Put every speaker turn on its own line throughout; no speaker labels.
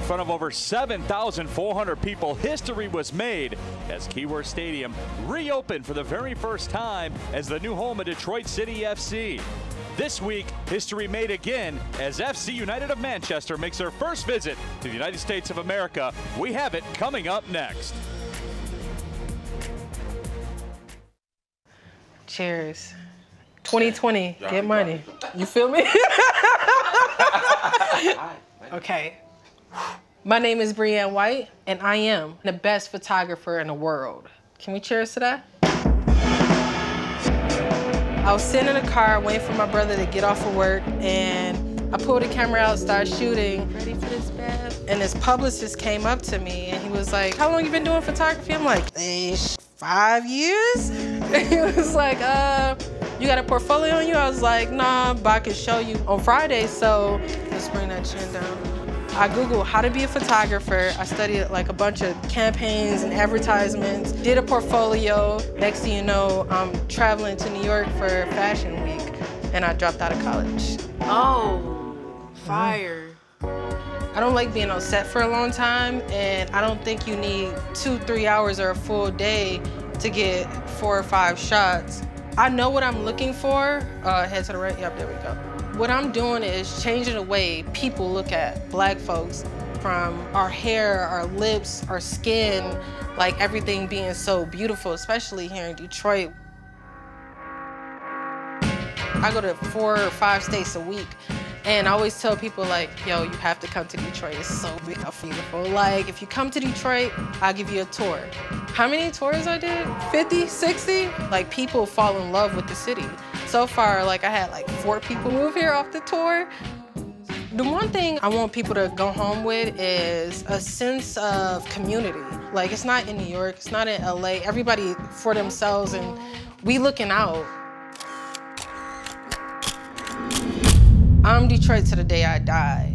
front of over 7,400 people, history was made as Keyworth Stadium reopened for the very first time as the new home of Detroit City FC. This week, history made again as FC United of Manchester makes their first visit to the United States of America. We have it coming up next.
Cheers. 2020, get money. You feel me? Okay. My name is Brianne White, and I am the best photographer in the world. Can we cheers to that? I was sitting in the car waiting for my brother to get off of work, and I pulled the camera out, started shooting. Ready for this, Bev? And this publicist came up to me, and he was like, "How long you been doing photography?" I'm like, 5 years? And he was like, you got a portfolio on you? I was like, nah, but I can show you on Friday, so let's bring that chin down. I Googled how to be a photographer. I studied like a bunch of campaigns and advertisements, did a portfolio. Next thing you know, I'm traveling to New York for Fashion Week, and I dropped out of college. Oh, fire. I don't like being on set for a long time, and I don't think you need 2-3 hours or a full day to get 4 or 5 shots. I know what I'm looking for. Head to the right, yep, there we go. What I'm doing is changing the way people look at Black folks, from our hair, our lips, our skin, like everything being so beautiful, especially here in Detroit. I go to 4 or 5 states a week, and I always tell people like, yo, you have to come to Detroit. It's so beautiful. Like, if you come to Detroit, I'll give you a tour. How many tours I did? 50, 60? Like, people fall in love with the city. So far, like, I had like 4 people move here off the tour. The one thing I want people to go home with is a sense of community. Like, it's not in New York, it's not in LA. Everybody for themselves, and we looking out. I'm Detroit to the day I die.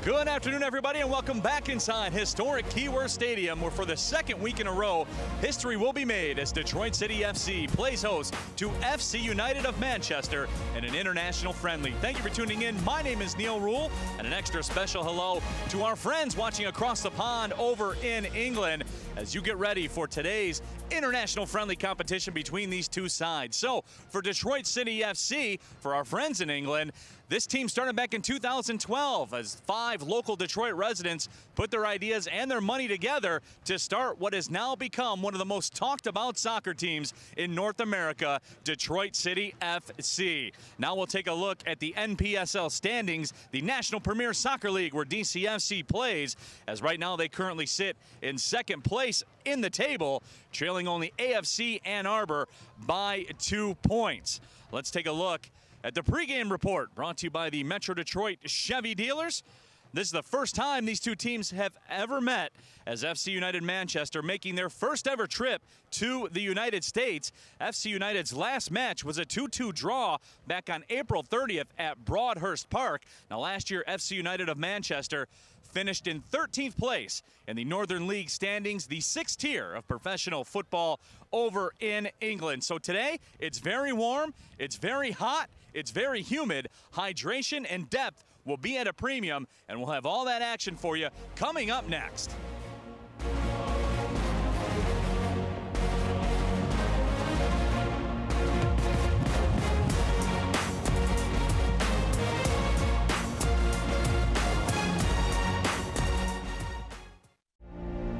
Good afternoon, everybody, and welcome back inside historic Keyworth Stadium, where for the second week in a row, history will be made as Detroit City FC plays host to FC United of Manchester in an international friendly. Thank you for tuning in. My name is Neil Rule, and an extra special hello to our friends watching across the pond over in England as you get ready for today's international friendly competition between these two sides. So, for Detroit City FC, for our friends in England, this team started back in 2012 as 5 local Detroit residents put their ideas and their money together to start what has now become one of the most talked about soccer teams in North America, Detroit City FC. Now we'll take a look at the NPSL standings, the National Premier Soccer League, where DCFC plays, as right now they currently sit in 2nd place in the table, trailing only AFC Ann Arbor by 2 points. Let's take a look at the pregame report brought to you by the Metro Detroit Chevy dealers. This is the first time these two teams have ever met, as FC United Manchester making their first ever trip to the United States. FC United's last match was a 2-2 draw back on April 30th at Broadhurst Park. Now last year, FC United of Manchester finished in 13th place in the Northern League standings, the 6th tier of professional football over in England. So today, it's very warm, it's very hot, it's very humid. Hydration and depth will be at a premium, and we'll have all that action for you coming up next.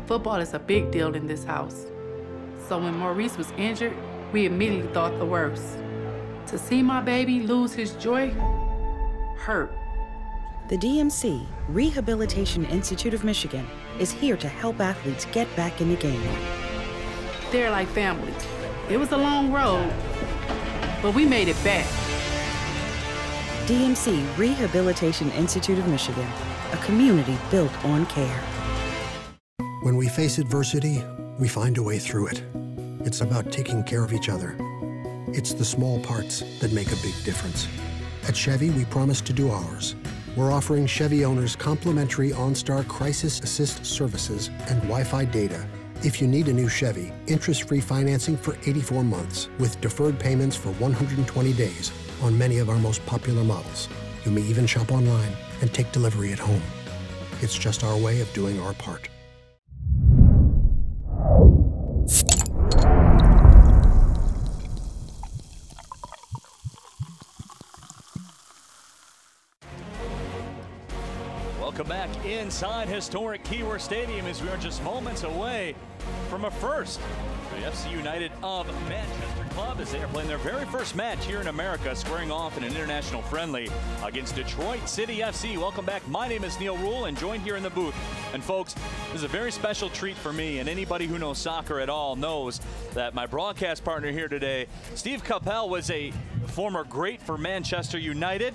Football is a big deal in this house. So when Maurice was injured, we immediately thought the worst. To see my baby lose his joy hurt.
The DMC, Rehabilitation Institute of Michigan, is here to help athletes get back in the game.
They're like family. It was a long road, but we made it back.
DMC, Rehabilitation Institute of Michigan, a community built on care.
When we face adversity, we find a way through it. It's about taking care of each other. It's the small parts that make a big difference. At Chevy, we promise to do ours. We're offering Chevy owners complimentary OnStar Crisis Assist services and Wi-Fi data. If you need a new Chevy, interest-free financing for 84 months with deferred payments for 120 days, on many of our most popular models. You may even shop online and take delivery at home. It's just our way of doing our part.
Welcome back inside historic Keyworth Stadium as we are just moments away from a first for the FC United of Manchester club as they are playing their very first match here in America, squaring off in an international friendly against Detroit City FC. Welcome back. My name is Neil Rule and joined here in the booth. And folks, this is a very special treat for me, and anybody who knows soccer at all knows that my broadcast partner here today, Steve Coppell, was a former great for Manchester United.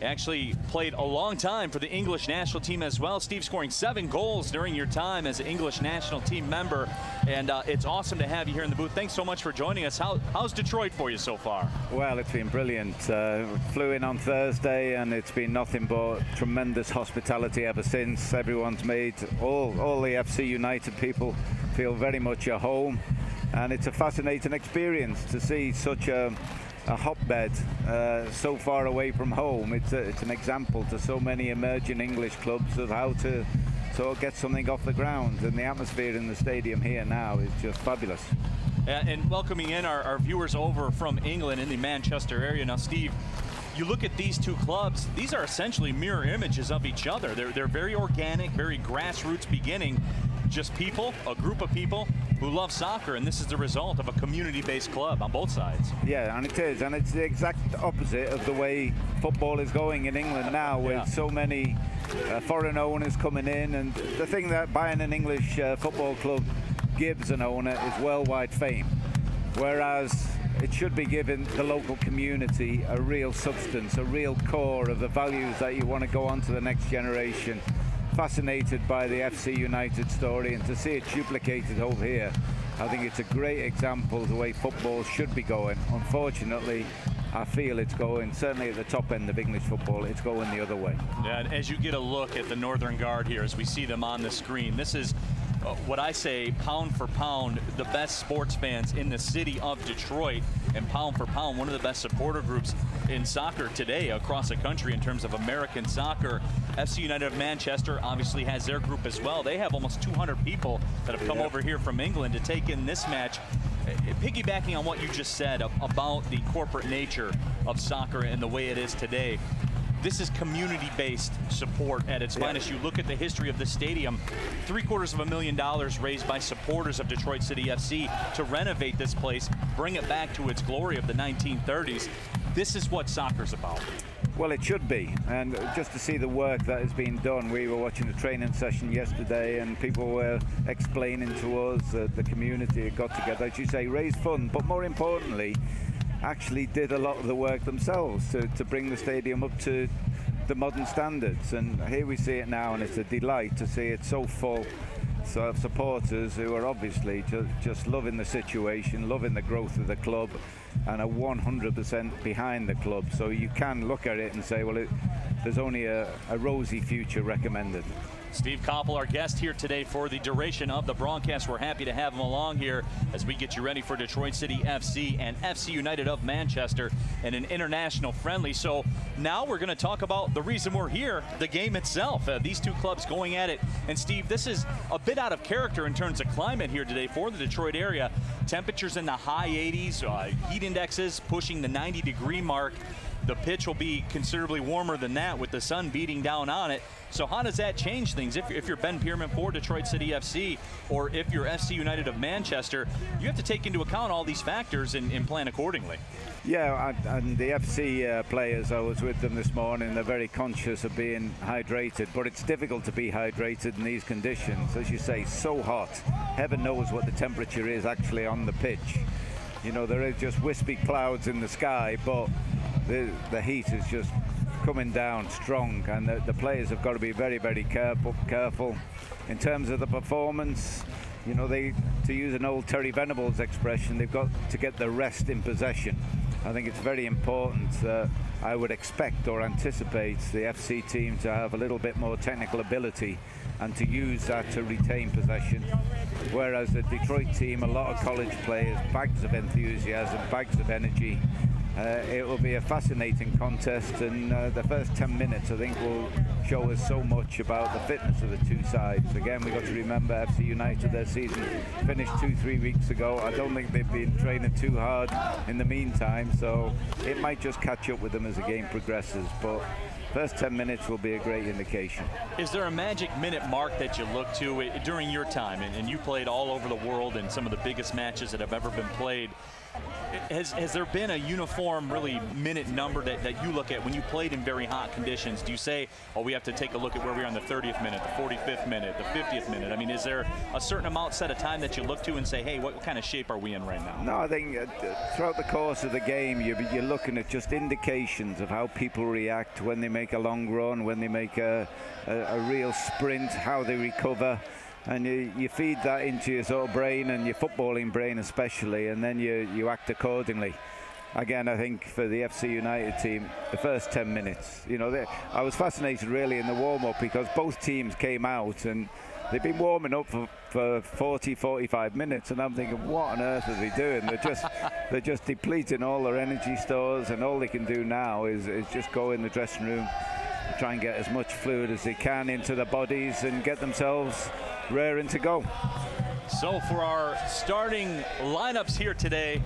Actually played a long time for the English national team as well. Steve, scoring 7 goals during your time as an English national team member. And it's awesome to have you here in the booth. Thanks so much for joining us. How's Detroit for you so far? Well,
it's been brilliant. Flew in on Thursday, and it's been nothing but tremendous hospitality ever since. Everyone's made all the FC United people feel very much at home. And it's a fascinating experience to see such a hotbed so far away from home. It's an example to so many emerging English clubs of how to sort of get something off the ground, and the atmosphere in the stadium here now is just fabulous.
And welcoming in our viewers over from England in the Manchester area. Now, Steve, you look at these two clubs, these are essentially mirror images of each other. They're very organic, very grassroots beginning, just people, a group of people who love soccer, and this is the result of a community-based club on both sides.
Yeah, and it is, and it's the exact opposite of the way football is going in England now, with so many foreign owners coming in. And the thing that buying an English football club gives an owner is worldwide fame, whereas it should be giving the local community a real substance, a real core of the values that you want to go on to the next generation. Fascinated by the FC United story, and to see it duplicated over here, I think it's a great example of the way football should be going. Unfortunately, I feel it's going, certainly at the top end of English football, it's going the other way.
Yeah, and as you get a look at the Northern Guard here, as we see them on the screen, this is what I say, pound for pound, the best sports fans in the city of Detroit, and pound for pound, one of the best supporter groups in soccer today across the country in terms of American soccer. FC United of Manchester obviously has their group as well. They have almost 200 people that have come over here from England to take in this match. Piggybacking on what you just said about the corporate nature of soccer and the way it is today, this is community-based support at its finest. You look at the history of the stadium, $750,000 raised by supporters of Detroit City FC to renovate this place, bring it back to its glory of the 1930s. This is what soccer's about.
Well, it should be, and just to see the work that has been done. We were watching a training session yesterday, and people were explaining to us the community had got together, as you say, raised funds, but more importantly, actually did a lot of the work themselves to bring the stadium up to the modern standards. And here we see it now, and it's a delight to see it so full. So supporters who are obviously just loving the situation, loving the growth of the club, and are 100% behind the club. So you can look at it and say, well, there's only a rosy future recommended.
Steve Coppell, our guest here today for the duration of the broadcast. We're happy to have him along here as we get you ready for Detroit City FC and FC United of Manchester in an international friendly. So now we're going to talk about the reason we're here, the game itself. These two clubs going at it. And Steve, this is a bit out of character in terms of climate here today for the Detroit area. Temperatures in the high 80s, heat indexes pushing the 90-degree mark. The pitch will be considerably warmer than that with the sun beating down on it. So how does that change things? If you're Ben Pierman for Detroit City FC, or if you're FC United of Manchester, you have to take into account all these factors and plan accordingly.
Yeah, and the FC players, I was with them this morning, they're very conscious of being hydrated, but it's difficult to be hydrated in these conditions. As you say, so hot. Heaven knows what the temperature is actually on the pitch. You know, there are just wispy clouds in the sky, but the heat is just coming down strong, and the players have got to be very, very careful in terms of the performance. You know, to use an old Terry Venables expression, they've got to get the rest in possession. I think it's very important. I would expect or anticipate the FC team to have a little bit more technical ability and to use that to retain possession. Whereas the Detroit team, a lot of college players, bags of enthusiasm, bags of energy, It will be a fascinating contest, and the first 10 minutes I think will show us so much about the fitness of the two sides. Again, we've got to remember FC United, their season finished 2-3 weeks ago. I don't think they've been training too hard in the meantime, so it might just catch up with them as the game progresses. But first 10 minutes will be a great indication. Is there a magic minute mark that you look to during your time? And you played all over the world in some of the biggest matches that have ever been played. Has there been a uniform, really, minute number that you look at when you played in very hot conditions? Do you say, oh, we have to take a look at where we are in the 30th minute, the 45th minute, the 50th minute? I mean, is there a certain amount set of time that you look to and say, hey, what kind of shape are we in right now? No, I think throughout the course of the game, you're looking at just indications of how people react when they make a long run, when they make a real sprint, how they recover. And you feed that into your sort of brain, and your footballing brain especially, and then you act accordingly. Again, I think for the FC United team, the first 10 minutes, you know, I was fascinated really in the warm-up, because both teams came out and they've been warming up for 40, 45 minutes, and I'm thinking, what on earth are they doing? They're just depleting all their energy stores, and all they can do now is just go in the dressing room, try and get as much fluid as they can into their bodies and get themselves raring to go. So for our starting lineups here today,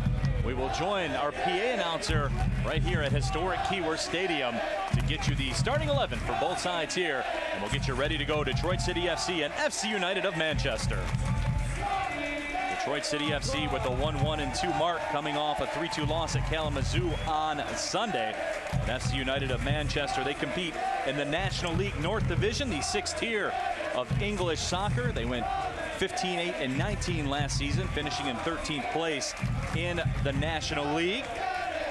we will join our PA announcer right here at historic Keyworth Stadium to get you the starting 11 for both sides here, and we'll get you ready to go. Detroit City FC and FC United of Manchester. Detroit City FC with a 1-1-2 mark, coming off a 3-2 loss at Kalamazoo on Sunday. And FC United of Manchester, they compete in the National League North Division, the 6th tier of English soccer. They went 15-8-19 last season, finishing in 13th place in the National League.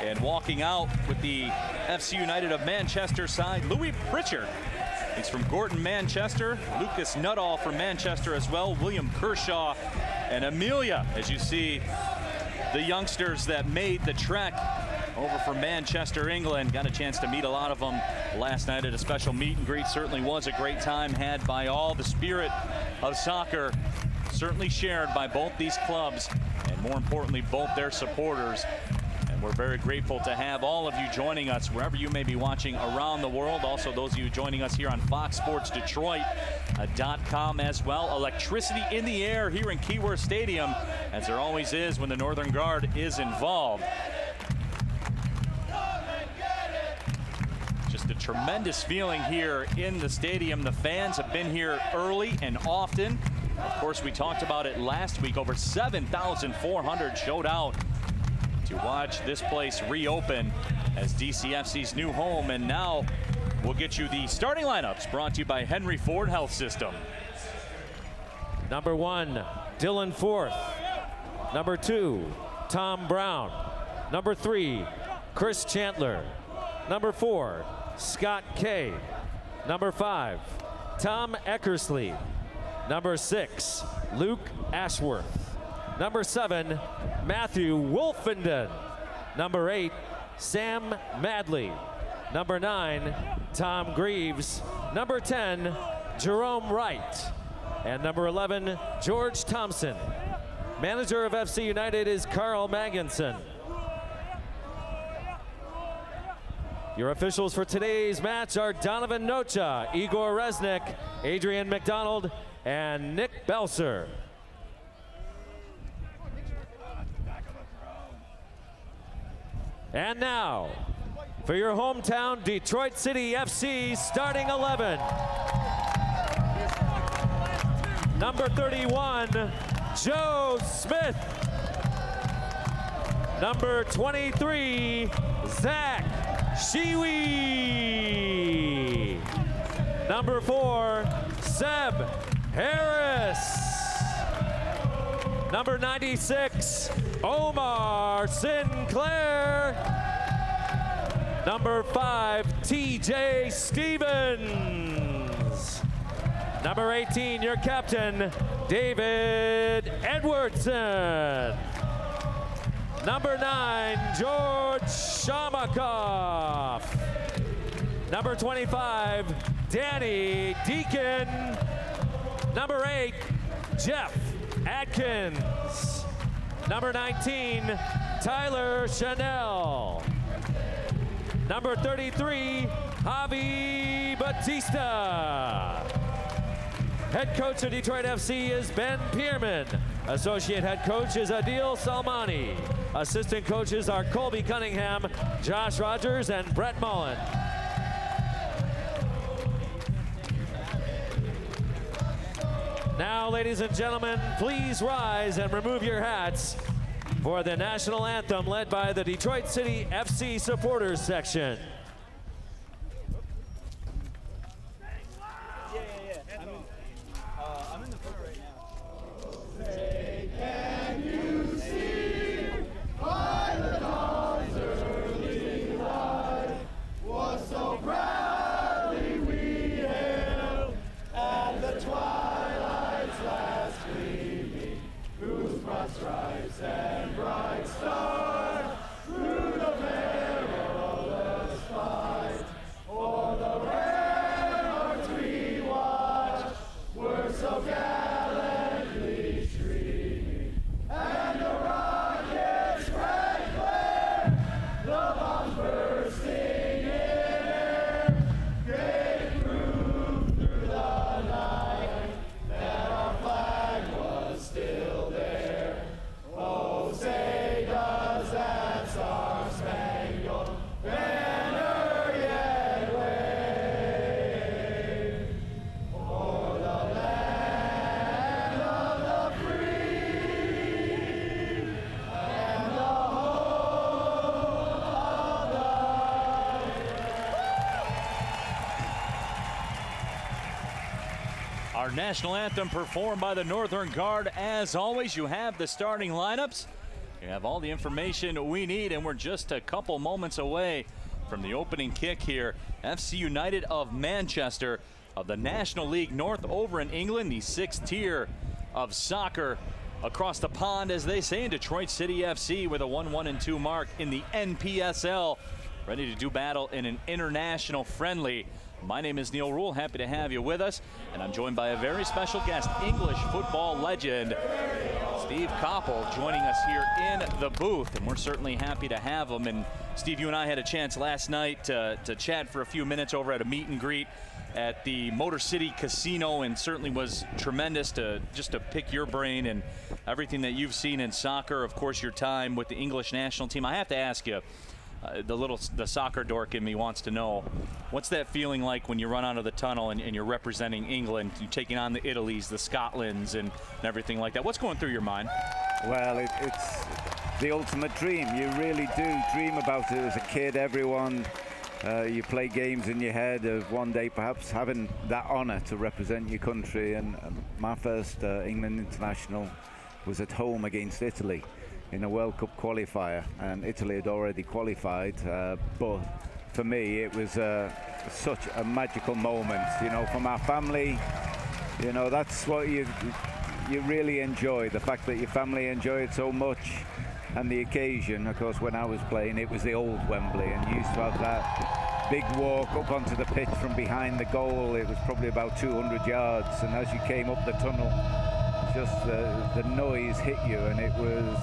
And walking out with the FC United of Manchester side, Louis Pritchard. He's from Gorton, Manchester. Lucas Nuttall from Manchester as well. William Kershaw and Amelia, as you see, the youngsters that made the trek over from Manchester, England. Got a chance to meet a lot of them last night at a special meet and greet. Certainly was a great time had by all. The spirit of soccer certainly shared by both these clubs, and more importantly, both their supporters. And we're very grateful to have all of you joining us wherever you may be watching around the world. Also, those of you joining us here on FoxSportsDetroit.com as well. Electricity in the air here in Keyworth Stadium, as there always is when the Northern Guard is involved. Just a tremendous feeling here in the stadium. The fans have been here early and often. Of course, we talked about it last week. Over 7,400 showed out to watch this place reopen as DCFC's new home. And now we'll get you the starting lineups, brought to you by Henry Ford Health System.
Number 1, Dylan Forth. Number 2, Tom Brown. Number 3, Chris Chandler. Number 4, Scott Kay. Number 5, Tom Eckersley. Number 6, Luke Ashworth. Number 7, Matthew Wolfenden. Number 8, Sam Madley. Number 9, Tom Greaves. Number 10, Jerome Wright. And number 11, George Thompson. Manager of FC United is Carl Magnuson. Your officials for today's match are Donovan Nocha, Igor Resnick, Adrian McDonald, and Nick Belser. And now, for your hometown Detroit City FC starting 11. Number 31, Joe Smith. Number 23, Zach Shiwi. Number 4, Seb Harris. Number 96, Omar Sinclair. Number 5, TJ Stevens. Number 18, your captain, David Edwardson. Number 9, George Shamakov. Number 25, Danny Deacon. Number 8, Jeff Atkins. Number 19, Tyler Chanel. Number 33, Javi Batista. Head coach of Detroit FC is Ben Pierman. Associate head coach is Adil Salmani. Assistant coaches are Colby Cunningham, Josh Rogers, and Brett Mullen. Now, ladies and gentlemen, please rise and remove your hats for the national anthem led by the Detroit City FC supporters section.
I'm in the book right now. Say, can you see by the dawn's early light what so proudly we hailed at the twilight's last gleaming, whose broad stripes and bright stars through the perilous fight o'er the ramparts we watched were so gallantly streaming, and the rockets crackling, the bombs bursting in air, gave proof through the night that our flag was still there. Oh, say does that star-spangled banner yet wave o'er the land of the free and the hope of life.
Our national anthem performed by the Northern Guard. As always, you have the starting lineups. You have all the information we need, and we're just a couple moments away from the opening kick here. FC United of Manchester of the National League North over in England, the 6th tier of soccer across the pond, as they say, in Detroit City FC with a 1-1-2 mark in the NPSL, ready to do battle in an international friendly. My name is Neil Rule, happy to have you with us, and I'm joined by a very special guest, English football legend Steve Koppel, joining us here in the booth, and we're certainly happy to have him. And Steve, you and I had a chance last night to chat for a few minutes over at a meet and greet at the Motor City Casino, and certainly was tremendous just to pick your brain and everything that you've seen in soccer. Of course, your time with the English national team. I have to ask you, the soccer dork in me wants to know, what's that feeling like when you run out of the tunnel and you're representing England, you're taking on the Italys, the Scotlands, and everything like that? What's going through your mind?
Well, it's the ultimate dream. You really do dream about it as a kid. Everyone, you play games in your head of one day perhaps having that honor to represent your country. And my first England international was at home against Italy in a World Cup qualifier, and Italy had already qualified, but for me it was such a magical moment, you know, for my family. You know, that's what you really enjoy, the fact that your family enjoy it so much. And the occasion, of course, when I was playing, it was the old Wembley, and you used to have that big walk up onto the pitch from behind the goal. It was probably about 200 yards, and as you came up the tunnel, just the noise hit you, and it was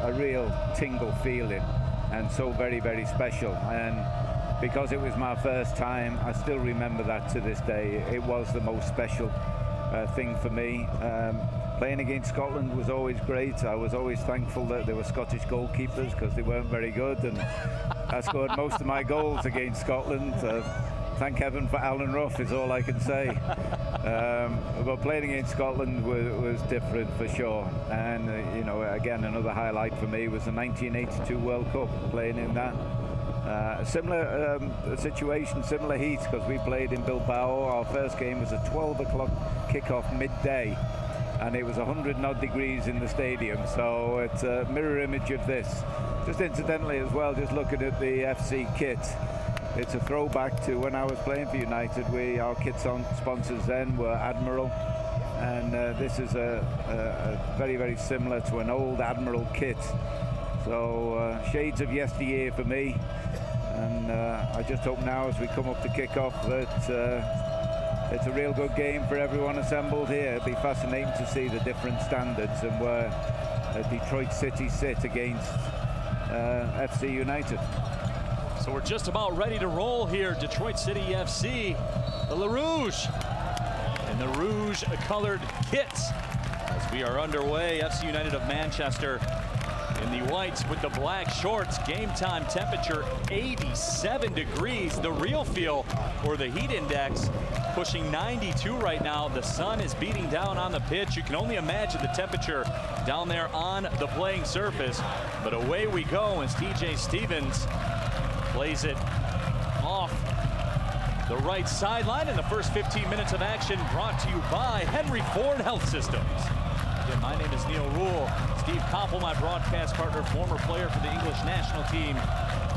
a real tingle feeling, and so very, very special. And because it was my first time, I still remember that to this day. It was the most special thing for me. Playing against Scotland was always great. I was always thankful that there were Scottish goalkeepers, because they weren't very good, and I scored most of my goals against Scotland. Thank heaven for Alan Rough is all I can say. But playing against Scotland was different for sure. And you know, again, another highlight for me was the 1982 World Cup, playing in that. Similar situation, similar heat, because we played in Bilbao. Our first game was a 12 o'clock kickoff midday, and it was 100-odd degrees in the stadium, so it's a mirror image of this. Just incidentally as well, just looking at the FC kit, it's a throwback to when I was playing for United. Our kit sponsors then were Admiral, and this is a very, very similar to an old Admiral kit. So shades of yesteryear for me, and I just hope now as we come up to kick off that it's a real good game for everyone assembled here. It'll be fascinating to see the different standards and where Detroit City sit against FC United.
So we're just about ready to roll here. Detroit City FC, the Le Rouge, and the rouge-colored kits as we are underway. FC United of Manchester in the whites with the black shorts. Game time temperature 87 degrees. The real feel, or the heat index, pushing 92 right now. The sun is beating down on the pitch. You can only imagine the temperature down there on the playing surface. But away we go as TJ Stevens plays it off the right sideline in the first 15 minutes of action, brought to you by Henry Ford Health Systems. Again, my name is Neil Rule. Steve Koppel, my broadcast partner, former player for the English national team.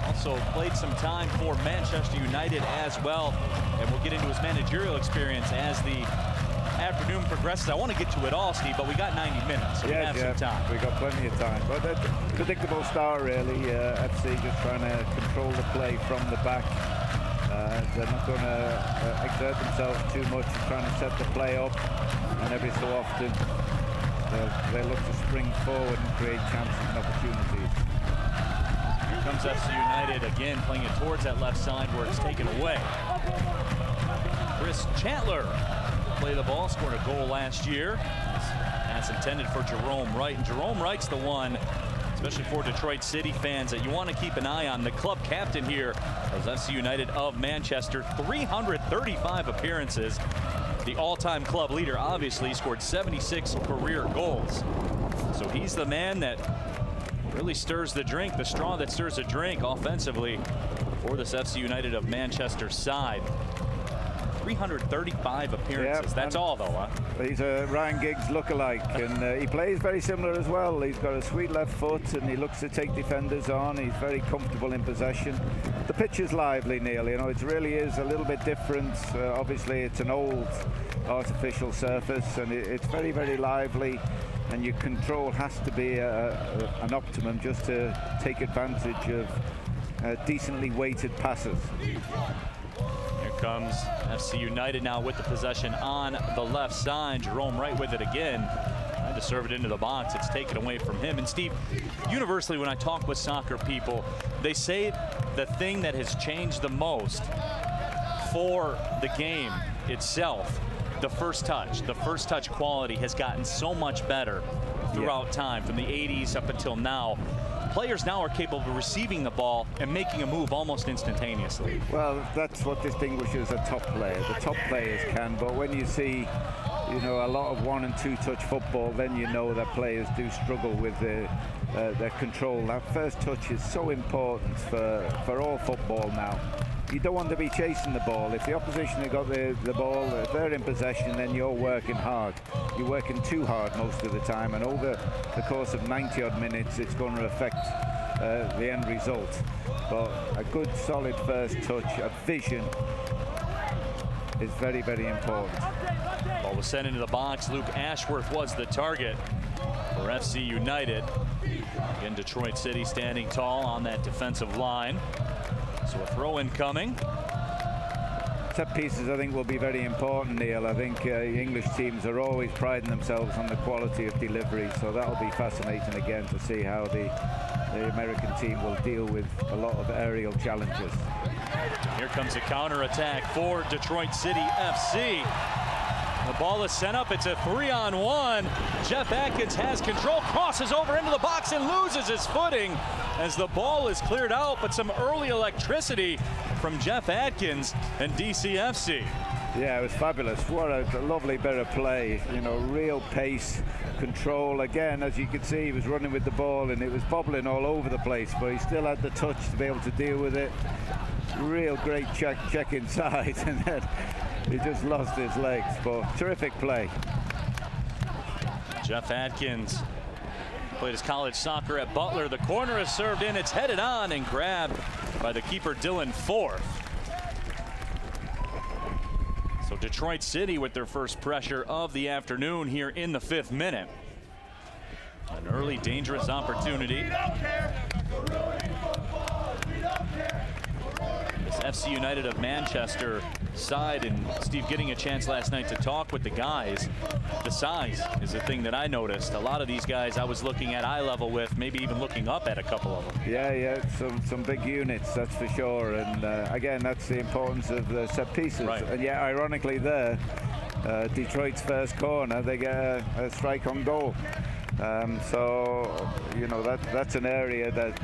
Also played some time for Manchester United as well. And we'll get into his managerial experience as the afternoon progresses. I want to get to it all, Steve, but we got 90 minutes, so we have some time.
We got plenty of time. But a predictable start, really. FC just trying to control the play from the back. They're not going to exert themselves too much, trying to set the play up. And every so often, they look to spring forward and create chances and opportunities.
Here comes FC United again, playing it towards that left side where it's taken away. Chris Chandler play the ball, scored a goal last year. That's intended for Jerome Wright, and Jerome Wright's the one, especially for Detroit City fans, that you want to keep an eye on. The club captain here is FC United of Manchester, 335 appearances. The all-time club leader, obviously, scored 76 career goals. So he's the man that really stirs the drink, the straw that stirs the drink offensively for this FC United of Manchester side. 335 appearances. That's all, though, huh?
He's a Ryan Giggs lookalike, and he plays very similar as well. He's got a sweet left foot, and he looks to take defenders on. He's very comfortable in possession. The pitch is lively, Neil. You know, it really is a little bit different. Obviously, it's an old artificial surface, and it's very, very lively. And your control has to be an optimum just to take advantage of decently weighted passes.
Here comes FC United now with the possession on the left side. Jerome Wright with it again. Trying to serve it into the box. It's taken away from him. And Steve, universally when I talk with soccer people, they say the thing that has changed the most for the game itself, the first touch quality has gotten so much better throughout time, from the 80s up until now. Players now are capable of receiving the ball and making a move almost instantaneously.
Well, that's what distinguishes a top player. The top players can, but when you see, you know, a lot of 1- and 2-touch football, then you know that players do struggle with their control. That first touch is so important for all football now. You don't want to be chasing the ball. If the opposition have got the ball, if they're in possession, then you're working hard. You're working too hard most of the time, and over the course of 90-odd minutes, it's going to affect the end result. But a good, solid first touch, a vision, is very, very important.
Ball was sent into the box. Luke Ashworth was the target for FC United. Again, Detroit City standing tall on that defensive line. So a throw incoming.
Set pieces, I think, will be very important, Neil. I think English teams are always priding themselves on the quality of delivery, so that'll be fascinating again to see how the American team will deal with a lot of aerial challenges.
Here comes a counter-attack for Detroit City FC. The ball is sent up. It's a 3-on-1. Jeff Atkins has control, crosses over into the box and loses his footing as the ball is cleared out, but some early electricity from Jeff Atkins and DCFC.
Yeah, it was fabulous. What a lovely bit of play. You know, real pace, control. Again, as you could see, he was running with the ball and it was bobbling all over the place, but he still had the touch to be able to deal with it. Real great check inside, and then he just lost his legs. But terrific play.
Jeff Atkins played his college soccer at Butler. The corner is served in. It's headed on and grabbed by the keeper, Dylan Forth. So Detroit City with their first pressure of the afternoon here in the 5th minute. An early dangerous opportunity. This FC United of Manchester side, and Steve, getting a chance last night to talk with the guys, the size is the thing that I noticed. A lot of these guys I was looking at eye level with, maybe even looking up at a couple of them.
Yeah, some big units, that's for sure. And again, that's the importance of the set pieces.
Right.
And yeah, ironically there, Detroit's first corner, they get a strike on goal. So, you know, that's an area that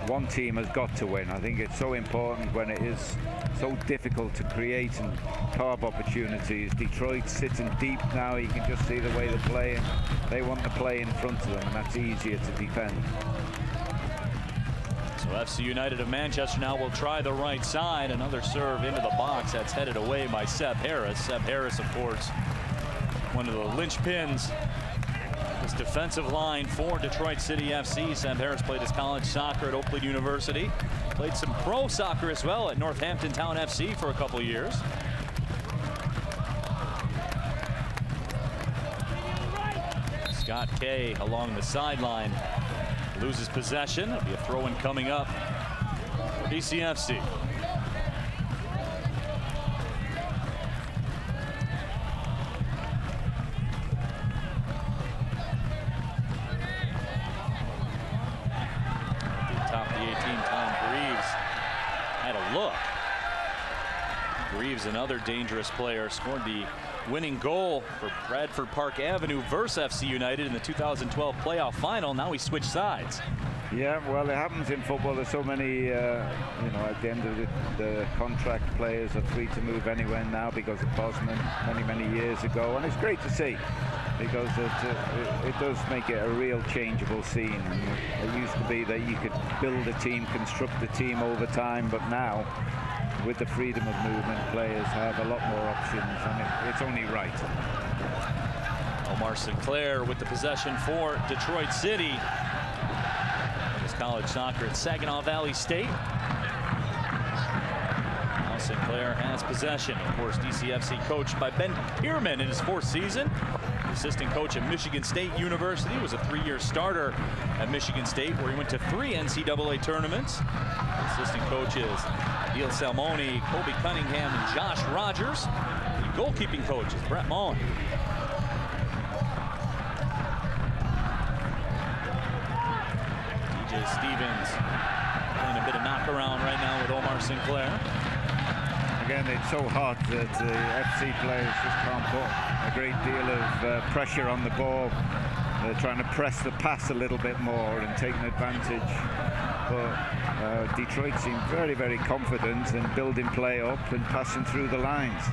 one team has got to win. I think it's so important when it is so difficult to create and carve opportunities. Detroit sitting deep now. You can just see the way they're playing. They want to play in front of them, and that's easier to defend.
So FC United of Manchester now will try the right side. Another serve into the box. That's headed away by Seb Harris. Seb Harris, of course, one of the linchpins. This defensive line for Detroit City FC. Seb Harris played his college soccer at Oakland University. Played some pro soccer as well at Northampton Town FC for a couple years. Scott Kay along the sideline loses possession. It'll be a throw-in coming up for DCFC. Greaves, another dangerous player, scored the winning goal for Bradford Park Avenue versus FC United in the 2012 playoff final. Now we switch sides.
Yeah, well, it happens in football. There's so many, you know, at the end of the contract, players are free to move anywhere now because of Bosman many years ago, and it's great to see because it does make it a real changeable scene. It used to be that you could build a team, construct a team over time, but now, with the freedom of movement, players have a lot more options, and it's only right.
Omar Sinclair with the possession for Detroit City. His college soccer at Saginaw Valley State. Now Sinclair has possession. Of course, DCFC coached by Ben Pierman in his 4th season. Assistant coach at Michigan State University, was a 3-year starter at Michigan State, where he went to 3 NCAA tournaments. Assistant coaches Neil Salmoni, Colby Cunningham, and Josh Rogers. The goalkeeping coach is Brett Mullen. DJ Stevens playing a bit of knockaround right now with Omar Sinclair.
Again, it's so hot that the FC players just can't put a great deal of pressure on the ball. They're trying to press the pass a little bit more and taking advantage. But Detroit seem very confident in building play up and passing through the lines.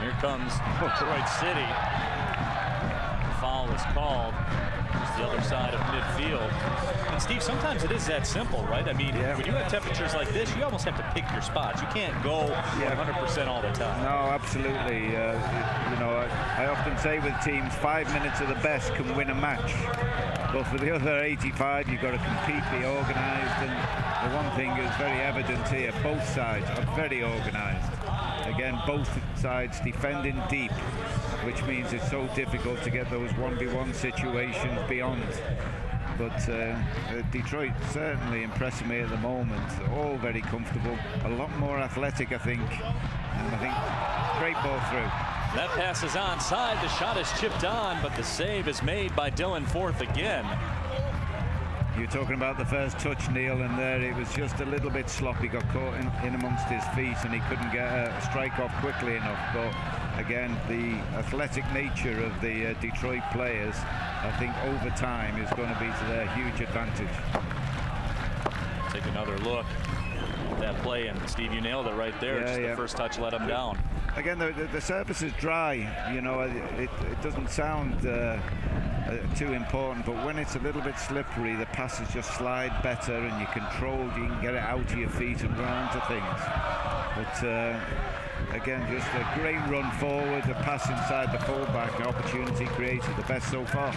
Here comes Detroit City. The foul is called. It's the other side of midfield. And Steve, sometimes it is that simple, right? I mean, when you have temperatures like this, you almost have to pick your spots. You can't go 100% all the time.
No, absolutely. You know, I often say with teams, 5 minutes of the best can win a match. But for the other 85, you've got to compete, be organised, and the one thing is very evident here, both sides are very organised. Again, both sides defending deep, which means it's so difficult to get those 1v1 situations beyond. But Detroit certainly impressing me at the moment. All very comfortable, a lot more athletic, I think. And I think great ball through.
That pass is onside. The shot is chipped on, but the save is made by Dylan Forth again.
You're talking about the first touch, Neil, and there it was just a little bit sloppy. Got caught in amongst his feet, and he couldn't get a strike off quickly enough. But again, the athletic nature of the Detroit players, I think over time is going to be to their huge advantage.
Take another look at that play, and Steve, you nailed it right there. Just the first touch let him down.
Again, the surface is dry. You know, it doesn't sound too important, but when it's a little bit slippery, the passes just slide better, and you're controlled. You can get it out of your feet and run onto things. But again, just a great run forward, a pass inside the fullback, an opportunity created, the best so far.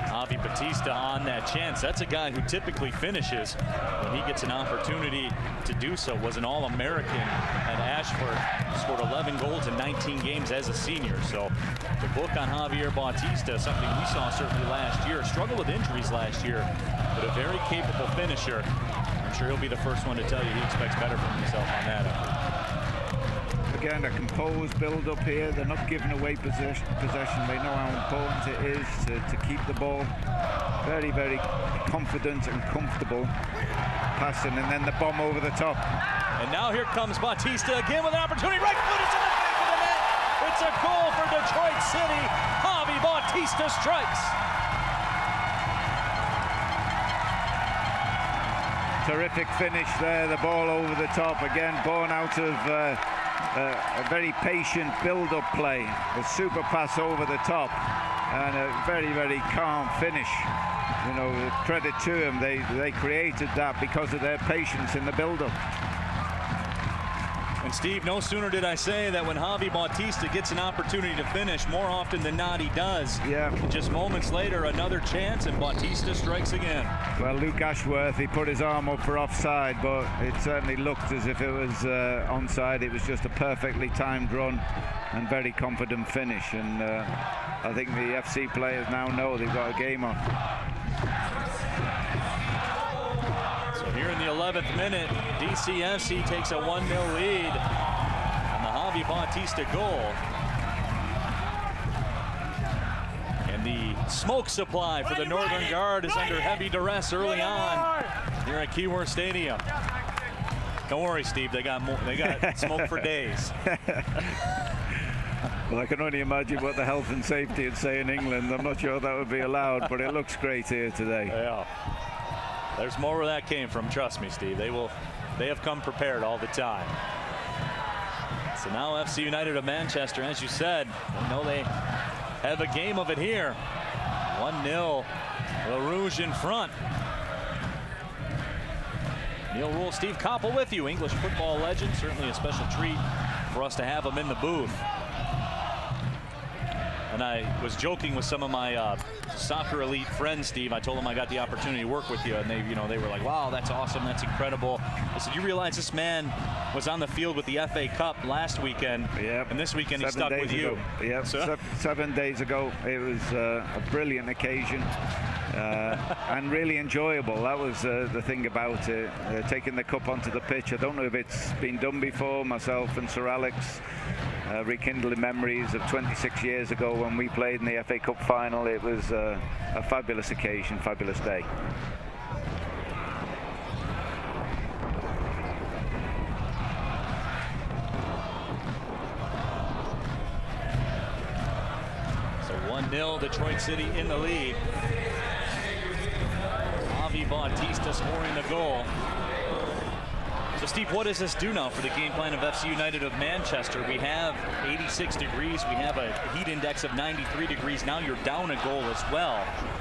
Javi Batista on that chance. That's a guy who typically finishes when he gets an opportunity to do so. Was an All-American at Ashford. Scored 11 goals in 19 games as a senior. So the book on Javier Bautista, something we saw certainly last year. Struggled with injuries last year, but a very capable finisher. I'm sure he'll be the first one to tell you he expects better from himself on that effort.
Again, a composed build-up here. They're not giving away possession. They know how important it is to keep the ball. Very, very confident and comfortable passing, and then the bomb over the top.
And now here comes Bautista again with an opportunity. Right foot is in the back of the net. It's a goal for Detroit City. Javi Bautista strikes.
Terrific finish there. The ball over the top again, born out of a very patient build-up play, a super pass over the top, and a very, very calm finish. You know, credit to them, they created that because of their patience in the build-up.
And Steve, no sooner did I say that when Javi Bautista gets an opportunity to finish, more often than not he does.
Yeah.
Just moments later, another chance, and Bautista strikes again.
Well, Luke Ashworth, he put his arm up for offside, but it certainly looked as if it was onside. It was just a perfectly timed run and very confident finish. And I think the FC players now know they've got a game on.
Here in the 11th minute, DCFC takes a 1-0 lead on the Javi Bautista goal. And the smoke supply for the Northern Guard is under heavy duress early on here at Keyworth Stadium. Don't worry, Steve, they got smoke for days.
Well, I can only imagine what the health and safety would say in England. I'm not sure that would be allowed, but it looks great here today.
Yeah. There's more where that came from, trust me, Steve. They have come prepared all the time. So now FC United of Manchester, as you said, they know they have a game of it here. 1-0, Le Rouge in front. Neil Rule, Steve Koppel with you, English football legend. Certainly a special treat for us to have him in the booth. And I was joking with some of my soccer elite friends, Steve. I told them I got the opportunity to work with you, and they were like, "Wow, that's awesome, that's incredible." I said, "You realize this man was on the field with the FA Cup last weekend,
yep.
And this weekend he stuck with you."
Yeah, so 7 days ago. It was a brilliant occasion and really enjoyable. That was the thing about it, taking the cup onto the pitch. I don't know if it's been done before. Myself and Sir Alex rekindling memories of 26 years ago when we played in the FA Cup final. It was a fabulous occasion, fabulous day.
So 1-0, Detroit City in the lead. Javi Bautista scoring the goal. So, Steve, what does this do now for the game plan of FC United of Manchester? We have 86 degrees. We have a heat index of 93 degrees. Now you're down a goal as well.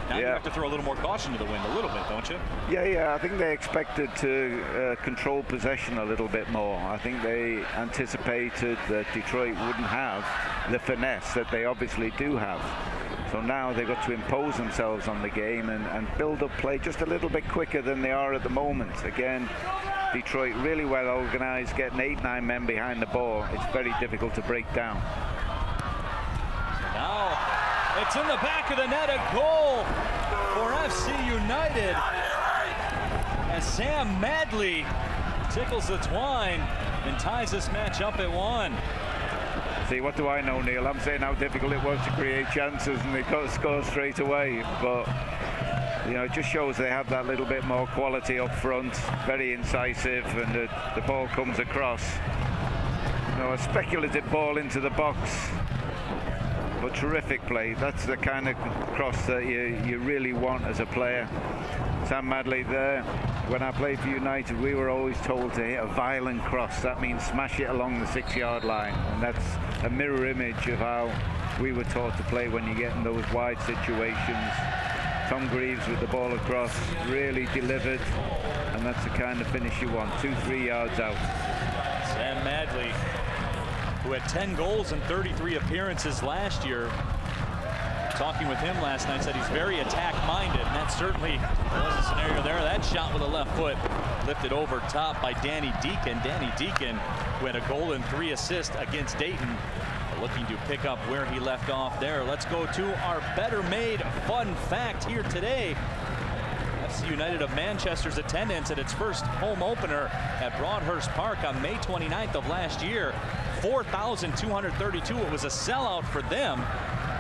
Now you have to throw a little more caution to the wind a little bit, don't you?
Yeah. I think they expected to control possession a little bit more. I think they anticipated that Detroit wouldn't have the finesse that they obviously do have. So now they've got to impose themselves on the game and build up play just a little bit quicker than they are at the moment. Again, Detroit really well organized, getting 8-9 men behind the ball. It's very difficult to break down.
Now it's in the back of the net, a goal for FC United as Sam Madley tickles the twine and ties this match up at 1.
See, what do I know, Neil? I'm saying how difficult it was to create chances, and they got to score straight away. But you know, it just shows they have that little bit more quality up front, very incisive, and the ball comes across. You know, a speculative ball into the box, but terrific play. That's the kind of cross that you really want as a player. Sam Madley there. When I played for United, we were always told to hit a violent cross. That means smash it along the 6-yard line, and that's a mirror image of how we were taught to play when you get in those wide situations. Tom Greaves with the ball across, really delivered, and that's the kind of finish you want, 2-3 yards out.
Sam Madley, who had 10 goals in 33 appearances last year, talking with him last night, said he's very attack-minded, and that certainly was a scenario there. That shot with the left foot lifted over top by Danny Deacon. Danny Deacon, who had a goal and 3 assists against Dayton, looking to pick up where he left off there. Let's go to our Better Made fun fact here today. FC United of Manchester's attendance at its first home opener at Broadhurst Park on May 29th of last year. 4,232. It was a sellout for them.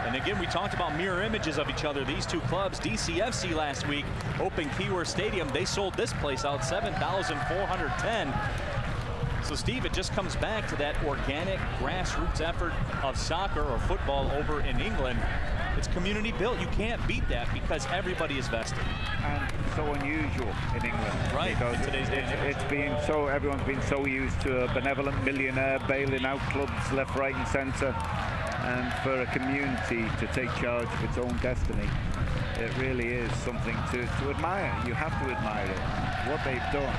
And again, we talked about mirror images of each other. These two clubs, DCFC last week, opened Keyworth Stadium. They sold this place out 7,410. So, Steve, it just comes back to that organic grassroots effort of soccer or football over in England. It's community built. You can't beat that because everybody is vested.
And so unusual in England.
Right,
because
in today's day and age.
It's been so, everyone's been so used to a benevolent millionaire bailing out clubs left, right and centre. And for a community to take charge of its own destiny, it really is something to admire. You have to admire it. What they've done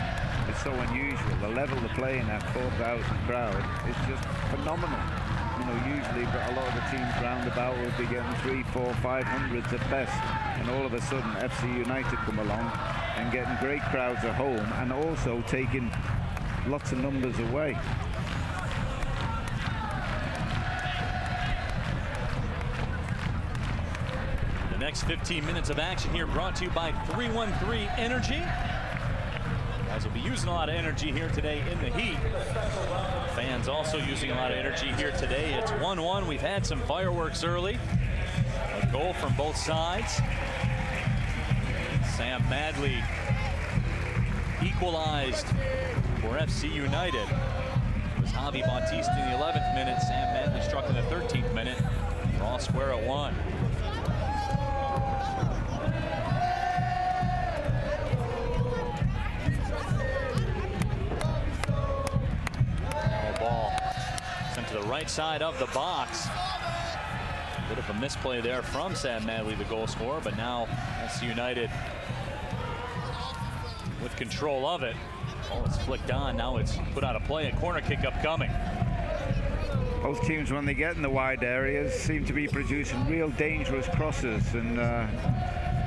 is so unusual. The level they're playing at, 4,000 crowd, is just phenomenal. You know, usually a lot of the teams round about will be getting 300, 400, 500s at best. And all of a sudden, FC United come along and getting great crowds at home and also taking lots of numbers away.
The next 15 minutes of action here brought to you by 313 Energy. Guys will be using a lot of energy here today in the heat. Fans also using a lot of energy here today. It's 1-1. We've had some fireworks early. A goal from both sides. Sam Madley equalized for FC United. It was Javi Bautista in the 11th minute. Sam Madley struck in the 13th minute. We're all square at 1. To the right side of the box. Bit of a misplay there from Sam Madley, the goal scorer, but now FC United with control of it. Oh, it's flicked on. Now it's put out of play. A corner kick upcoming.
Both teams, when they get in the wide areas, seem to be producing real dangerous crosses, and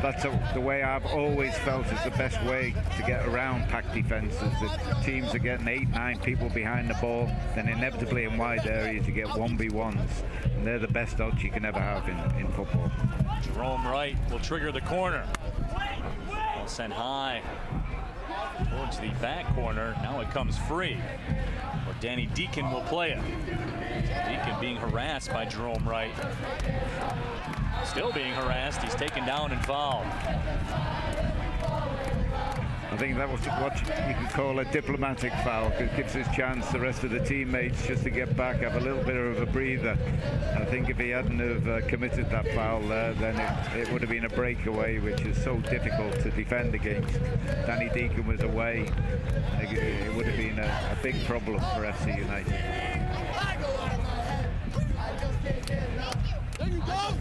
that's the way I've always felt is the best way to get around packed defenses. If teams are getting 8, 9 people behind the ball, then inevitably in wide areas you get 1v1s, and they're the best odds you can ever have in football.
Jerome Wright will trigger the corner. Ball sent high towards the back corner. Now it comes free. Or Danny Deacon will play it. Deacon being harassed by Jerome Wright. Still being harassed. He's taken down and fouled.
I think that was what you could call a diplomatic foul, because it gives his chance the rest of the teammates just to get back, have a little bit of a breather. I think if he hadn't have committed that foul there, then it would have been a breakaway, which is so difficult to defend against. Danny Deacon was away. It would have been a big problem for FC United.
There you go.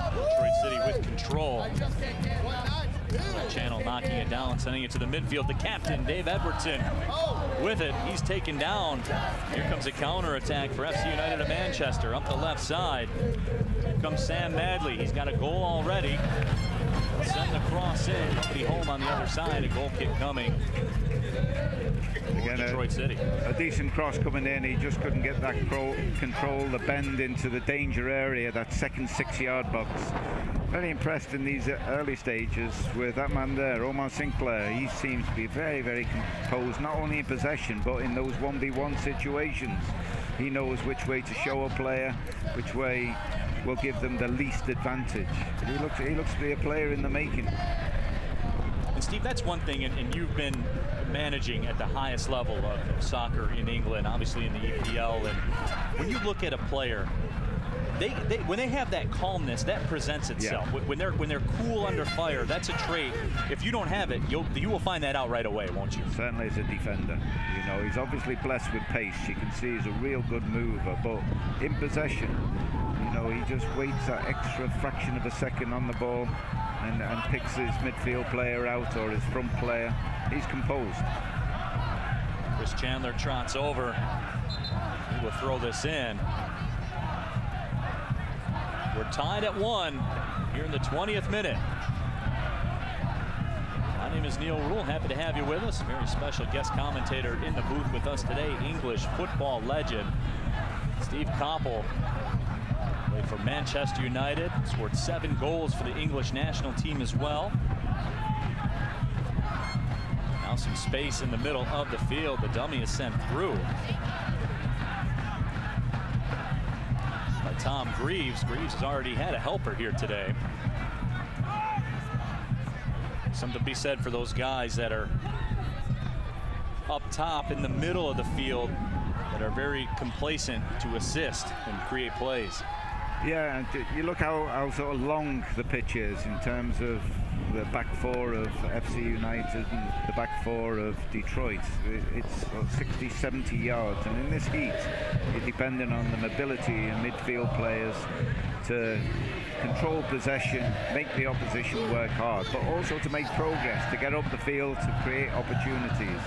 Detroit City with control. Channel knocking it down, sending it to the midfield. The captain, Dave Edwardson, with it. He's taken down. Here comes a counter attack for FC United of Manchester up the left side. Here comes Sam Madley. He's got a goal already. Send the cross in. Nobody home on the other side. A goal kick coming.
Again,
Detroit City.
A decent cross coming in. He just couldn't get that control, the bend into the danger area, that second 6-yard box. Very impressed in these early stages with that man there, Omar Sinclair. He seems to be very, very composed, not only in possession, but in those 1v1 situations. He knows which way to show a player, which way will give them the least advantage. He looks to be a player in the making.
And Steve, that's one thing, and you've been managing at the highest level of soccer in England, obviously in the EPL, and when you look at a player, when they have that calmness, that presents itself. Yeah. When they're cool under fire, that's a trait. If you don't have it, you will find that out right away, won't you?
Certainly as a defender. You know, he's obviously blessed with pace. You can see he's a real good mover, but in possession, you know, he just waits that extra fraction of a second on the ball and picks his midfield player out or his front player. He's composed.
Chris Chandler trots over. He will throw this in. We're tied at 1 here in the 20th minute. My name is Neil Rule. Happy to have you with us. A very special guest commentator in the booth with us today, English football legend Steve Koppel. Played for Manchester United, scored 7 goals for the English national team as well. Now some space in the middle of the field. The dummy is sent through by Tom Greaves. Greaves has already had a helper here today. Something to be said for those guys that are up top in the middle of the field that are very complacent to assist and create plays.
Yeah, and you look how sort of long the pitch is in terms of the back four of FC United and the back four of Detroit. It's 60, 70 yards, and in this heat, you're depending on the mobility and midfield players to control possession, make the opposition work hard, but also to make progress, to get up the field, to create opportunities.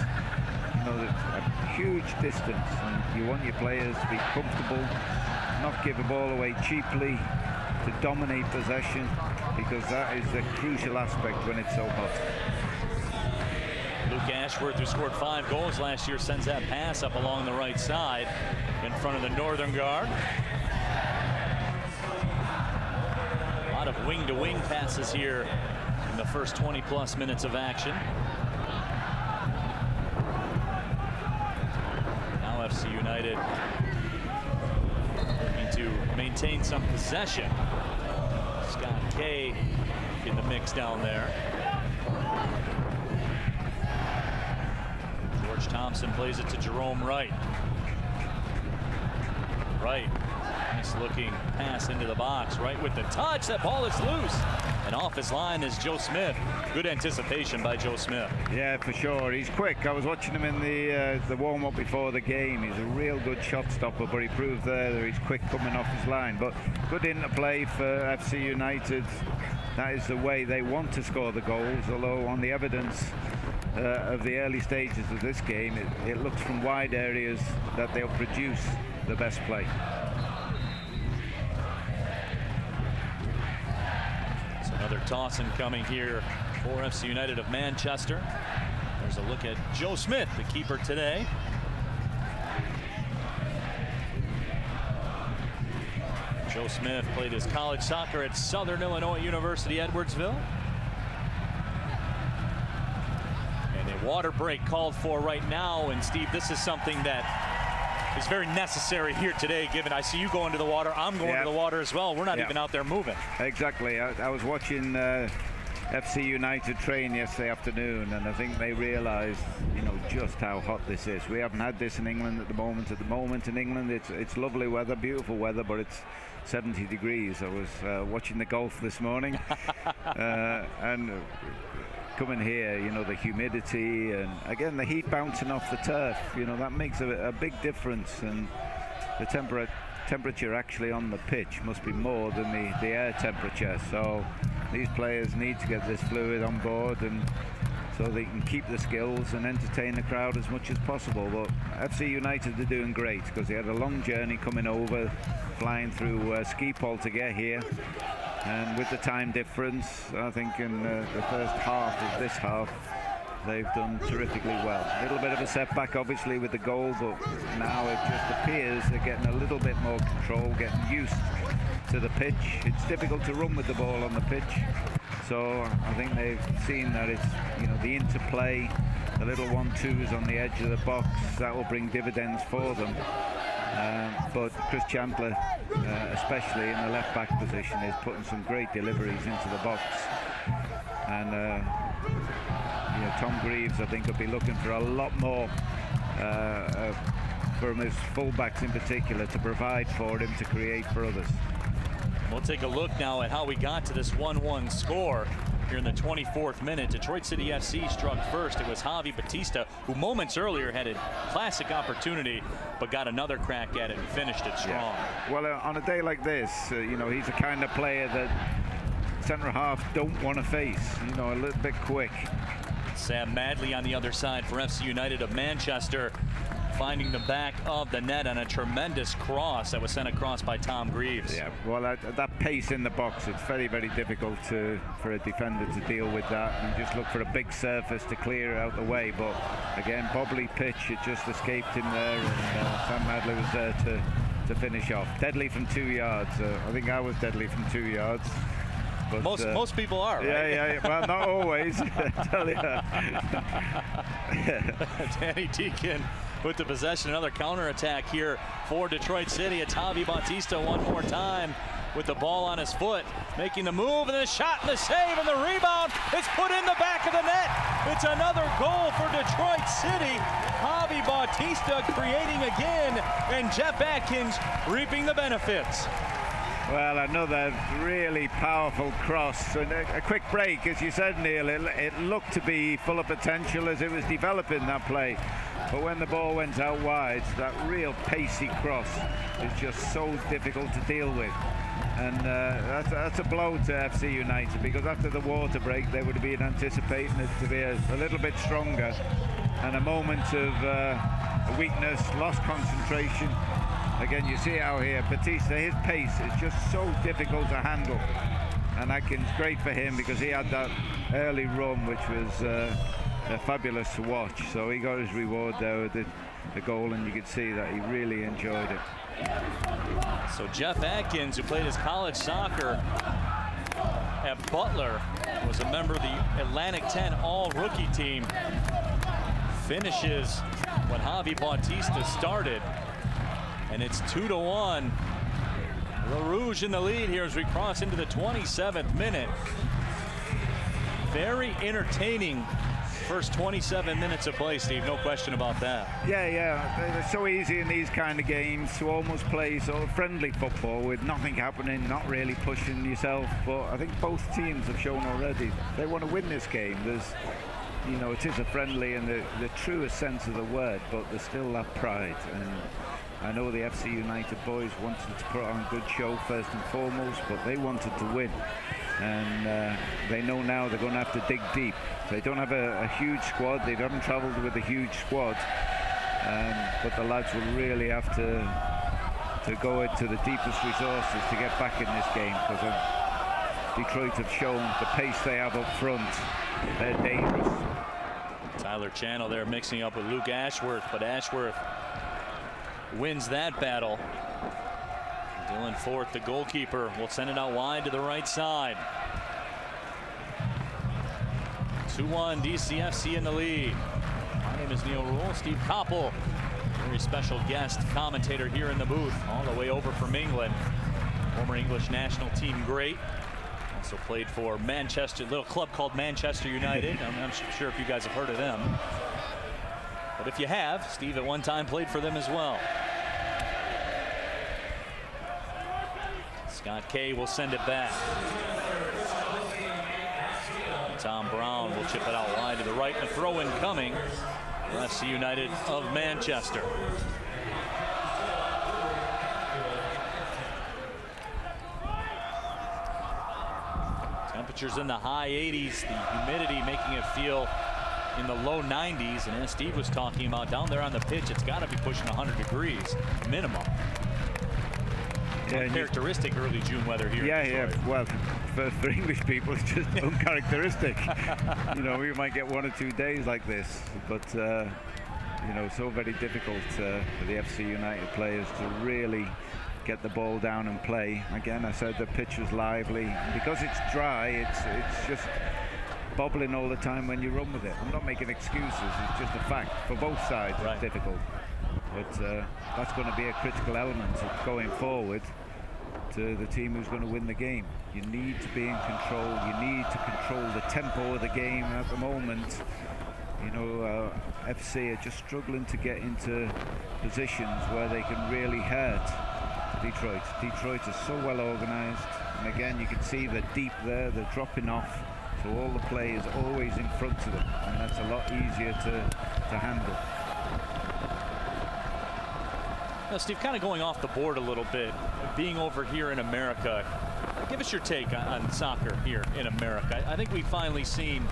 You know, a huge distance, and you want your players to be comfortable, not give the ball away cheaply, to dominate possession, because that is the crucial aspect when it's so hot.
Luke Ashworth, who scored 5 goals last year, sends that pass up along the right side in front of the Northern guard. A lot of wing-to-wing passes here in the first 20-plus minutes of action. Now FC United looking to maintain some possession. Scott Kay in the mix down there. George Thompson plays it to Jerome Wright. Wright, nice looking pass into the box. Wright with the touch. That ball is loose. And off his line is Joe Smith. Good anticipation by Joe Smith.
Yeah, for sure. He's quick. I was watching him in the warm-up before the game. He's a real good shot stopper, but he proved there that he's quick coming off his line. But good interplay for FC United. That is the way they want to score the goals, although on the evidence of the early stages of this game, it looks from wide areas that they'll produce the best play.
Another toss incoming here for FC United of Manchester. There's a look at Joe Smith, the keeper today. Joe Smith played his college soccer at Southern Illinois University, Edwardsville. And a water break called for right now. And Steve, this is something that is very necessary here today, given I see you going to the water, I'm going to the water as well. We're not even out there moving.
Exactly. I was watching FC United train yesterday afternoon, and I think they realized, you know, just how hot this is. We haven't had this in England at the moment. At the moment in England, it's lovely weather, beautiful weather, but it's 70 degrees. I was watching the golf this morning, and coming here, you know, the humidity and again the heat bouncing off the turf, you know, that makes a big difference, and the temperature actually on the pitch must be more than the air temperature. So these players need to get this fluid on board, and so they can keep the skills and entertain the crowd as much as possible. But FC United are doing great because they had a long journey coming over, flying through Schiphol to get here. And with the time difference, I think in the first half of this half, they've done terrifically well. A little bit of a setback, obviously, with the goal, but now it just appears they're getting a little bit more control, getting used to the pitch. It's difficult to run with the ball on the pitch, so I think they've seen that it's, you know, the interplay, the little 1-2s on the edge of the box, that will bring dividends for them. But Chris Chandler, especially in the left back position, is putting some great deliveries into the box. And you know, Tom Greaves, I think, will be looking for a lot more from his fullbacks in particular to provide for him, to create for others.
We'll take a look now at how we got to this 1-1 score. Here in the 24th minute, Detroit City FC struck first. It was Javi Batista, who moments earlier had a classic opportunity, but got another crack at it and finished it strong.
Yeah. Well, on a day like this, you know, he's the kind of player that centre half don't want to face. You know, a little bit quick.
Sam Madley on the other side for FC United of Manchester. finding the back of the net on a tremendous cross that was sent across by Tom Greaves.
Yeah, well, that pace in the box, it's very, very difficult for a defender to deal with that and just look for a big surface to clear out the way. But again, bobbly pitch, it just escaped him there, and Sam Madley was there to finish off. Deadly from 2 yards. I think I was deadly from 2 yards. But,
most people are, right?
Yeah. Well, not always. I tell you.
Danny Deacon with the possession. Another counterattack here for Detroit City. It's Javi Bautista one more time with the ball on his foot, making the move, and the shot and the save and the rebound. It's put in the back of the net. It's another goal for Detroit City. Javi Bautista creating again, and Jeff Atkins reaping the benefits.
Well, another really powerful cross and a quick break, as you said, Neil. It looked to be full of potential as it was developing that play, but when the ball went out wide, that real pacey cross is just so difficult to deal with. And that's a blow to FC United, because after the water break they would have been anticipating it to be a little bit stronger, and a moment of weakness, lost concentration. Again, you see out here, Batista, his pace is just so difficult to handle. And Atkins, great for him, because he had that early run, which was fabulous to watch. So he got his reward there with the goal, and you could see that he really enjoyed it.
So Jeff Atkins, who played his college soccer at Butler, was a member of the Atlantic 10 All-Rookie team, finishes what Javi Bautista started. And it's 2-1. Le Rouge in the lead here as we cross into the 27th minute. Very entertaining first 27 minutes of play, Steve. No question about that.
Yeah. It's so easy in these kind of games to almost play sort of friendly football with nothing happening, not really pushing yourself. But I think both teams have shown already they want to win this game. You know, it is a friendly in the truest sense of the word, but there's still that pride. And I know the FC United boys wanted to put on a good show first and foremost, but they wanted to win. And they know now they're going to have to dig deep. They don't have a huge squad. They haven't travelled with a huge squad. But the lads will really have to go into the deepest resources to get back in this game, because Detroit have shown the pace they have up front. They're dangerous.
Tyler Channel there mixing up with Luke Ashworth, but Ashworth wins that battle. Dylan Forth, the goalkeeper, will send it out wide to the right side. 2-1 DCFC in the lead. My name is Neil Rule. Steve Koppel, very special guest commentator here in the booth, all the way over from England. Former English national team great. Also played for Manchester, little club called Manchester United. I'm not sure if you guys have heard of them. But if you have, Steve at one time played for them as well. Scott Kay will send it back. Tom Brown will chip it out wide to the right. And a throw-in coming for FC United of Manchester. Temperatures in the high 80s, the humidity making it feel in the low 90s, and as Steve was talking about, down there on the pitch, it's got to be pushing 100 degrees minimum. Uncharacteristic early June weather here.
Yeah. Well, for English people, it's just uncharacteristic. You know, we might get 1 or 2 days like this, but you know, so very difficult for the FC United players to really get the ball down and play. Again, I said the pitch was lively. Because it's dry, it's just bobbling all the time when you run with it. I'm not making excuses, it's just a fact. For both sides, right. It's difficult. But that's going to be a critical element of going forward to the team who's going to win the game. You need to be in control. You need to control the tempo of the game. At the moment, you know, FC are just struggling to get into positions where they can really hurt Detroit. Detroit is so well organised, and again, you can see they're deep there. They're dropping off, so all the play is always in front of them, and that's a lot easier to handle.
Now, Steve, kind of going off the board a little bit, being over here in America, give us your take on soccer here in America. I think we've finally seen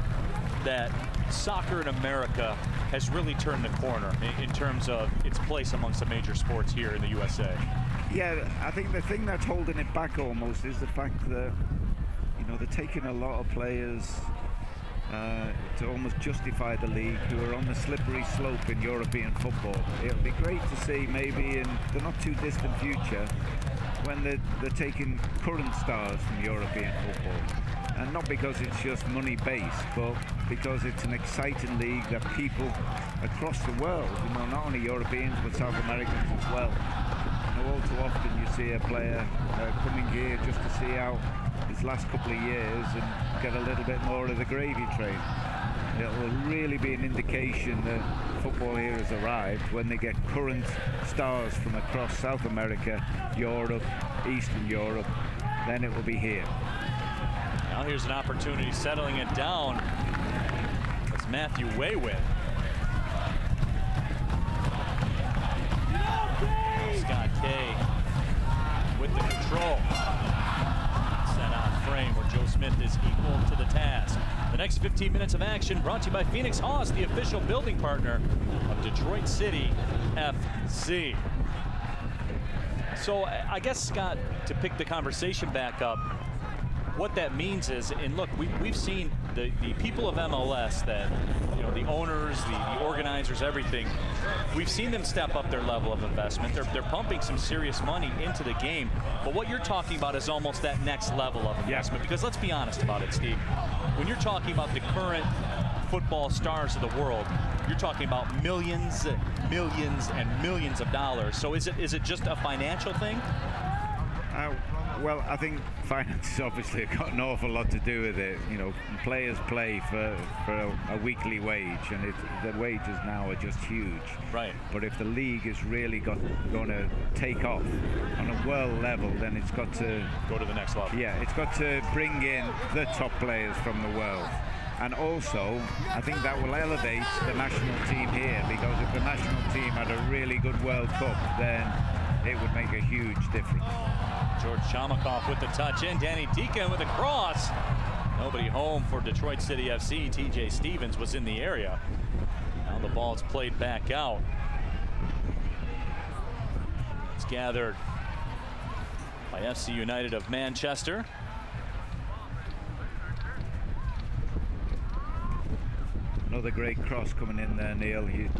that soccer in America has really turned the corner in terms of its place amongst the major sports here in the USA?
Yeah, I think the thing that's holding it back almost is the fact that, you know, they're taking a lot of players to almost justify the league who are on the slippery slope in European football. It'll be great to see maybe in the not too distant future when they're taking current stars from European football. And not because it's just money based, but because it's an exciting league that people across the world, you know, not only Europeans but South Americans as well. You know, all too often you see a player coming here just to see out his last couple of years and get a little bit more of the gravy train. It will really be an indication that football here has arrived when they get current stars from across South America, Europe, Eastern Europe, then it will be here.
Now here's an opportunity settling it down. It's Matthew Waywith. Scott Kay with the control. Set on frame where Joe Smith is equal to the task. The next 15 minutes of action brought to you by Phoenix Haas, the official building partner of Detroit City FC. So I guess, Scott, to pick the conversation back up, what that means is, and look, we've seen the people of MLS, that, you know, the owners, the organizers, everything, we've seen them step up their level of investment. They're pumping some serious money into the game. But what you're talking about is almost that next level of investment. Because let's be honest about it, Steve. When you're talking about the current football stars of the world, you're talking about millions, millions, and millions of dollars. So is it just a financial thing?
Well, I think finance has obviously got an awful lot to do with it. You know, players play for a weekly wage, and the wages now are just huge.
Right.
But if the league is really going to take off on a world level, then it's got to
go to the next level.
Yeah, it's got to bring in the top players from the world. And also, I think that will elevate the national team here, because if the national team had a really good World Cup, then it would make a huge difference.
George Chamakoff with the touch in. Danny Deacon with a cross. Nobody home for Detroit City FC. TJ Stevens was in the area. Now the ball's played back out. It's gathered by FC United of Manchester.
Another great cross coming in there, Neil. You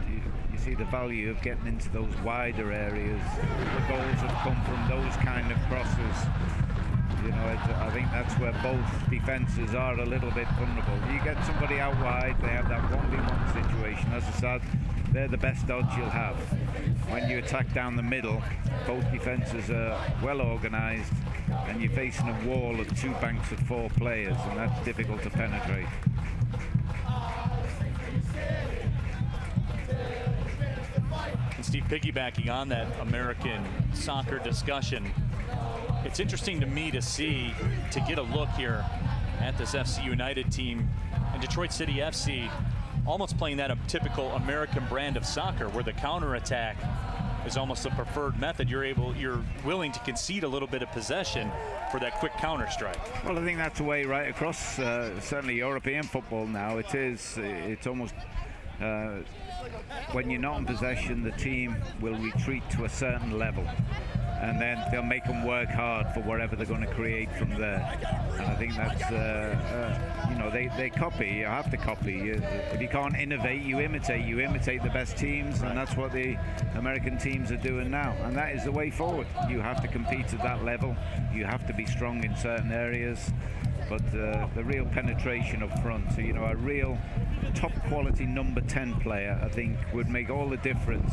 see the value of getting into those wider areas. The goals have come from those kind of crosses. You know, I think that's where both defenses are a little bit vulnerable. You get somebody out wide, they have that 1v1 situation. As I said, they're the best odds you'll have. When you attack down the middle, both defenses are well organized, and you're facing a wall of two banks of four players, and that's difficult to penetrate.
And Steve, piggybacking on that American soccer discussion, it's interesting to me to get a look here at this FC United team and Detroit City FC almost playing that a typical American brand of soccer where the counterattack is almost a preferred method. You're willing to concede a little bit of possession for that quick counter strike.
Well, I think that's the way right across certainly European football now. It's almost when you're not in possession, the team will retreat to a certain level, and then they'll make them work hard for whatever they're going to create from there. And I think that's you know, they copy. You have to copy. If you can't innovate, you imitate. You imitate the best teams, and that's what the American teams are doing now. And that is the way forward. You have to compete at that level. You have to be strong in certain areas. But the real penetration up front, so, you know, a real top quality number 10 player, I think, would make all the difference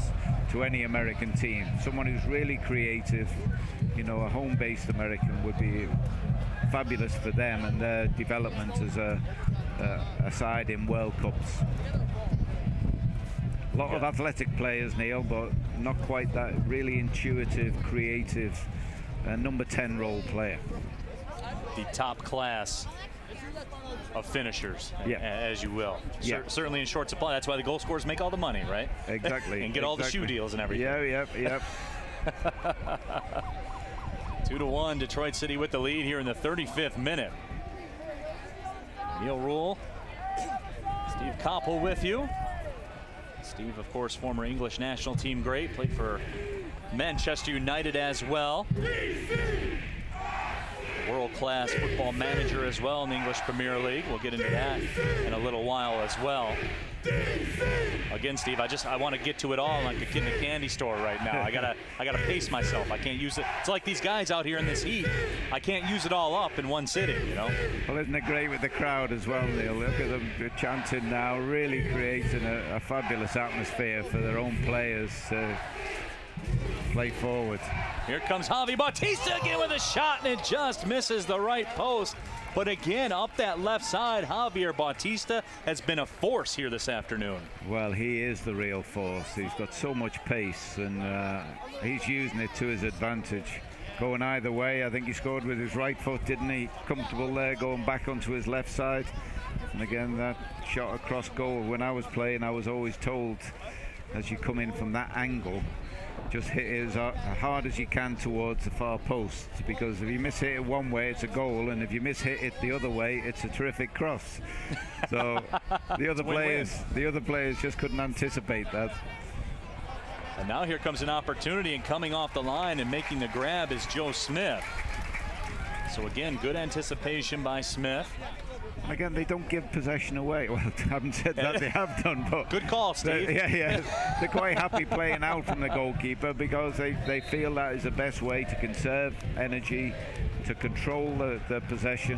to any American team. Someone who's really creative, you know, a home-based American would be fabulous for them and their development as a side in World Cups. A lot of athletic players, Neil, but not quite that really intuitive, creative number 10 role player.
The top class of finishers, as you will. Certainly in short supply. That's why the goal scorers make all the money, right?
Exactly.
And get all the shoe deals and everything.
Yep.
2-1, Detroit City with the lead here in the 35th minute. Neil Rule is Steve Koppel with you. Steve, of course, former English national team great, played for Manchester United as well. World-class football manager as well in the English Premier League. We'll get into that in a little while as well. Again, Steve, I want to get to it all like a kid in a candy store right now. I gotta pace myself. I can't use it. It's like these guys out here in this heat. I can't use it all up in one sitting, you know.
Well, isn't it great with the crowd as well, Neil? Look at them chanting now, really creating a fabulous atmosphere for their own players to play forward.
Here comes Javi Bautista again with a shot, and it just misses the right post. But again, up that left side, Javier Bautista has been a force here this afternoon.
Well, he is the real force. He's got so much pace, and he's using it to his advantage. Going either way. I think he scored with his right foot, didn't he? Comfortable there, going back onto his left side. And again, that shot across goal. When I was playing, I was always told, as you come in from that angle, just hit it as hard as you can towards the far post, because if you miss hit it one way, it's a goal, and if you miss hit it the other way, it's a terrific cross. So the other players just couldn't anticipate that.
And now here comes an opportunity, and coming off the line and making the grab is Joe Smith. So again, good anticipation by Smith.
Again, they don't give possession away. Well, I haven't said that they have done, but
good call, Steve.
They're quite happy playing out from the goalkeeper, because they feel that is the best way to conserve energy, to control the possession.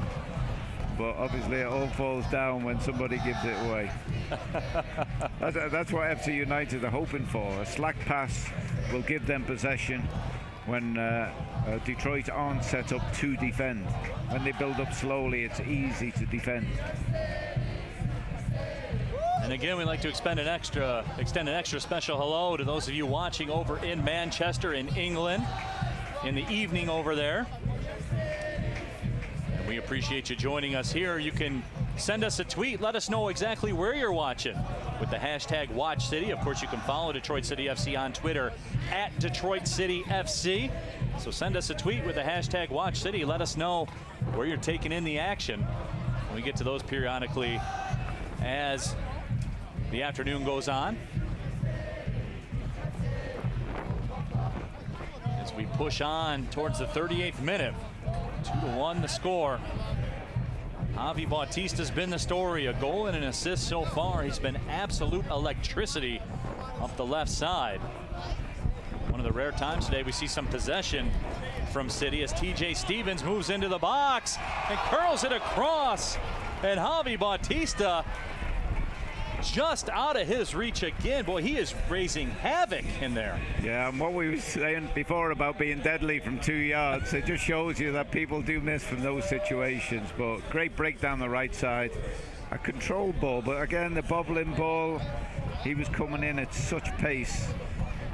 But obviously, it all falls down when somebody gives it away. That's what FC United are hoping for. A slack pass will give them possession when Detroit aren't set up to defend. When they build up slowly, it's easy to defend.
And again, we'd like to extend an extra special hello to those of you watching over in Manchester, in England, in the evening over there. And we appreciate you joining us here. You can send us a tweet. Let us know exactly where you're watching with the hashtag WatchCity. Of course, you can follow Detroit City FC on Twitter at Detroit City FC. So send us a tweet with the hashtag WatchCity. Let us know where you're taking in the action. We get to those periodically as the afternoon goes on. As we push on towards the 38th minute, 2-1 the score. Javi Bautista's been the story, a goal and an assist so far. He's been absolute electricity up the left side. One of the rare times today we see some possession from City as TJ Stevens moves into the box and curls it across. And Javi Bautista just out of his reach again. Boy, he is raising havoc in there.
Yeah, and what we were saying before about being deadly from 2 yards, it just shows you that people do miss from those situations. But great break down the right side. A control ball, but again, the bobbling ball, he was coming in at such pace.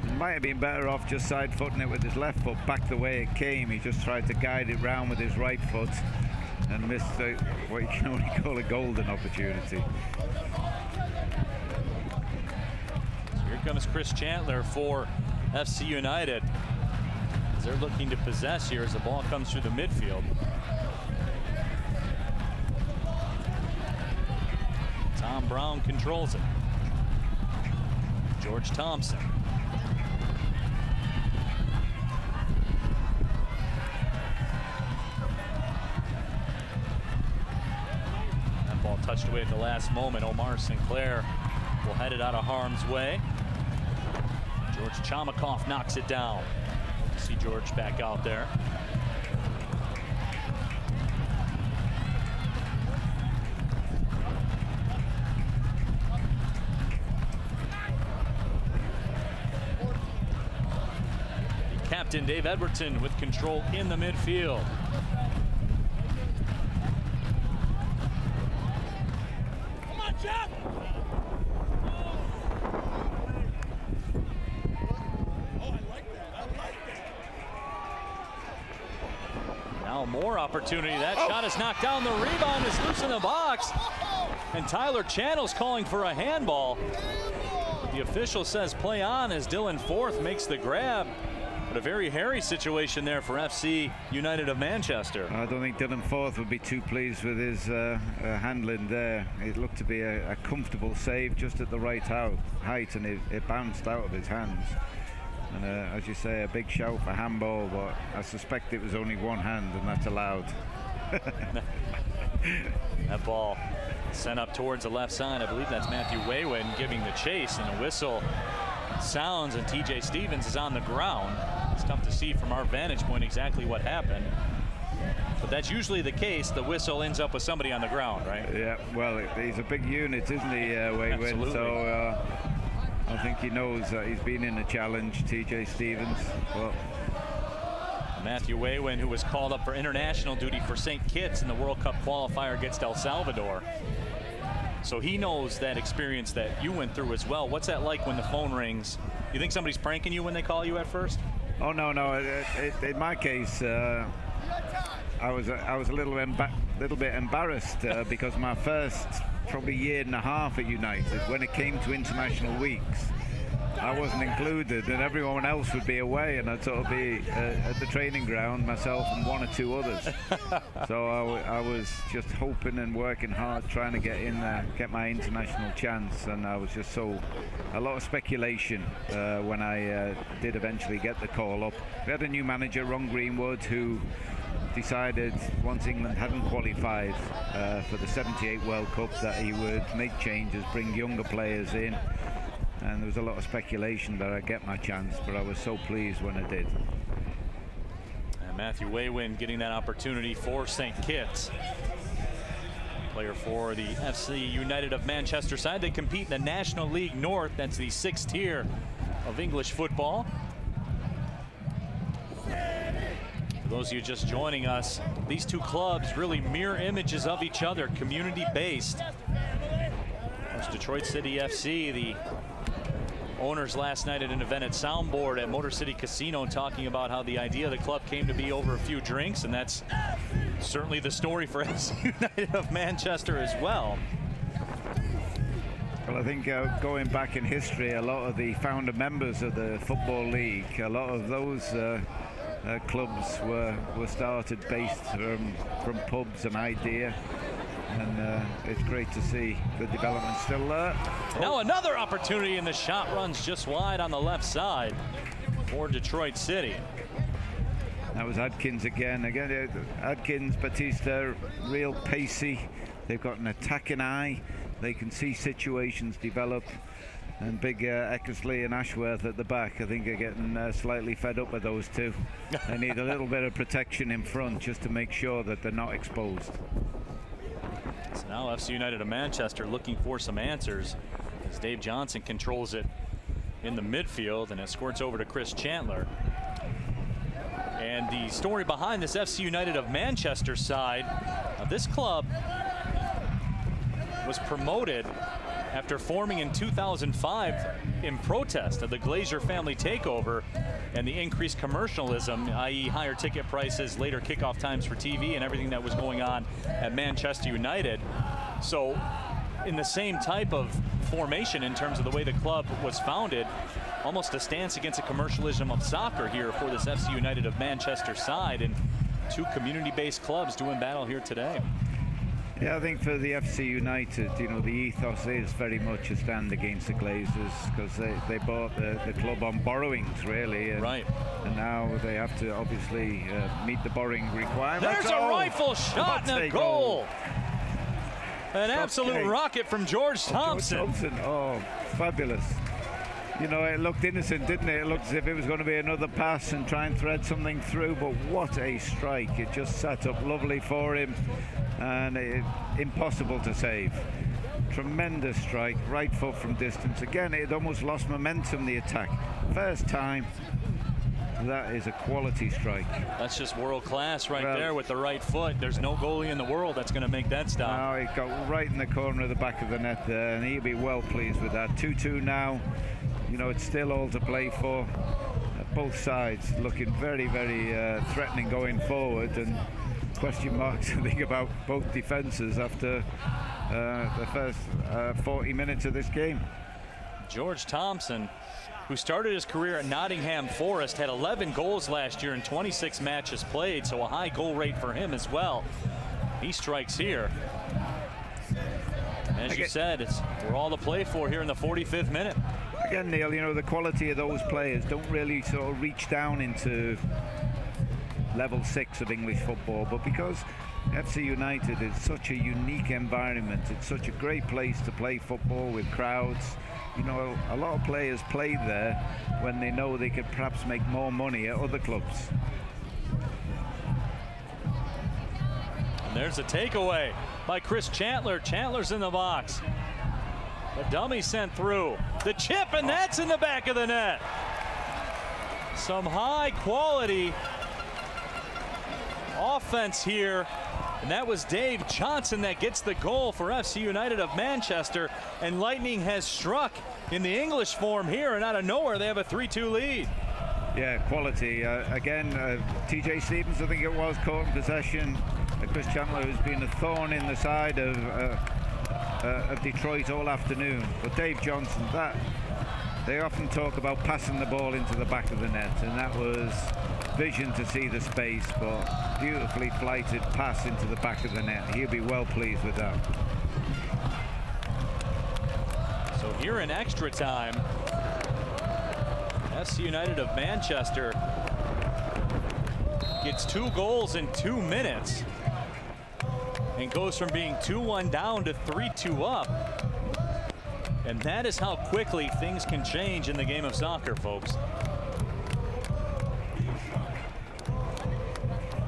He might have been better off just side-footing it with his left foot back the way it came. He just tried to guide it round with his right foot and missed what you can only call a golden opportunity.
Here comes Chris Chandler for FC United. As they're looking to possess here as the ball comes through the midfield. Tom Brown controls it. George Thompson. That ball touched away at the last moment. Omar Sinclair will head it out of harm's way. George Chamakoff knocks it down. See George back out there. Captain Dave Edwardson with control in the midfield. Come on, Jeff! Now more opportunity. That shot is knocked down. The rebound is loose in the box. And Tyler Channel's calling for a handball. But the official says play on as Dylan Forth makes the grab. But a very hairy situation there for FC United of Manchester.
I don't think Dylan Forth would be too pleased with his handling there. It looked to be a comfortable save just at the right height, and it bounced out of his hands. And as you say, a big shout for handball, but I suspect it was only one hand, and that's allowed.
That ball sent up towards the left side. I believe that's Matthew Waywin giving the chase, and a whistle sounds, and TJ Stevens is on the ground. It's tough to see from our vantage point exactly what happened, but that's usually the case. The whistle ends up with somebody on the ground, right?
Yeah, well, he's a big unit, isn't he, Waywin?
Absolutely.
So I think he knows that he's been in a challenge, TJ Stevens. Well,
Matthew Waywin, who was called up for international duty for St. Kitts in the World Cup qualifier against El Salvador. So he knows that experience that you went through as well. What's that like when the phone rings? You think somebody's pranking you when they call you at first?
Oh, no. In my case, I was a little bit embarrassed because my first probably year and a half at United, when it came to international weeks, I wasn't included, and everyone else would be away, and I'd sort of be at the training ground, myself and one or two others. So I was just hoping and working hard, trying to get in there, get my international chance, and I was just a lot of speculation when I did eventually get the call up. We had a new manager, Ron Greenwood, who decided once England hadn't qualified for the '78 World Cup that he would make changes, bring younger players in. And there was a lot of speculation that I'd get my chance, but I was so pleased when I did.
And Matthew Waywin getting that opportunity for St. Kitts. Player for the FC United of Manchester side. They compete in the National League North. That's the 6th tier of English football. For those of you just joining us, these two clubs really mirror images of each other, community-based. There's Detroit City FC, the owners last night at an event at Soundboard at Motor City Casino, talking about how the idea of the club came to be over a few drinks, and that's certainly the story for FC United of Manchester as well.
Well, I think going back in history, a lot of the founder members of the Football League, a lot of those clubs were started based from pubs, an idea. And it's great to see the development still there.
Now another opportunity, and the shot runs just wide on the left side for Detroit City.
That was Adkins again. Adkins, Batista, real pacey. They've got an attacking eye. They can see situations develop. And big Eckersley and Ashworth at the back, I think, are getting slightly fed up with those two. They need a little bit of protection in front just to make sure that they're not exposed.
So now FC United of Manchester looking for some answers as Dave Johnson controls it in the midfield, and it squirts over to Chris Chandler. And the story behind this FC United of Manchester side, this club was promoted after forming in 2005 in protest of the Glazer family takeover and the increased commercialism, i.e. higher ticket prices, later kickoff times for TV, and everything that was going on at Manchester United. So in the same type of formation in terms of the way the club was founded, almost a stance against the commercialism of soccer here for this FC United of Manchester side, and two community-based clubs doing battle here today.
Yeah, I think for the FC United, you know, the ethos is very much a stand against the Glazers, because they bought the club on borrowings, really.
Right.
And now they have to obviously meet the borrowing requirements.
There's a rifle shot and a goal. An absolute rocket from George Thompson.
Oh, fabulous. You know, it looked innocent, didn't it? It looked as if it was going to be another pass and try and thread something through, but what a strike. It just sat up lovely for him, and impossible to save. Tremendous strike, right foot from distance. Again, it almost lost momentum, the attack. First time. That is a quality strike.
That's just world class right there with the right foot. There's no goalie in the world that's going to make that stop.
No, he got right in the corner of the back of the net there, and he'll be well pleased with that. 2-2 now. You know, it's still all to play for. Both sides looking very, very threatening going forward, and question marks, I think, about both defences after the first 40 minutes of this game.
George Thompson who started his career at Nottingham Forest, had 11 goals last year in 26 matches played, so a high goal rate for him as well. He strikes here. As you said, we're all to play for here in the 45th minute.
Again, Neil, you know, the quality of those players don't really sort of reach down into level 6 of English football, but because FC United is such a unique environment, it's such a great place to play football with crowds. You know, a lot of players play there when they know they could perhaps make more money at other clubs.
And there's a takeaway by Chris Chandler. Chandler's in the box. The dummy sent through. The chip, and that's in the back of the net. Some high quality offense here. And that was Dave Johnson that gets the goal for FC United of Manchester. And lightning has struck in the English form here, and out of nowhere they have a 3-2 lead.
Yeah, quality. Again, TJ Stevens, I think it was, caught in possession. Chris Chandler has been a thorn in the side of Detroit all afternoon. But Dave Johnson, they often talk about passing the ball into the back of the net, and that was vision to see the space, but beautifully flighted pass into the back of the net. He'll be well pleased with that.
So here in extra time, FC United of Manchester gets 2 goals in 2 minutes and goes from being 2-1 down to 3-2 up. And that is how quickly things can change in the game of soccer, folks.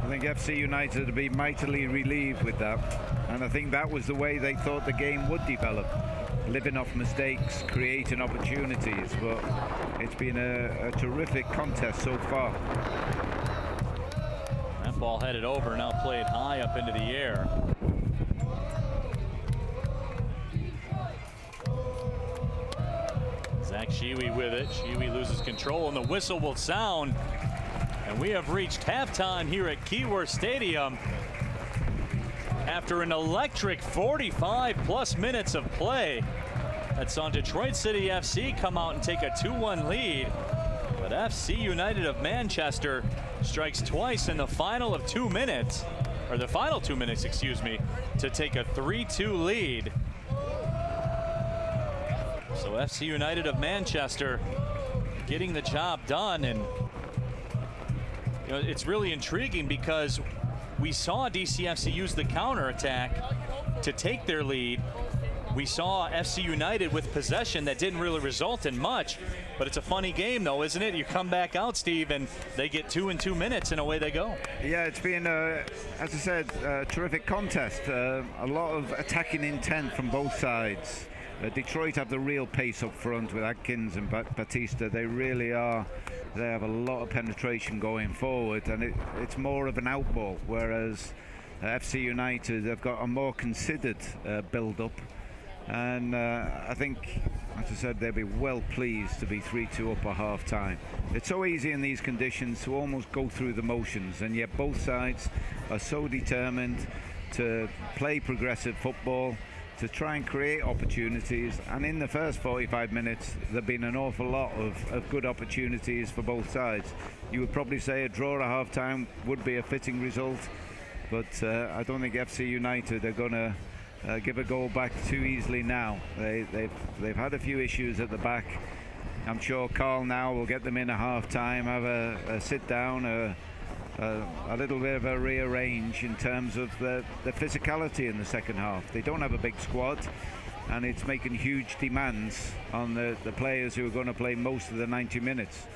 I think FC United would be mightily relieved with that, and I think that was the way they thought the game would develop, living off mistakes, creating opportunities. But it's been a terrific contest so far.
That ball headed over, now played high up into the air. Zach Shiwi with it. Shiwi loses control, and the whistle will sound. And we have reached halftime here at Keyworth Stadium after an electric 45+ minutes of play. That saw Detroit City FC come out and take a 2-1 lead. But FC United of Manchester strikes twice in the final 2 minutes, excuse me, to take a 3-2 lead. So FC United of Manchester getting the job done. And you know, it's really intriguing because we saw DCFC use the counterattack to take their lead. We saw FC United with possession that didn't really result in much, but it's a funny game though, isn't it? You come back out, Steve, and they get 2 in 2 minutes and away they go. Yeah,
it's been, as I said, a terrific contest. A lot of attacking intent from both sides. Detroit have the real pace up front with Adkins and Batista. They really are. They have a lot of penetration going forward, and it's more of an outball, whereas FC United have got a more considered build-up. And I think, as I said, they'll be well pleased to be 3-2 up at half-time. It's so easy in these conditions to almost go through the motions, and yet both sides are so determined to play progressive football, to try and create opportunities. And in the first 45 minutes, there have been an awful lot of good opportunities for both sides. You would probably say a draw at half-time would be a fitting result, but I don't think FC United are going to give a goal back too easily now. They've had a few issues at the back. I'm sure Carl now will get them in at half-time, have a sit-down, a little bit of a rearrange in terms of the physicality in the second half. They don't have a big squad, and it's making huge demands on the players who are going to play most of the 90 minutes.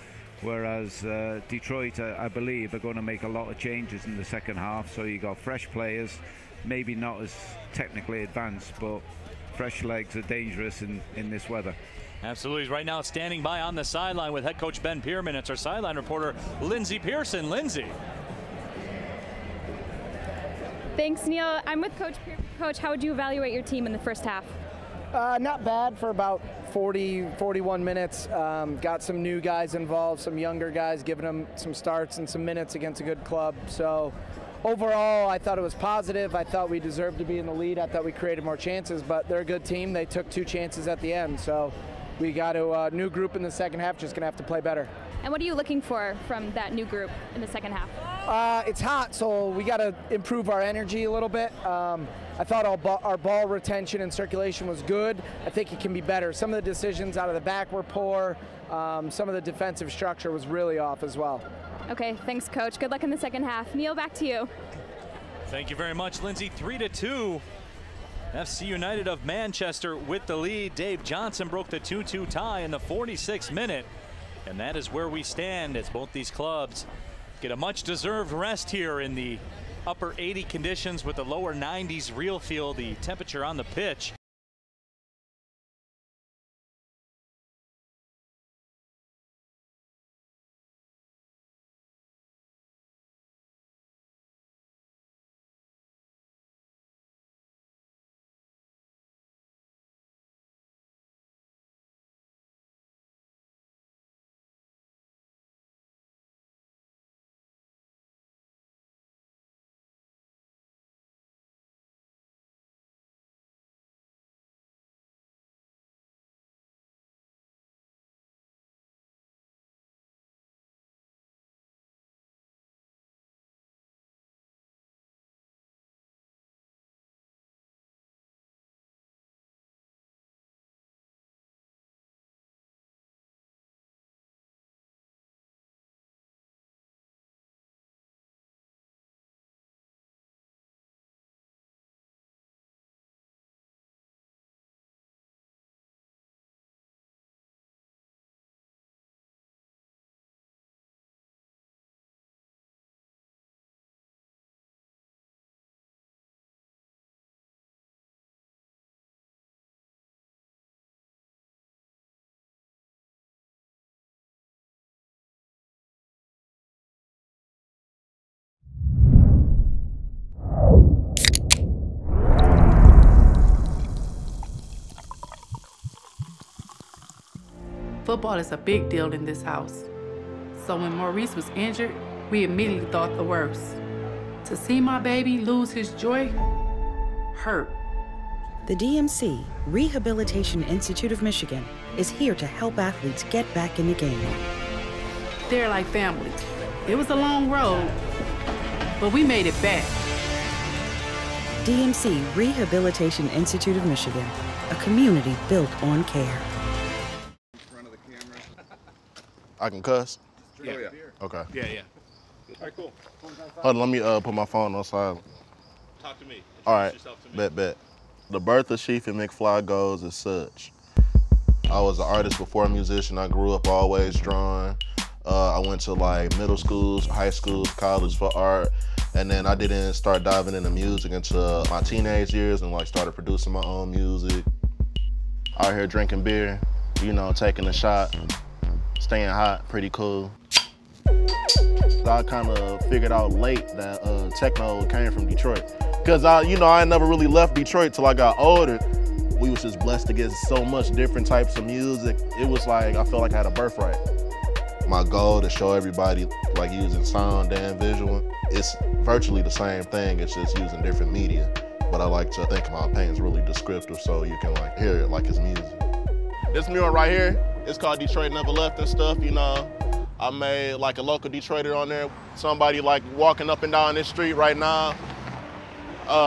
Whereas Detroit, I believe, are going to make a lot of changes in the second half. So you got fresh players, maybe not as technically advanced, but fresh legs are dangerous in this weather.
Absolutely. Right now standing by on the sideline with head coach Ben Pierman. It's our sideline reporter, Lindsay Pearson. Lindsay.
Thanks, Neil. I'm with Coach. Coach, how would you evaluate your team in the first half?
Not bad for about 41 minutes. Got some new guys involved, some younger guys, giving them some starts and some minutes against a good club. So overall, I thought it was positive. I thought we deserved to be in the lead. I thought we created more chances, but they're a good team. They took 2 chances at the end. So we got a new group in the second half, just going to have to play better.
And what are you looking for from that new group in the second half?
It's hot, so we got to improve our energy a little bit. I thought our ball retention and circulation was good. I think it can be better. Some of the decisions out of the back were poor. Some of the defensive structure was really off as well.
Okay, thanks, Coach. Good luck in the second half. Neil, back to you.
Thank you very much, Lindsay. 3-2. FC United of Manchester with the lead. Dave Johnson broke the 2-2 tie in the 46th minute. And that is where we stand as both these clubs get a much-deserved rest here in the upper 80 conditions with the lower 90s real feel, the temperature on the pitch.
Football is a big deal in this house. So when Maurice was injured, we immediately thought the worst. To see my baby lose his joy hurt.
The DMC, Rehabilitation Institute of Michigan, is here to help athletes get back in the game.
They're like family. It was a long road, but we made it back.
DMC, Rehabilitation Institute of Michigan, a community built on care.
I can cuss?
Yeah.
Okay.
Yeah. All right, cool.
Hold on, let me put my phone on silent.
Talk to me.
All right, bet. The birth of Sheafy McFly goes as such. I was an artist before a musician. I grew up always drawing. I went to like middle schools, high schools, college for art. And then I didn't start diving into music until my teenage years and like started producing my own music. Out here drinking beer, you know, taking a shot. Staying hot, pretty cool. I kind of figured out late that techno came from Detroit. Cause I never really left Detroit till I got older. We was just blessed to get so much different types of music. It was like, I felt like I had a birthright. My goal to show everybody like using sound and visual. It's virtually the same thing, it's just using different media. But I like to think my paint's really descriptive so you can like hear it like it's music. This mural right here, it's called Detroit Never Left and stuff, you know. I made like a local Detroiter on there. Somebody like walking up and down this street right now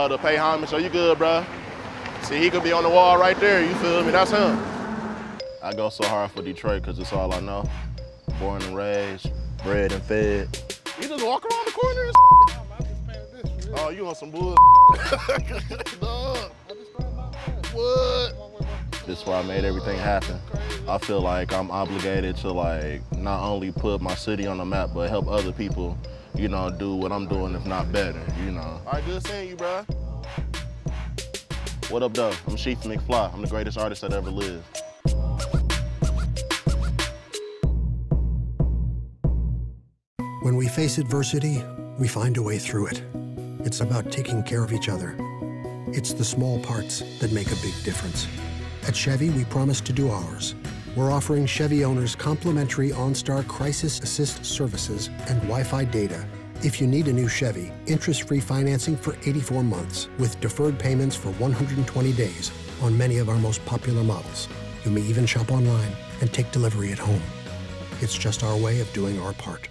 to pay homage. So you good, bro? See, he could be on the wall right there, you feel me? That's him. I go so hard for Detroit because it's all I know. Born and raised, bred and fed. You just walk around the corner and oh, you on some bull? What? This is why I made everything happen. I feel like I'm obligated to like not only put my city on the map, but help other people, you know, do what I'm doing, if not better, you know. All right, good seeing you, bro. What up, though? I'm Sheafy McFly. I'm the greatest artist that ever lived.
When we face adversity, we find a way through it. It's about taking care of each other. It's the small parts that make a big difference. At Chevy, we promise to do ours. We're offering Chevy owners complimentary OnStar Crisis Assist services and Wi-Fi data. If you need a new Chevy, interest-free financing for 84 months with deferred payments for 120 days on many of our most popular models. You may even shop online and take delivery at home. It's just our way of doing our part.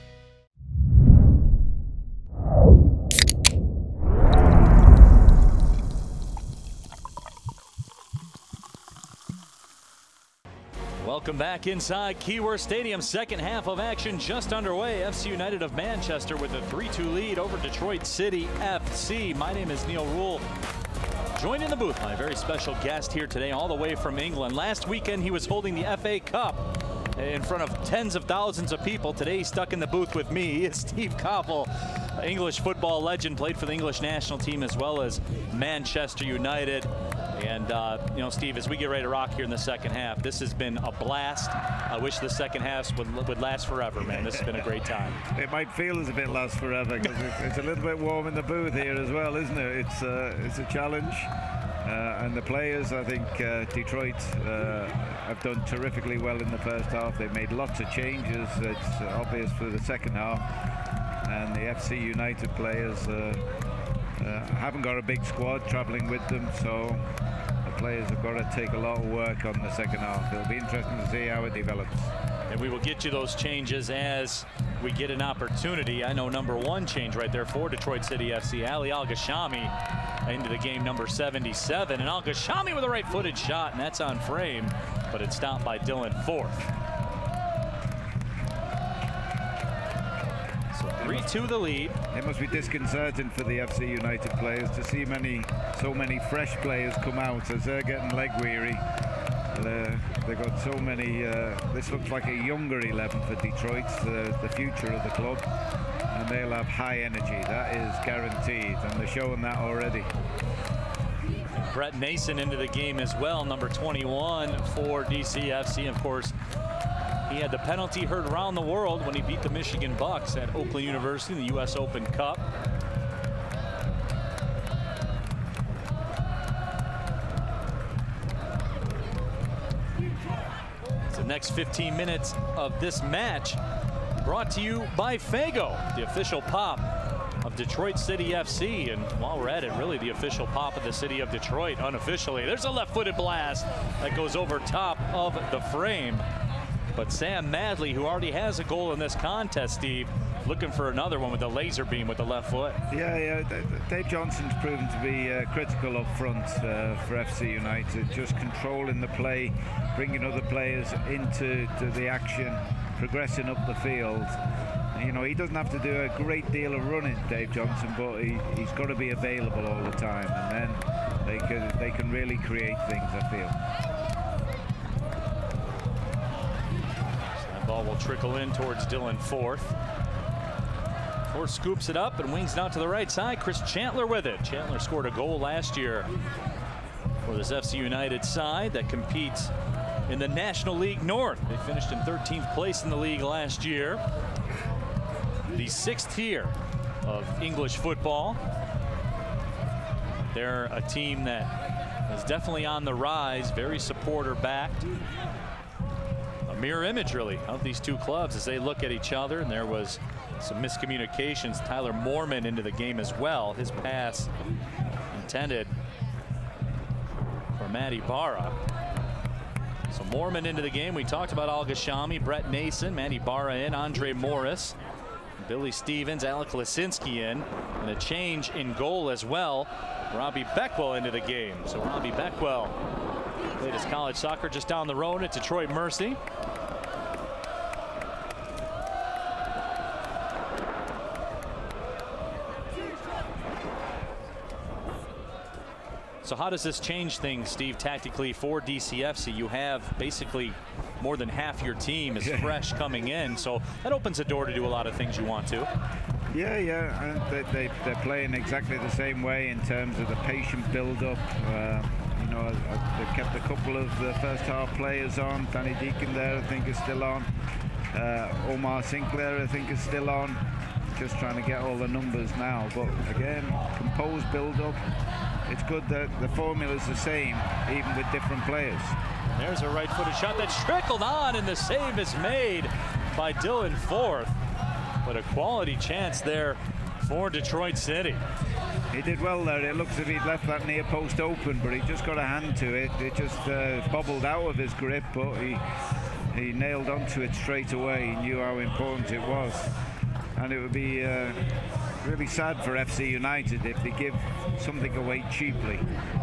Welcome back inside Keyworth Stadium. Second half of action just underway. FC United of Manchester with a 3-2 lead over Detroit City FC. My name is Neil Rule. Joined in the booth, my very special guest here today, all the way from England. Last weekend, he was holding the FA Cup in front of tens of thousands of people. Today, he's stuck in the booth with me. It's Steve Koppel, English football legend, played for the English national team as well as Manchester United. And, you know, Steve, as we get ready to rock here in the second half, this has been a blast. I wish the second half would last forever, man. This has been a great time.
It might feel as if it lasts forever because it's a little bit warm in the booth here as well, isn't it? It's a challenge. And the players, I think Detroit have done terrifically well in the first half. They've made lots of changes. It's obvious for the second half. And the FC United players haven't got a big squad traveling with them, so the players have got to take a lot of work on the second half. It'll be interesting to see how it develops.
And we will get you those changes as we get an opportunity. I know number one change right there for Detroit City FC, Ali Al-Ghashami into the game, number 77. And Al-Ghashami with a right-footed shot, and that's on frame, but it's stopped by Dylan Forth. So 3-2 the lead.
It must be disconcerting for the FC United players to see so many fresh players come out as they're getting leg weary. They've got so many. This looks like a younger 11 for Detroit, the future of the club, and they'll have high energy. That is guaranteed, and they're showing that already.
Brett Nason into the game as well, number 21 for DCFC. Of course, he had the penalty heard around the world when he beat the Michigan Bucks at Oakland University in the U.S. Open Cup. The next 15 minutes of this match brought to you by Fago, the official pop of Detroit City FC. And while we're at it, really the official pop of the city of Detroit unofficially. There's a left-footed blast that goes over top of the frame. But Sam Madley, who already has a goal in this contest, Steve, looking for another one with a laser beam with the left foot.
Yeah. Dave Johnson's proven to be critical up front for FC United, just controlling the play, bringing other players into the action, progressing up the field. You know, he doesn't have to do a great deal of running, Dave Johnson, but he's got to be available all the time, and then they can really create things, I feel.
Ball will trickle in towards Dylan Forth. Forth scoops it up and wings it out to the right side. Chris Chandler with it. Chandler scored a goal last year for this FC United side that competes in the National League North. They finished in 13th place in the league last year. The 6th tier of English football. They're a team that is definitely on the rise, very supporter-backed. A mirror image, really, of these two clubs as they look at each other, and there was some miscommunications. Tyler Moorman into the game as well. His pass intended for Matty Barra. So Moorman into the game. We talked about Al-Ghashami, Brett Nason, Matty Barra in, Andre Morris, Billy Stevens, Alec Lisinski in, and a change in goal as well. Robbie Beckwell into the game. So Robbie Beckwell played his college soccer just down the road at Detroit Mercy. So how does this change things, Steve, tactically for DCFC? You have basically more than half your team is fresh coming in, so that opens the door to do a lot of things you want to.
Yeah, and they're playing exactly the same way in terms of the patient build-up. You know, they've kept a couple of the first half players on. Danny Deacon there, I think, is still on. Omar Sinclair, I think, is still on. Just trying to get all the numbers now. But again, composed build-up. It's good that the formula's the same, even with different players.
There's a right-footed shot that's trickled on, and the save is made by Dylan Forth. But a quality chance there for Detroit City.
He did well there. It looks as if he'd left that near post open, but he just got a hand to it. It just bobbled out of his grip, but he nailed onto it straight away. He knew how important it was. And it would be really sad for FC United if they give something away cheaply.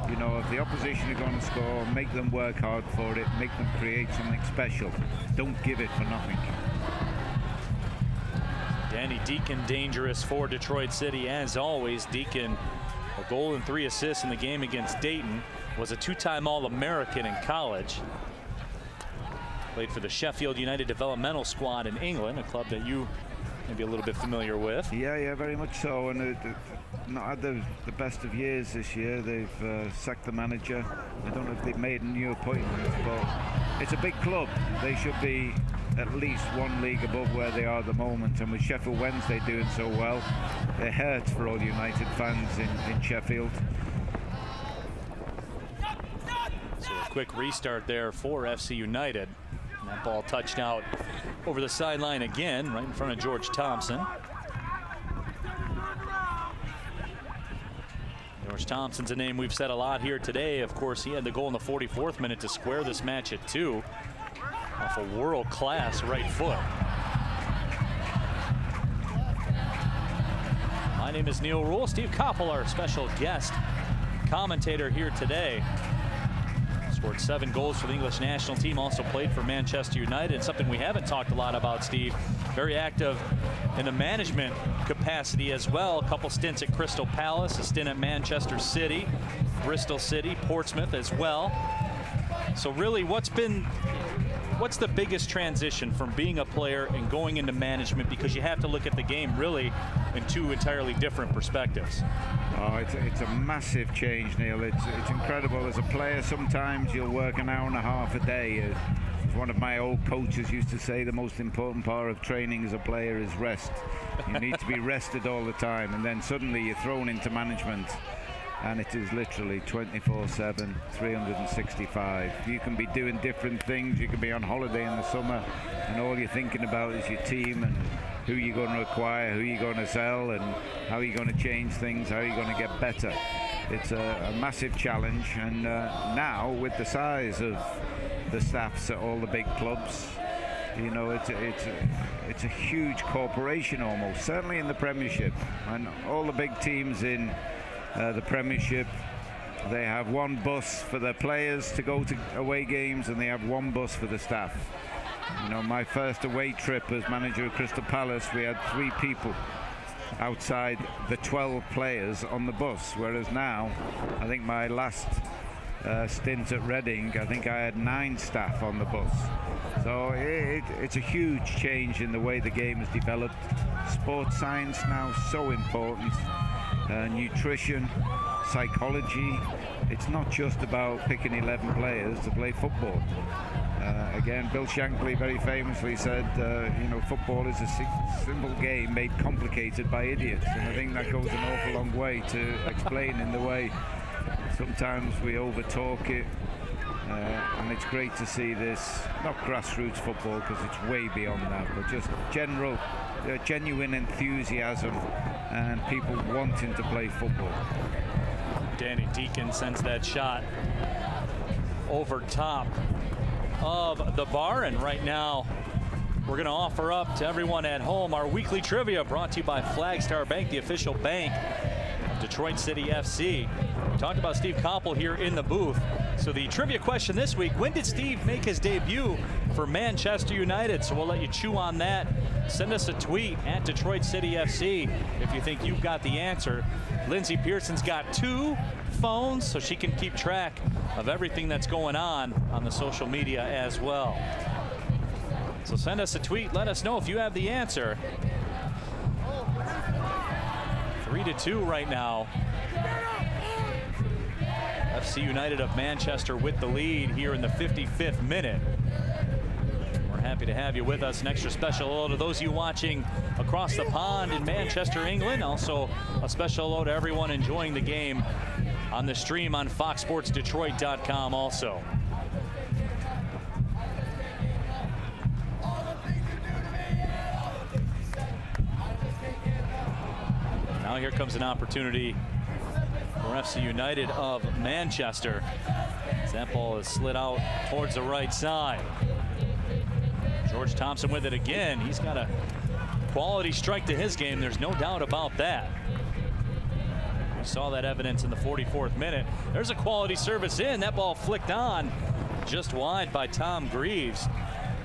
You know, if the opposition are going to score, make them work hard for it, make them create something special. Don't give it for nothing.
Danny Deacon dangerous for Detroit City as always. Deacon, a goal and 3 assists in the game against Dayton, was a 2-time All-American in college. Played for the Sheffield United developmental squad in England, a club that you may be a little bit familiar with.
Yeah, very much so. And not had the best of years this year. They've sacked the manager. I don't know if they've made new appointments, but it's a big club. They should be at least 1 league above where they are at the moment. And with Sheffield Wednesday doing so well, it hurts for all United fans in Sheffield.
So a quick restart there for FC United. And that ball touched out over the sideline again, right in front of George Thompson. George Thompson's a name we've said a lot here today. Of course, he had the goal in the 44th minute to square this match at 2. Off a world-class right foot. My name is Neil Rule. Steve Koppel, our special guest commentator here today. Scored 7 goals for the English national team. Also played for Manchester United. And something we haven't talked a lot about, Steve. Very active in a management capacity as well. A couple stints at Crystal Palace, a stint at Manchester City, Bristol City, Portsmouth as well. So really, what's the biggest transition from being a player and going into management? Because you have to look at the game really in 2 entirely different perspectives.
Oh, it's a massive change, Neil. It's incredible. As a player, sometimes you'll work an hour and a half a day. As one of my old coaches used to say, the most important part of training as a player is rest. You need to be rested all the time, and then suddenly you're thrown into management. And it is literally 24/7, 365. You can be doing different things. You can be on holiday in the summer, and all you're thinking about is your team and who you're going to acquire, who you're going to sell, and how you're going to change things, how you're going to get better. It's a massive challenge, and now with the size of the staffs at all the big clubs, you know, it's a huge corporation almost. Certainly in the Premiership, and all the big teams in the Premiership, they have 1 bus for their players to go to away games, and they have 1 bus for the staff. You know, my first away trip as manager of Crystal Palace, we had 3 people outside the 12 players on the bus, whereas now, I think my last stint at Reading, I think I had 9 staff on the bus. So it's a huge change in the way the game has developed. Sports science now so important. Nutrition, psychology. It's not just about picking 11 players to play football. Again, Bill Shankly very famously said, you know, football is a simple game made complicated by idiots. And I think that goes an awful long way to explaining the way sometimes we overtalk it. And it's great to see this, not grassroots football because it's way beyond that, but just general, genuine enthusiasm and people wanting to play football.
Danny Deacon sends that shot over top of the bar, and right now we're going to offer up to everyone at home our weekly trivia brought to you by Flagstar Bank, the official bank of Detroit City FC. We talked about Steve Koppel here in the booth. So the trivia question this week: when did Steve make his debut for Manchester United? So we'll let you chew on that. Send us a tweet at Detroit City FC if you think you've got the answer. Lindsey Pearson's got 2 phones, so she can keep track of everything that's going on the social media as well. So send us a tweet. Let us know if you have the answer. 3-2 right now. FC United of Manchester with the lead here in the 55th minute. We're happy to have you with us. An extra special hello to those of you watching across the pond in Manchester, England. Also a special hello to everyone enjoying the game on the stream on FoxSportsDetroit.com also. Now here comes an opportunity FC United of Manchester. That ball is slid out towards the right side. George Thompson with it again. He's got a quality strike to his game. There's no doubt about that. We saw that evidence in the 44th minute. There's a quality service in. That ball flicked on just wide by Tom Greaves.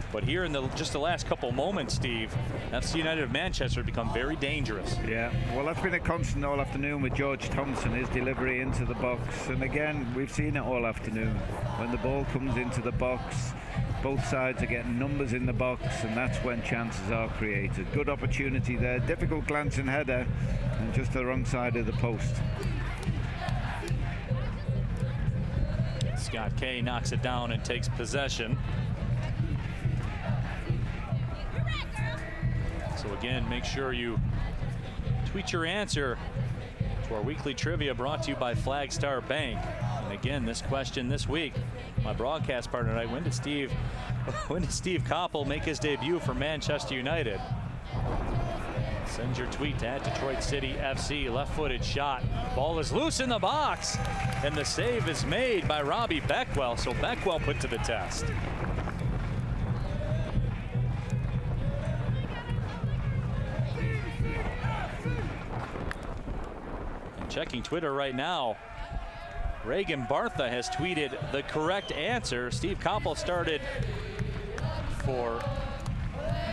But here in just the last couple moments, Steve, FC United of Manchester have become very dangerous.
Yeah, well, that's been a constant all afternoon with George Thompson, his delivery into the box. And again, we've seen it all afternoon. When the ball comes into the box, both sides are getting numbers in the box, and that's when chances are created. Good opportunity there. Difficult glancing header, and just the wrong side of the post.
Scott Kay knocks it down and takes possession. So again, make sure you tweet your answer to our weekly trivia brought to you by Flagstar Bank. And again, this question this week, my broadcast partner and I, when did Steve Koppel make his debut for Manchester United? Send your tweet to @Detroit City FC. Left-footed shot. Ball is loose in the box, and the save is made by Robbie Beckwell. So Beckwell put to the test. Checking Twitter right now, Reagan Bartha has tweeted the correct answer. Steve Koppel started for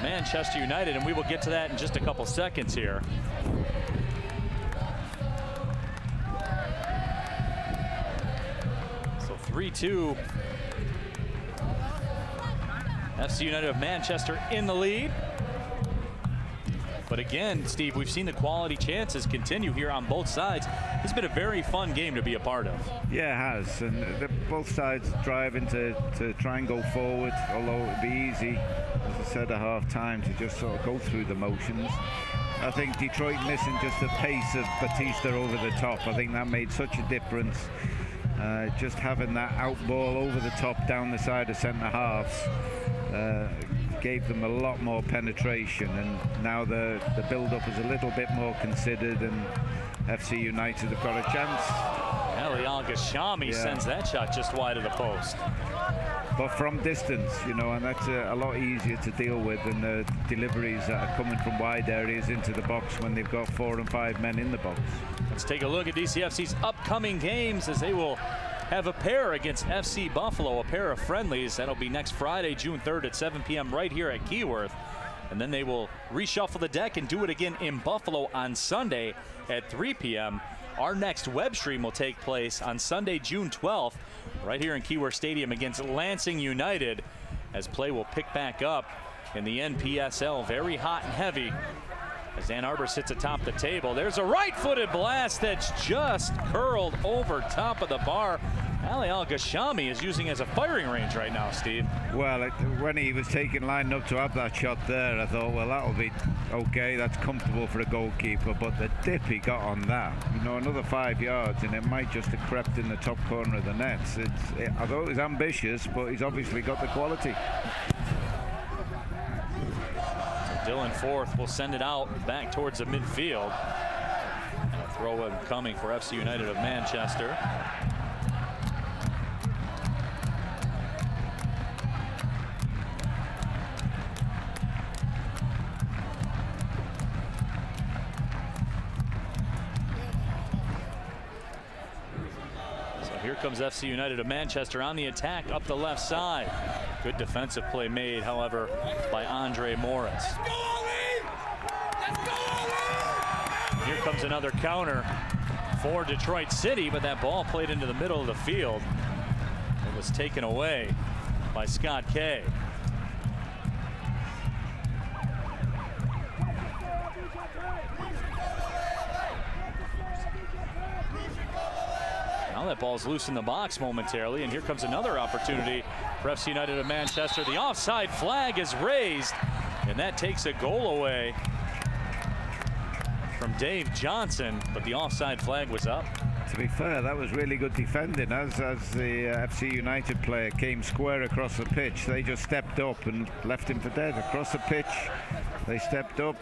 Manchester United, and we will get to that in just a couple seconds here. So 3-2. FC United of Manchester in the lead. But again, Steve, we've seen the quality chances continue here on both sides. It's been a very fun game to be a part of.
Yeah, it has. And both sides driving to try and go forward, although it would be easy, as I said at half-time, to just sort of go through the motions. I think Detroit missing just the pace of Batista over the top. I think that made such a difference. Just having that out ball over the top down the side of centre-halves gave them a lot more penetration, and now the build-up is a little bit more considered, and FC United have got a chance.
Ali Al-Ghashami sends that shot just wide of the post.
But from distance, you know, and that's a lot easier to deal with than the deliveries that are coming from wide areas into the box when they've got 4 and 5 men in the box.
Let's take a look at DCFC's upcoming games, as they will have a pair against FC Buffalo, a pair of friendlies. That'll be next Friday, June 3rd at 7 p.m. right here at Keyworth. And then they will reshuffle the deck and do it again in Buffalo on Sunday at 3 p.m. Our next web stream will take place on Sunday, June 12th, right here in Keyworth Stadium against Lansing United, as play will pick back up in the NPSL. Very hot and heavy as Ann Arbor sits atop the table. There's a right-footed blast that's just curled over top of the bar. Ali Al-Ghashami is using as a firing range right now, Steve.
Well, when he was lining up to have that shot there, I thought, well, that'll be okay. That's comfortable for a goalkeeper. But the dip he got on that, you know, another 5 yards, and it might just have crept in the top corner of the nets. I thought it was ambitious, but he's obviously got the quality.
Dylan Forth will send it out back towards the midfield. And a throw-in coming for FC United of Manchester. So here comes FC United of Manchester on the attack up the left side. Good defensive play made, however, by Andre Morris. Here comes another counter for Detroit City, but that ball played into the middle of the field. It was taken away by Scott Kay. Now that ball's loose in the box momentarily, and here comes another opportunity for FC United of Manchester. The offside flag is raised, and that takes a goal away from Dave Johnson, but the offside flag was up.
To be fair, that was really good defending. As the FC United player came square across the pitch, they just stepped up and left him for dead. Across the pitch, they stepped up,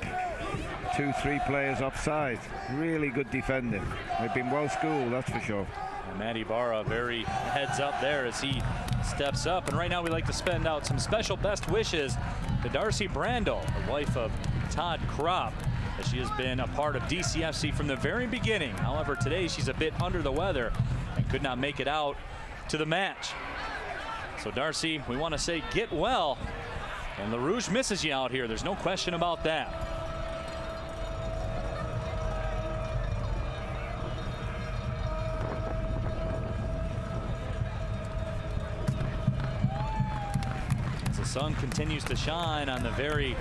2-3 players offside. Really good defending. They've been well schooled, that's for sure.
And Matt Ibarra very heads up there as he steps up. And right now we'd like to send out some special best wishes to Darcy Brandel, the wife of Todd Kropp, as she has been a part of DCFC from the very beginning. However, today she's a bit under the weather and could not make it out to the match. So Darcy, we want to say get well. And LaRouge misses you out here. There's no question about that. As the sun continues to shine on the very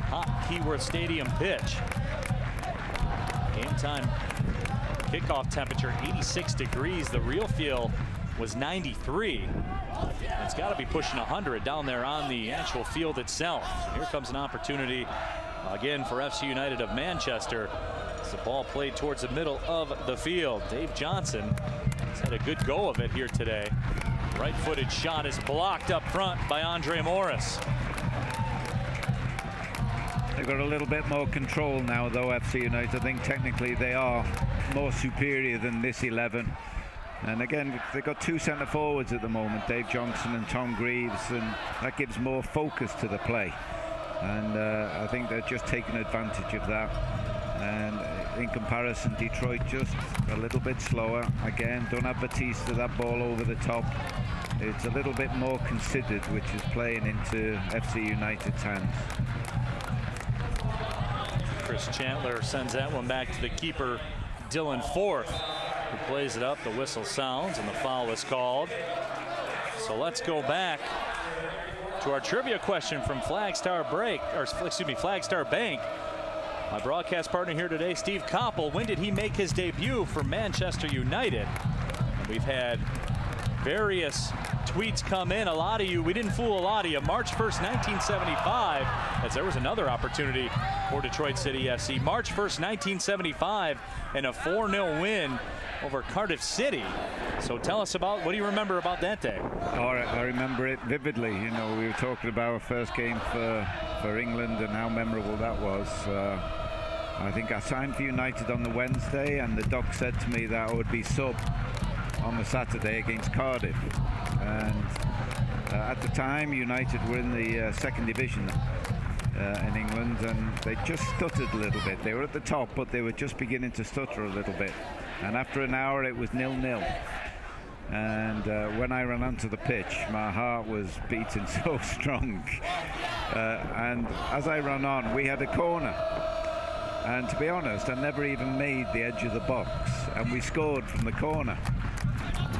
hot Keyworth Stadium pitch. Game time kickoff temperature 86 degrees. The real feel was 93. It's got to be pushing 100 down there on the actual field itself. Here comes an opportunity again for FC United of Manchester. As the ball played towards the middle of the field. Dave Johnson has had a good go of it here today. Right-footed shot is blocked up front by Andre Morris.
They've got a little bit more control now, though, FC United. I think technically they are more superior than this 11. And again, they've got two centre forwards at the moment, Dave Johnson and Tom Greaves, and that gives more focus to the play. And I think they're just taking advantage of that. And in comparison, Detroit just a little bit slower. Again, don't have Batista, that ball over the top. It's a little bit more considered, which is playing into FC United's hands.
Chris Chandler sends that one back to the keeper, Dylan Forth, who plays it up. The whistle sounds and the foul is called. So let's go back to our trivia question from Flagstar Bank. My broadcast partner here today, Steve Koppel. When did he make his debut for Manchester United? And we've had various tweets come in. A lot of you, we didn't fool a lot of you. March 1st, 1975, as there was another opportunity for Detroit City FC. March 1st, 1975, and a 4-0 win over Cardiff City. So tell us about, what do you remember about that day?
Oh, I remember it vividly. You know, we were talking about our first game for England and how memorable that was. I think I signed for United on the Wednesday, and the doc said to me that I would be sub on the Saturday against Cardiff. And at the time, United were in the second division in England, and they just stuttered a little bit. They were at the top, but they were just beginning to stutter a little bit. And after an hour, it was 0-0. And when I ran onto the pitch, my heart was beating so strong. And as I ran on, we had a corner. And to be honest, I never even made the edge of the box, and we scored from the corner.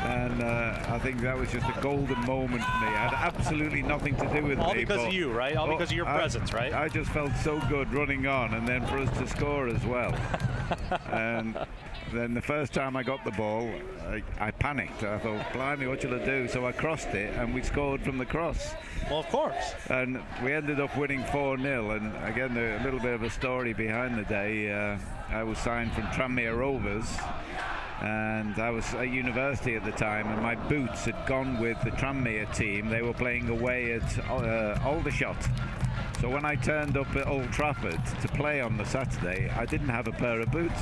And I think that was just a golden moment for me. It had absolutely nothing to do with
all
me.
All because of you, right? All because of your presence, right?
I just felt so good running on, and then for us to score as well. And then the first time I got the ball, I panicked. I thought, blimey, what shall I do? So I crossed it, and we scored from the cross.
Well, of course.
And we ended up winning 4-0. And again, a little bit of a story behind the day. I was signed from Tranmere Rovers, and I was at university at the time, and my boots had gone with the Tranmere team. They were playing away at Aldershot. So when I turned up at Old Trafford to play on the Saturday, I didn't have a pair of boots.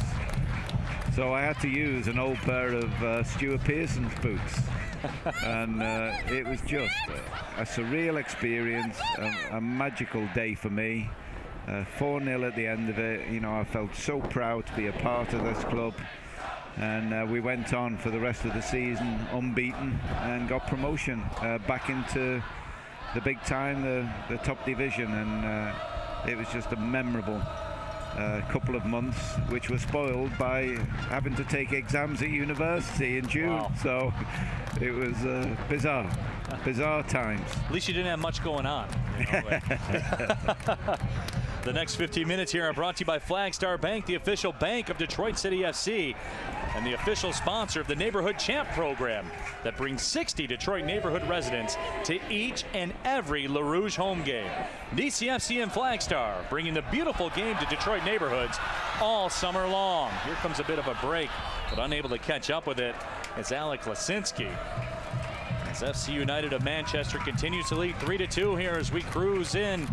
So I had to use an old pair of Stuart Pearson's boots. And it was just a surreal experience, a magical day for me. 4-0 at the end of it. You know, I felt so proud to be a part of this club. And we went on for the rest of the season unbeaten and got promotion back into the big time, the top division. And it was just a memorable couple of months, which were spoiled by having to take exams at university in June. Wow. So it was bizarre times.
At least you didn't have much going on. You know, the next 15 minutes here are brought to you by Flagstar Bank, the official bank of Detroit City FC, and the official sponsor of the Neighborhood Champ program that brings 60 Detroit neighborhood residents to each and every LaRouge home game. DCFC and Flagstar bringing the beautiful game to Detroit neighborhoods all summer long. Here comes a bit of a break, but unable to catch up with it. It's Alec Lasinski. As FC United of Manchester continues to lead 3-2 here as we cruise in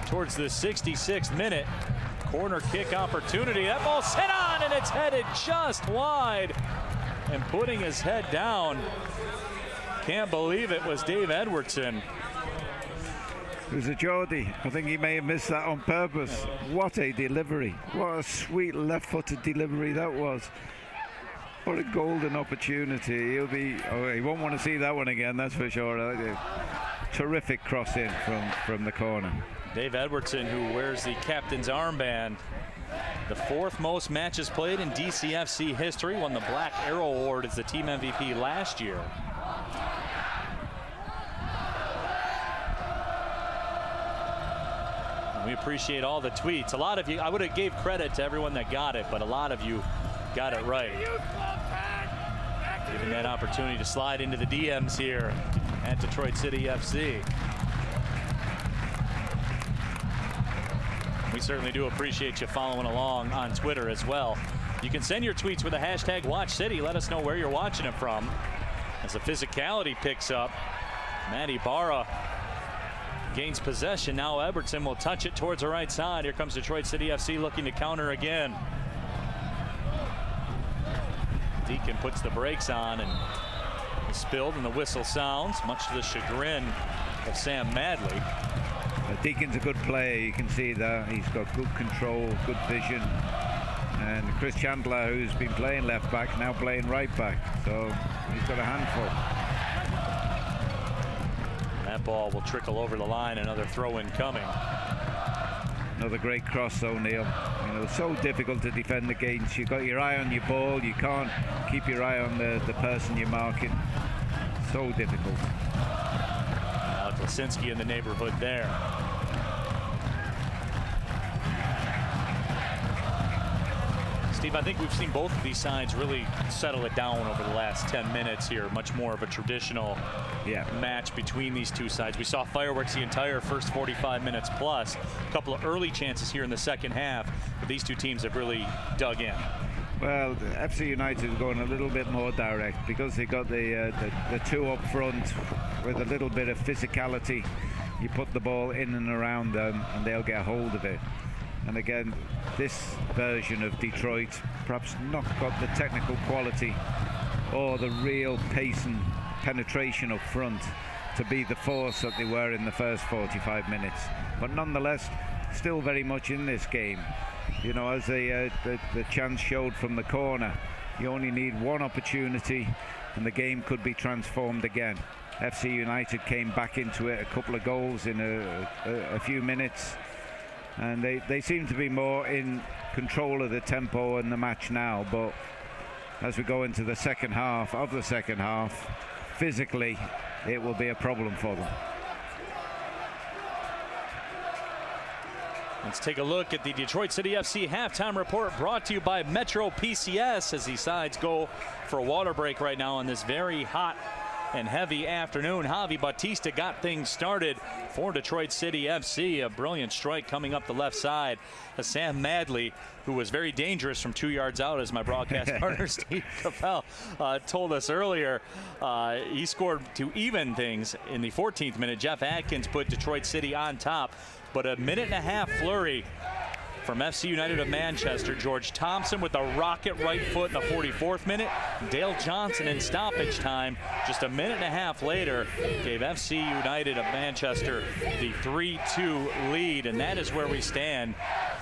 towards the 66th minute. corner kick opportunity. That ball's hit on, and it's headed just wide. And putting his head down, can't believe it, was Dave Edwardson.
It was a Geordie. I think he may have missed that on purpose. What a delivery. What a sweet left-footed delivery that was. What a golden opportunity. He won't want to see that one again, that's for sure. Terrific cross in from the corner.
Dave Edwardson, who wears the captain's armband, the 4th most matches played in DCFC history, won the Black Arrow Award as the team MVP last year. We appreciate all the tweets. A lot of you, I would have gave credit to everyone that got it, but a lot of you got it right. Giving that opportunity to slide into the DMs here at Detroit City FC. We certainly do appreciate you following along on Twitter as well. You can send your tweets with the hashtag WatchCity. Let us know where you're watching it from. As the physicality picks up, Matty Barra gains possession. Now Edwardson will touch it towards the right side. Here comes Detroit City FC looking to counter again. Deacon puts the brakes on and is spilled, and the whistle sounds, much to the chagrin of Sam Madley.
Deacon's a good player, you can see that. He's got good control, good vision. And Chris Chandler, who's been playing left back, now playing right back. So he's got a handful.
That ball will trickle over the line. Another throw-in coming.
Another great cross, though, Neil. You know, so difficult to defend against. You've got your eye on your ball. You can't keep your eye on the person you're marking. So difficult.
Lisinski in the neighborhood there. Steve, I think we've seen both of these sides really settle it down over the last 10 minutes here. Much more of a traditional match between these two sides. We saw fireworks the entire first 45 minutes plus. A couple of early chances here in the second half, but these two teams have really dug in.
Well, FC United is going a little bit more direct because they got the two up front with a little bit of physicality. You put the ball in and around them and they'll get hold of it. And again, this version of Detroit perhaps not got the technical quality or the real pace and penetration up front to be the force that they were in the first 45 minutes. But nonetheless, still very much in this game. You know, as the chance showed from the corner, you only need one opportunity and the game could be transformed again. FC United came back into it, a couple of goals in a few minutes, and they seem to be more in control of the tempo and the match now. But as we go into the second half, physically it will be a problem for them.
Let's take a look at the Detroit City FC halftime report, brought to you by Metro PCS, as the sides go for a water break right now on this very hot and heavy afternoon. Javi Bautista got things started for Detroit City FC. A brilliant strike coming up the left side. Sam Madley, who was very dangerous from 2 yards out, as my broadcast partner Steve Capel told us earlier. He scored to even things in the 14th minute. Jeff Atkins put Detroit City on top. But a minute-and-a-half flurry from FC United of Manchester. George Thompson with a rocket right foot in the 44th minute. Dale Johnson in stoppage time just a minute and a half later gave FC United of Manchester the 3-2 lead. And that is where we stand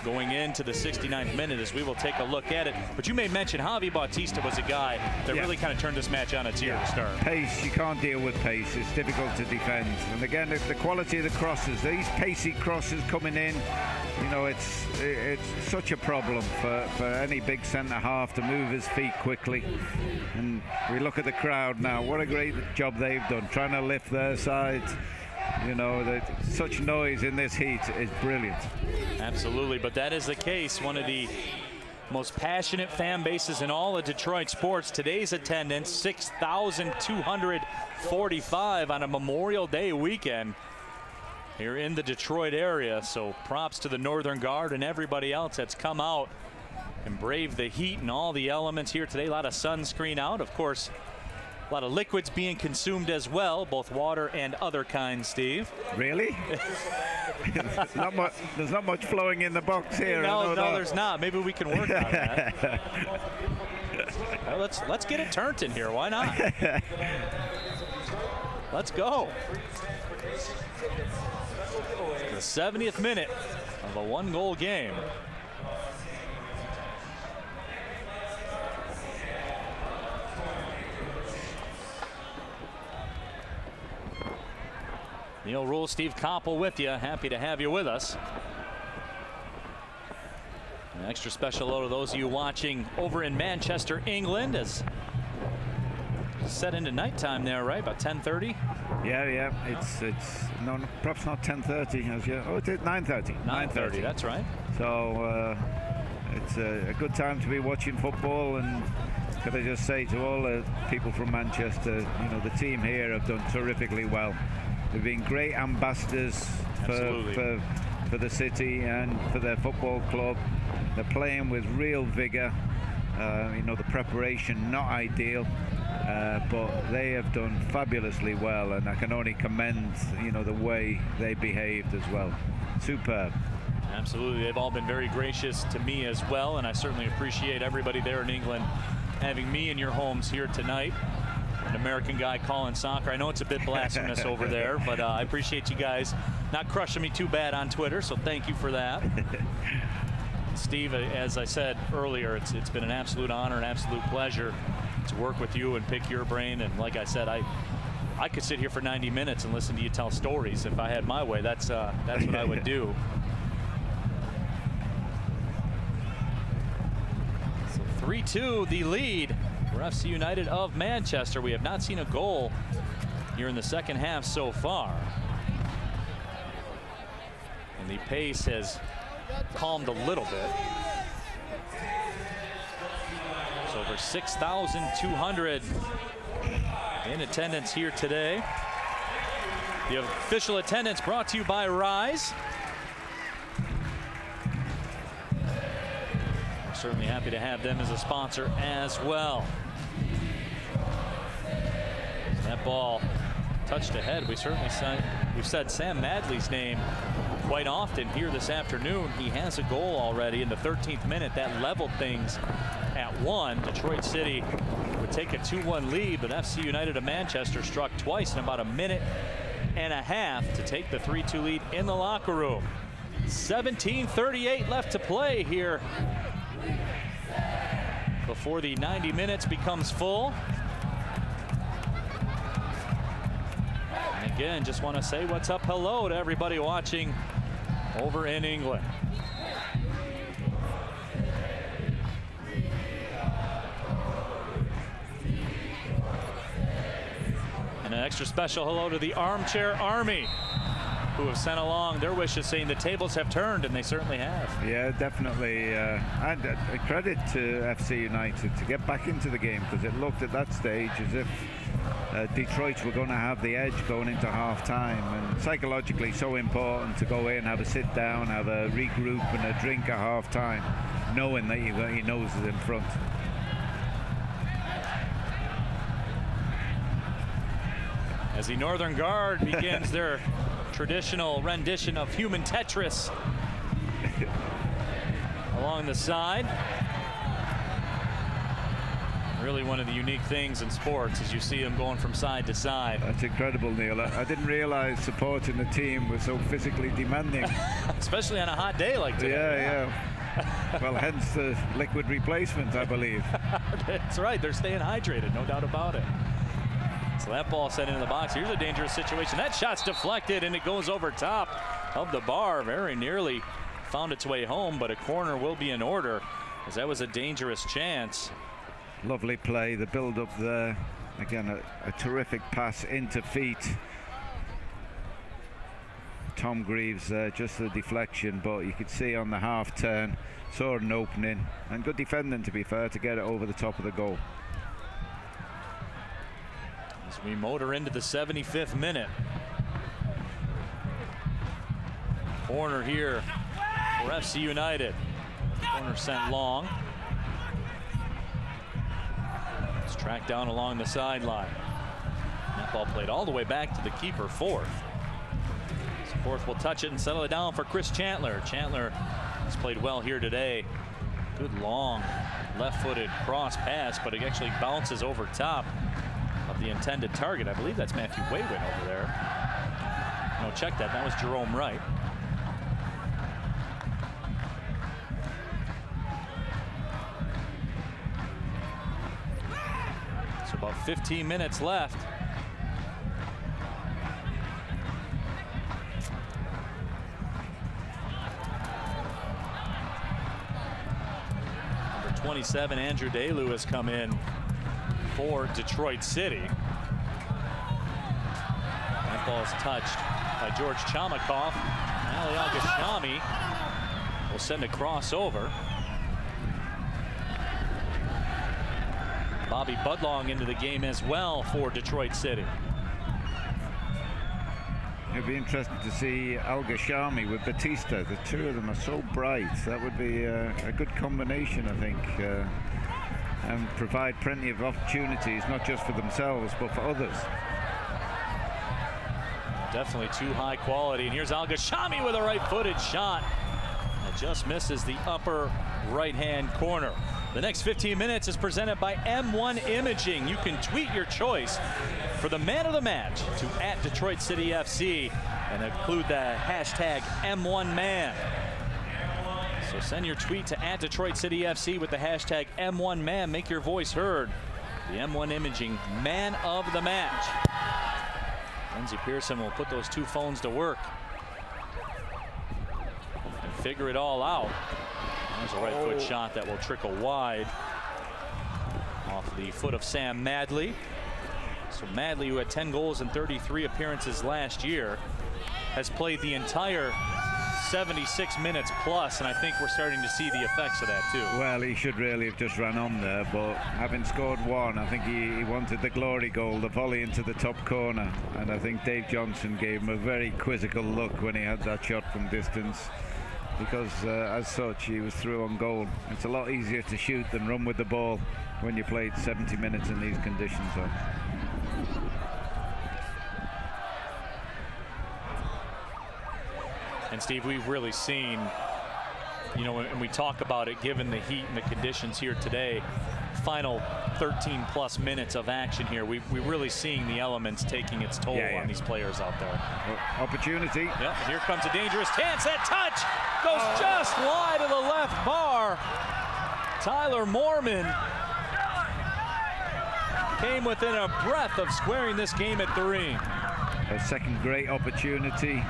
going into the 69th minute, as we will take a look at it. But you may mention Javi Bautista was a guy that really kind of turned this match on its ear to start.
Pace, you can't deal with pace. It's difficult to defend. And again, the quality of the crosses, these pacey crosses coming in, you know, it's such a problem for any big centre half to move his feet quickly. And we look at the crowd now. What a great job they've done trying to lift their side. You know, such noise in this heat is brilliant.
Absolutely, but that is the case. One of the most passionate fan bases in all of Detroit sports. Today's attendance, 6,245 on a Memorial Day weekend here in the Detroit area. So props to the Northern Guard and everybody else that's come out and braved the heat and all the elements here today. A lot of sunscreen out. Of course, A lot of liquids being consumed as well, both water and other kinds, Steve.
Really? There's not much flowing in the box here.
No, there's not. Maybe we can work on that. Well, let's get it turned in here. Why not? Let's go. The 70th minute of a one-goal game. Neil Rule, Steve Koppel with you. Happy to have you with us. An extra special hello to those of you watching over in Manchester, England, as set into nighttime there, right? About 10:30.
Yeah. It's no, perhaps not 10:30 as yet. Oh, it's 9:30.
9:30. That's right.
So it's a good time to be watching football. And could I just say to all the people from Manchester, you know, the team here have done terrifically well. They've been great ambassadors for the city and for their football club. They're playing with real vigor. You know, the preparation not ideal, but they have done fabulously well, and I can only commend, you know, the way they behaved as well. Superb.
Absolutely. They've all been very gracious to me as well, and I certainly appreciate everybody there in England having me in your homes here tonight. An American guy calling soccer. I know it's a bit blasphemous over there, but I appreciate you guys not crushing me too bad on Twitter, so thank you for that. Steve, as I said earlier, it's been an absolute honor, an absolute pleasure to work with you and pick your brain. And like I said, I could sit here for 90 minutes and listen to you tell stories. If I had my way, that's what I would do. So 3-2 the lead for FC United of Manchester. We have not seen a goal here in the second half so far. And the pace has calmed a little bit. It's over 6,200 in attendance here today. The official attendance brought to you by Rise. We're certainly happy to have them as a sponsor as well. That ball touched ahead. We've said Sam Madley's name quite often here this afternoon. He has a goal already in the 13th minute that leveled things at 1. Detroit City would take a 2-1 lead, but FC United of Manchester struck twice in about a minute and a half to take the 3-2 lead in the locker room. 17:38 left to play here before the 90 minutes becomes full. And again, just want to say what's up, hello to everybody watching over in England. And an extra special hello to the Armchair Army, who have sent along their wishes, saying the tables have turned, and they certainly have.
Yeah, definitely. And a credit to FC United to get back into the game, because it looked at that stage as if Detroit were going to have the edge going into half-time, and psychologically so important to go in, have a sit down, have a regroup and a drink at half-time, knowing that you've got your noses in front.
As the Northern Guard begins their traditional rendition of Human Tetris along the side. Really one of the unique things in sports is you see them going from side to side.
That's incredible, Neil. I didn't realize supporting the team was so physically demanding.
Especially on a hot day like today.
Yeah. Well, hence the liquid replacement, I believe.
That's right. They're staying hydrated, no doubt about it. So that ball sent into the box. Here's a dangerous situation. That shot's deflected, and it goes over top of the bar. Very nearly found its way home, but a corner will be in order, as that was a dangerous chance.
Lovely play, the build-up there. Again, a terrific pass into feet. Tom Greaves there, just the deflection, but you could see on the half turn, saw an opening, and good defending, to be fair, to get it over the top of the goal.
As we motor into the 75th minute. Corner here for FC United. Corner sent long. Tracked down along the sideline. That ball played all the way back to the keeper, Forth. So Forth will touch it and settle it down for Chris Chandler. Chandler has played well here today. Good long left-footed cross pass, but it actually bounces over top of the intended target. I believe that's Matthew Waywin over there. No, check that. That was Jerome Wright. So about 15 minutes left. Number 27, Andrew Dalu, has come in for Detroit City. That ball is touched by George Chamakoff. Ali Al-Gashami will send a crossover. Bobby Budlong into the game as well for Detroit City.
It'd be interesting to see Al-Gashami with Batista. The two of them are so bright. That would be a good combination, I think, and provide plenty of opportunities, not just for themselves, but for others.
Definitely too high quality. And here's Al-Gashami with a right-footed shot. It just misses the upper right-hand corner. The next 15 minutes is presented by M1 Imaging. You can tweet your choice for the man of the match to @DetroitCityFC and include the hashtag M1Man. So send your tweet to @DetroitCityFC with the hashtag M1Man. Make your voice heard. The M1 Imaging man of the match. Lindsey Pearson will put those two phones to work and figure it all out. There's a right foot shot that will trickle wide off the foot of Sam Madley. So Madley, who had 10 goals in 33 appearances last year, has played the entire 76 minutes plus, and I think we're starting to see the effects of that too.
Well, he should really have just ran on there, but having scored one, I think he wanted the glory goal, the volley into the top corner, and I think Dave Johnson gave him a very quizzical look when he had that shot from distance, because as such he was through on goal. It's a lot easier to shoot than run with the ball when you played 70 minutes in these conditions.
And Steve, we've really seen, you know, when we talk about it, given the heat and the conditions here today, final 13 plus minutes of action here, we're really seeing the elements taking its toll on these players out there.
Opportunity.
Yep, here comes a dangerous chance. That touch goes just wide of the left bar. Tyler Moorman came within a breath of squaring this game at 3.
A second great opportunity.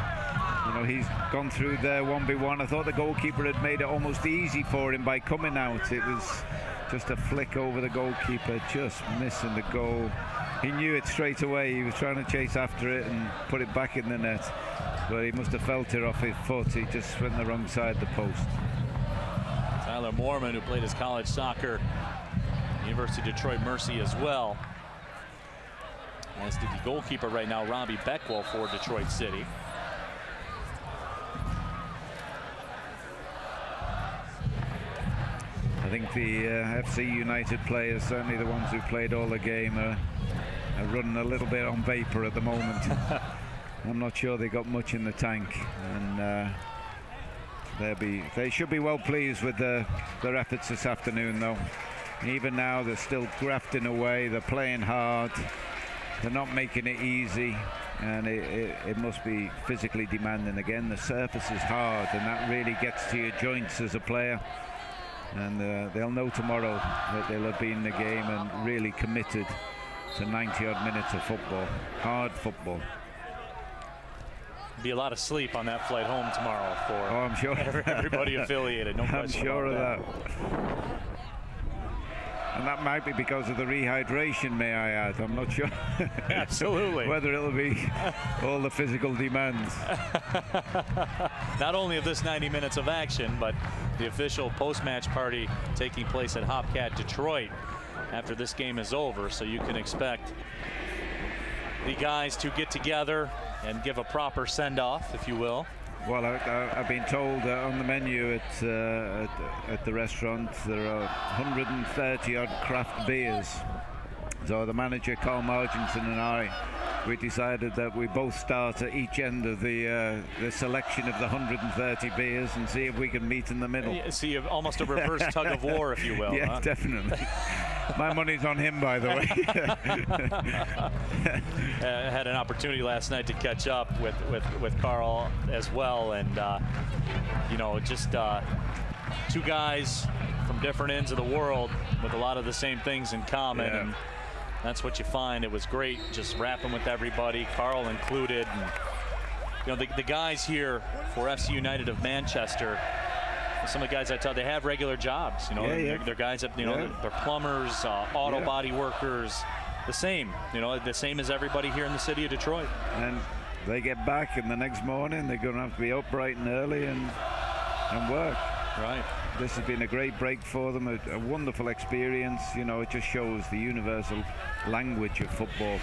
You know, he's gone through there 1v1. I thought the goalkeeper had made it almost easy for him by coming out. It was just a flick over the goalkeeper, just missing the goal. He knew it straight away. He was trying to chase after it and put it back in the net, but he must have felt it off his foot. He just went the wrong side of the post.
Tyler Moorman, who played his college soccer at University of Detroit Mercy as well, as did the goalkeeper right now, Robbie Beckwell, for Detroit City.
I think the FC United players, certainly the ones who played all the game, are running a little bit on vapor at the moment. I'm not sure they got much in the tank, and they should be well pleased with their efforts this afternoon, though. Even now, they're still grafting away. They're playing hard. They're not making it easy, and it must be physically demanding. Again, the surface is hard, and that really gets to your joints as a player. And they'll know tomorrow that they'll have been in the game and really committed to 90-odd minutes of football, hard football.
Be a lot of sleep on that flight home tomorrow for
I'm sure
everybody affiliated. No question.
I'm sure of that. And that might be because of the rehydration, may I add. I'm not sure.
Absolutely.
Whether it'll be all the physical demands.
Not only of this 90 minutes of action, but the official post-match party taking place at Hopcat Detroit after this game is over. So you can expect the guys to get together and give a proper send-off, if you will.
Well, I've been told on the menu at the restaurant there are 130 odd craft beers So the manager, Carl Marginson, and I, we decided that we both start at each end of the selection of the 130 beers and see if we can meet in the middle.
See, almost a reverse tug of war, if you will.
Yeah,
huh?
Definitely. My money's on him, by the way.
I had an opportunity last night to catch up with Carl as well, and you know, just two guys from different ends of the world with a lot of the same things in common.
Yeah.
And that's what you find. It was great just rapping with everybody, Carl included. And, you know, the guys here for FC United of Manchester, some of the guys I tell, they have regular jobs. You know, they're guys that, you know, they're plumbers, auto body workers, the same. You know, the same as everybody here in the city of Detroit.
And they get back, and the next morning they're going to have to be up bright and early and work.
Right.
This has been a great break for them, a wonderful experience. You know, it just shows the universal language of football.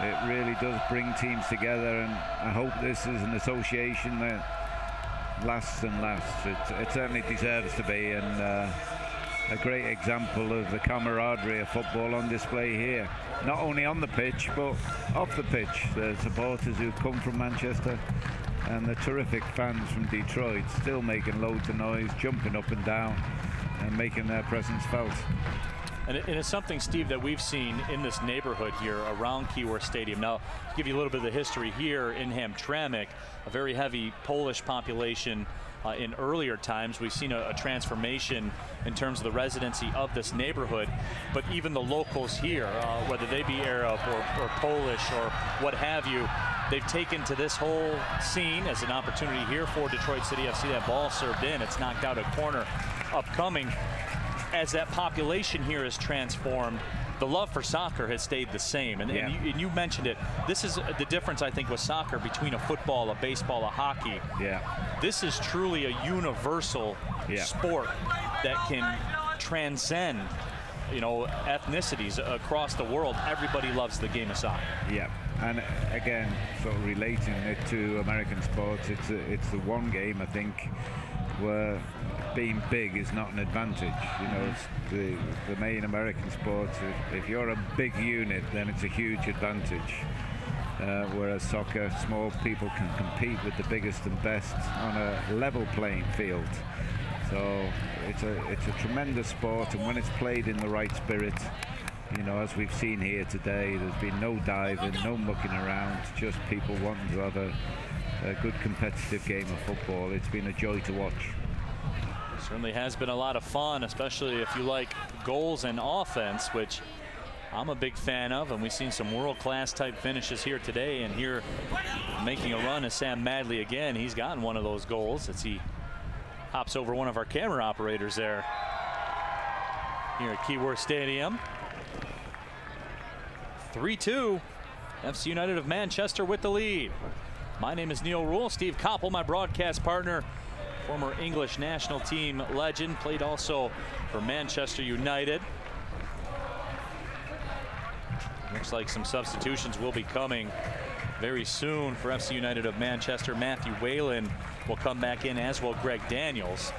It really does bring teams together, and I hope this is an association that lasts and lasts. It certainly deserves to be, and a great example of the camaraderie of football on display here. Not only on the pitch, but off the pitch. The supporters who come from Manchester and the terrific fans from Detroit still making loads of noise, jumping up and down and making their presence felt.
And it's something, Steve, that we've seen in this neighborhood here around Keyworth Stadium. Now, to give you a little bit of the history here in Hamtramck, a very heavy Polish population. In earlier times, we've seen a transformation in terms of the residency of this neighborhood, but even the locals here, whether they be Arab or Polish or what have you, they've taken to this whole scene as an opportunity here for Detroit City FC. That ball served in, it's knocked out a corner upcoming. As that population here is transformed, the love for soccer has stayed the same. And you mentioned it. This is the difference, I think, with soccer between a football, a baseball, a hockey.
Yeah.
This is truly a universal sport that can transcend, you know, ethnicities across the world. Everybody loves the game of soccer.
Yeah. And again, sort of relating it to American sports, it's the one game, I think, where being big is not an advantage. You know, it's the main American sports, if you're a big unit, then it's a huge advantage. Whereas soccer, small people can compete with the biggest and best on a level playing field. So it's a tremendous sport, and when it's played in the right spirit, you know, as we've seen here today, there's been no diving, no mucking around, just people wanting to have a good competitive game of football. It's been a joy to watch.
Certainly has been a lot of fun, especially if you like goals and offense, which I'm a big fan of, and we've seen some world-class type finishes here today. And here making a run is Sam Madley again. He's gotten one of those goals as he hops over one of our camera operators there here at Keyworth Stadium. 3-2, FC United of Manchester with the lead. My name is Neil Rule. Steve Koppel, my broadcast partner, former English national team legend, played also for Manchester United. Looks like some substitutions will be coming very soon for FC United of Manchester. Matthew Whalen will come back in, as will Greg Daniels.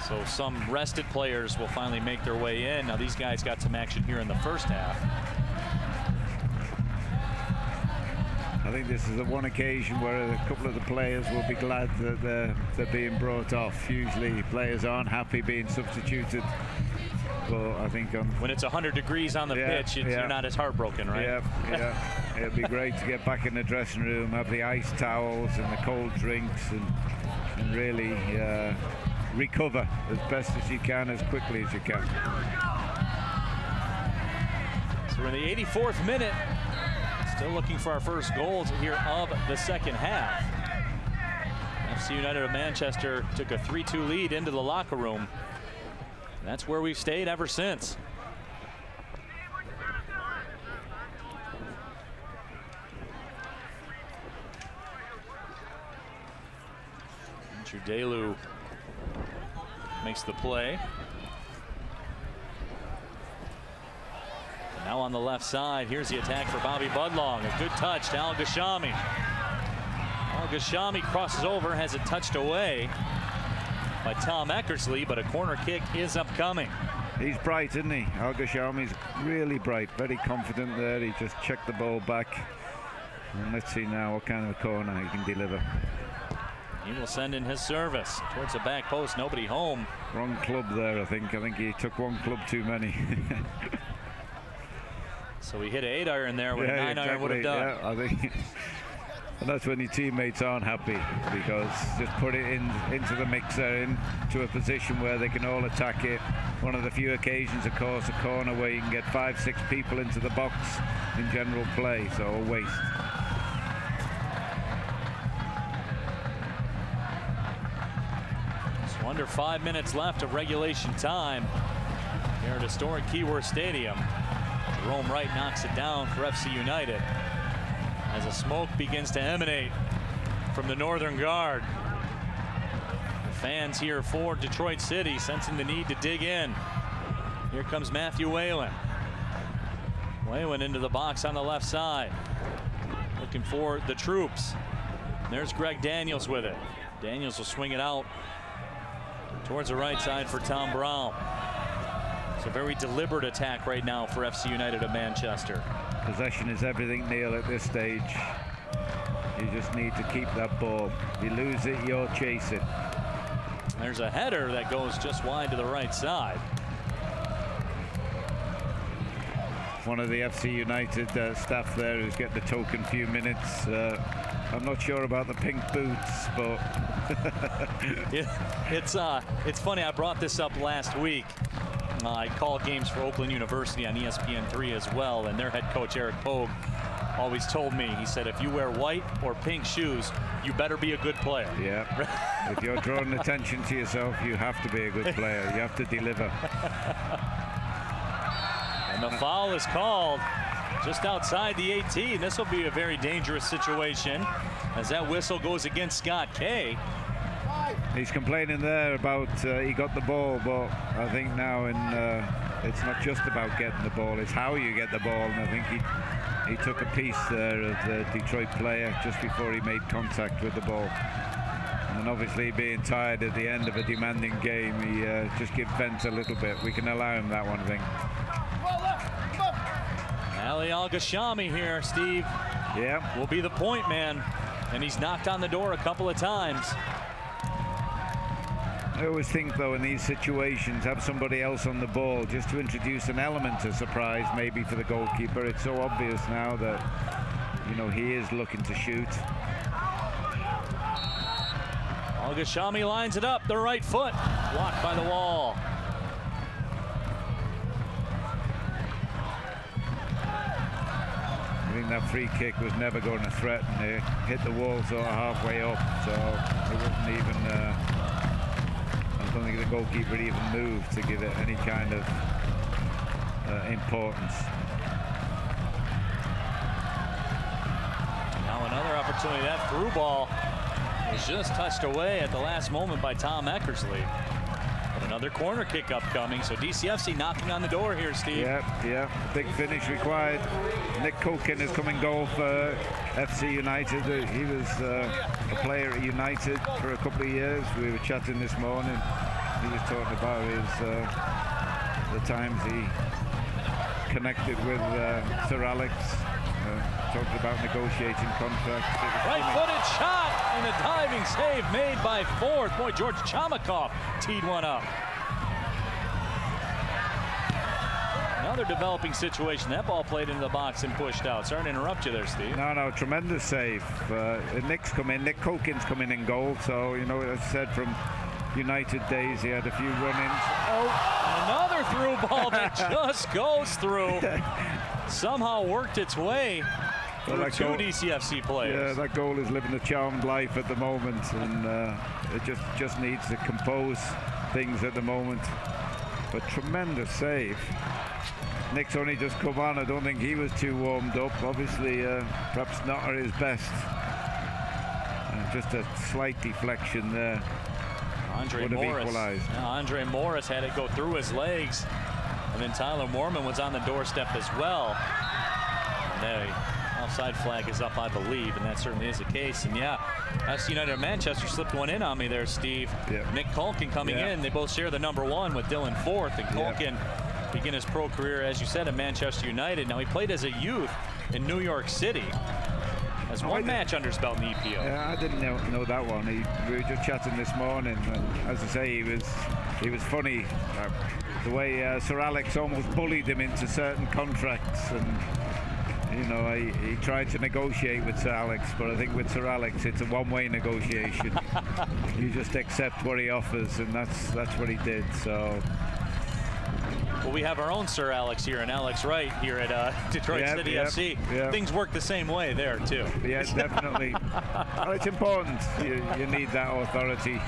So some rested players will finally make their way in. Now these guys got some action here in the first half.
I think this is the one occasion where a couple of the players will be glad that they're being brought off. Usually players aren't happy being substituted. But I think
when it's 100 degrees on the pitch, you're not as heartbroken, right?
Yeah. It'd be great to get back in the dressing room, have the ice towels and the cold drinks, and really recover as best as you can, as quickly as you can.
So we're in the 84th minute. Still looking for our first goals here of the second half. FC United of Manchester took a 3-2 lead into the locker room. And that's where we've stayed ever since. Judelu makes the play. Now on the left side, here's the attack for Bobby Budlong. A good touch to Al Ghashami. Al Ghashami crosses over, has it touched away. by Tom Eckersley, but a corner kick is upcoming.
He's bright, isn't he? Al-Ghashami's really bright, very confident there. He just checked the ball back. And let's see now what kind of a corner he can deliver.
He will send in his service towards the back post. Nobody home.
Wrong club there, I think. I think he took one club too many.
So he hit an 8-iron there, what a 9-iron would have done.
Yeah, I think. And that's when your teammates aren't happy, because just put it into the mixer, into a position where they can all attack it. One of the few occasions, of course, a corner where you can get 5-6 people into the box in general play, so a waste.
So under 5 minutes left of regulation time here at historic Keyworth Stadium. Jerome Wright knocks it down for FC United as the smoke begins to emanate from the Northern Guard. The fans here for Detroit City sensing the need to dig in. Here comes Matthew Whalen. Whalen into the box on the left side, looking for the troops. There's Greg Daniels with it. Daniels will swing it out towards the right side for Tom Brown. It's a very deliberate attack right now for FC United of Manchester.
Possession is everything, Neil, at this stage. You just need to keep that ball. If you lose it, you'll chase it.
There's a header that goes just wide to the right side.
One of the FC United staff there who's getting the token few minutes. I'm not sure about the pink boots, but
it's funny. I brought this up last week. I call games for Oakland University on ESPN3 as well, and their head coach Eric Pogue always told me, he said, if you wear white or pink shoes, you better be a good player.
Yeah. If you're drawing attention to yourself, you have to be a good player. You have to deliver.
And the foul is called just outside the 18. This will be a very dangerous situation as that whistle goes against Scott Kay.
He's complaining there about he got the ball, but I think now it's not just about getting the ball, it's how you get the ball. And I think he took a piece there of the Detroit player just before he made contact with the ball. And obviously being tired at the end of a demanding game, he just gives vent a little bit. We can allow him that one, I think.
Ali Al-Ghashami here, Steve.
Yeah.
Will be the point man, and he's knocked on the door a couple of times.
I always think, though, in these situations, have somebody else on the ball just to introduce an element of surprise, maybe for the goalkeeper. It's so obvious now that, you know, he is looking to shoot.
Al-Ghashami lines it up, the right foot, blocked by the wall.
I think that free kick was never going to threaten. It hit the wall sort of halfway up, so it wasn't even. I don't think the goalkeeper even moved to give it any kind of importance.
Now another opportunity. That through ball was just touched away at the last moment by Tom Eckersley. But another corner kick upcoming. So DCFC knocking on the door here, Steve.
Yeah. Big finish required. Nick Culkin has come in goal for FC United. He was a player at United for a couple of years. We were chatting this morning. He was talking about the times he connected with Sir Alex. Talking about negotiating contracts.
Right-footed shot and a diving save made by Forth. Boy, George Chamakoff teed one up. Another developing situation. That ball played into the box and pushed out. Sorry to interrupt you there, Steve.
No, tremendous save. Nick Culkin's come in goal. So, you know, as I said, from United days, he had a few run-ins.
Oh, another through ball that just goes through. Somehow worked its way through two DCFC players.
Yeah, that goal is living a charmed life at the moment, and it just needs to compose things at the moment. But tremendous save. Nick's only just come on. I don't think he was too warmed up. Obviously, perhaps not at his best. Just a slight deflection there.
Andre Morris had it go through his legs, and then Tyler Moorman was on the doorstep as well. And they Offside flag is up, I believe, and that certainly is the case. And yeah, FC United of Manchester slipped one in on me there, Steve.
Yep.
Nick Culkin coming in. They both share the #1 with Dylan Forth. And Culkin began his pro career, as you said, at Manchester United. Now he played as a youth in New York City. Has one match under his belt in the EPO.
Yeah, I didn't know that one. We were just chatting this morning, and as I say, he was funny. The way Sir Alex almost bullied him into certain contracts, and you know, he tried to negotiate with Sir Alex, but I think with Sir Alex it's a one-way negotiation. You just accept what he offers, and that's what he did. So.
Well, we have our own Sir Alex here, and Alex Wright here at Detroit City FC. Things work the same way there, too.
Yes, definitely. Well, it's important. You need that authority.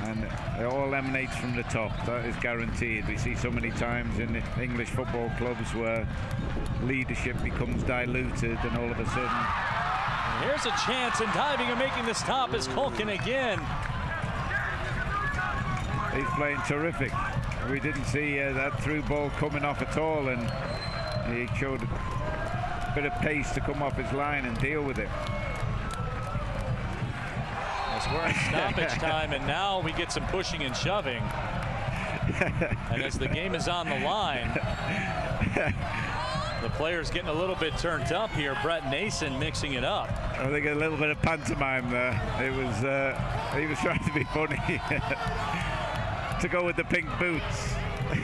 And it all emanates from the top. That is guaranteed. We see so many times in English football clubs where leadership becomes diluted, and all of a sudden...
Here's a chance, and diving and making the stop is Culkin again.
He's playing terrific. We didn't see that through ball coming off at all, and he showed a bit of pace to come off his line and deal with it.
As we're in stoppage time, and now we get some pushing and shoving. And as the game is on the line, the player's getting a little bit turned up here. Brett Nason mixing it up.
I think a little bit of pantomime there. It was he was trying to be funny. To go with the pink boots.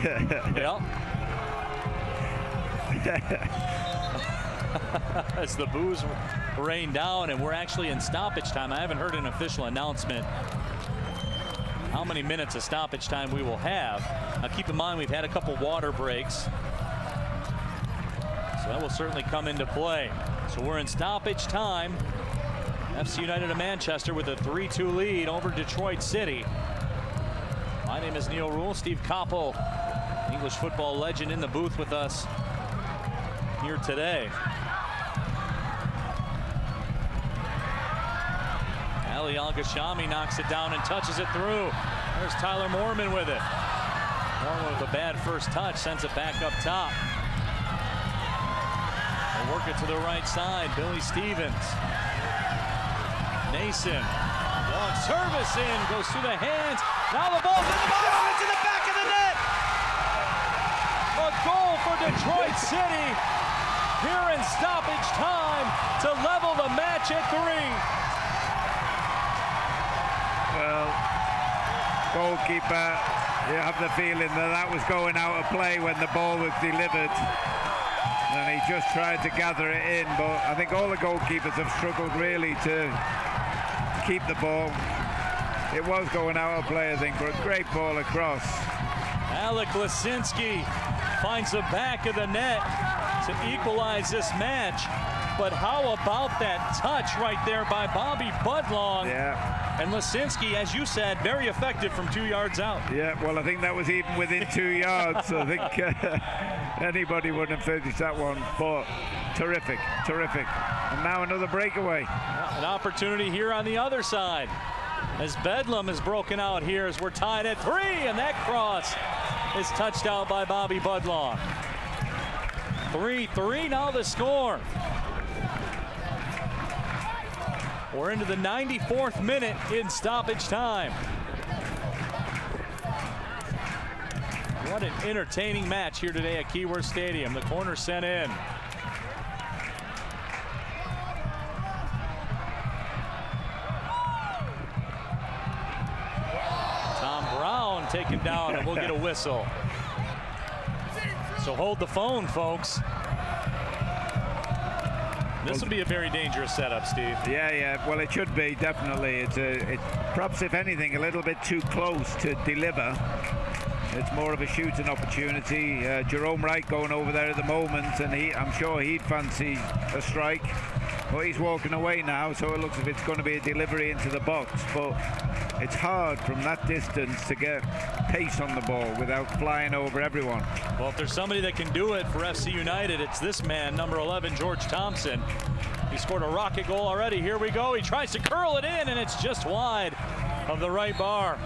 Yep. As the boos rain down, and we're actually in stoppage time. I haven't heard an official announcement how many minutes of stoppage time we will have. Now keep in mind, we've had a couple water breaks, so that will certainly come into play. So we're in stoppage time. FC United of Manchester with a 3-2 lead over Detroit City. My name is Neil Rule. Steve Koppel, English football legend, in the booth with us here today. Ali Al-Ghashami knocks it down and touches it through. There's Tyler Moorman with it. Moorman with a bad first touch, sends it back up top. They work it to the right side. Billy Stevens. Nason. Long service in, goes through the hands. Now the ball's in the bottom, into the back of the net. A goal for Detroit City here in stoppage time to level the match at 3.
Well, goalkeeper, you have the feeling that was going out of play when the ball was delivered. And he just tried to gather it in, but I think all the goalkeepers have struggled really to keep the ball. It was going out of play, I think, but a great ball across.
Alec Lisinski finds the back of the net to equalize this match. But how about that touch right there by Bobby Budlong?
Yeah.
And Lisinski, as you said, very effective from 2 yards out.
Yeah, well, I think that was even within 2 yards. I think anybody wouldn't have finished that one, but terrific, terrific. And now another breakaway.
An opportunity here on the other side, as Bedlam is broken out here as we're tied at 3, and that cross is touched out by Bobby Budlong. 3-3 now the score. We're into the 94th minute in stoppage time. What an entertaining match here today at Keyworth Stadium. The corner sent in. Taken down, and we'll get a whistle. So hold the phone, folks. This will be a very dangerous setup, Steve.
Yeah. Well, it should be, definitely. It's perhaps, if anything, a little bit too close to deliver. It's more of a shooting opportunity. Jerome Wright going over there at the moment, and I'm sure he'd fancy a strike. But he's walking away now, so it looks as if it's going to be a delivery into the box. But it's hard from that distance to get pace on the ball without flying over everyone.
Well, if there's somebody that can do it for FC United, it's this man, number 11, George Thompson. He scored a rocket goal already. Here we go. He tries to curl it in, and it's just wide of the right bar.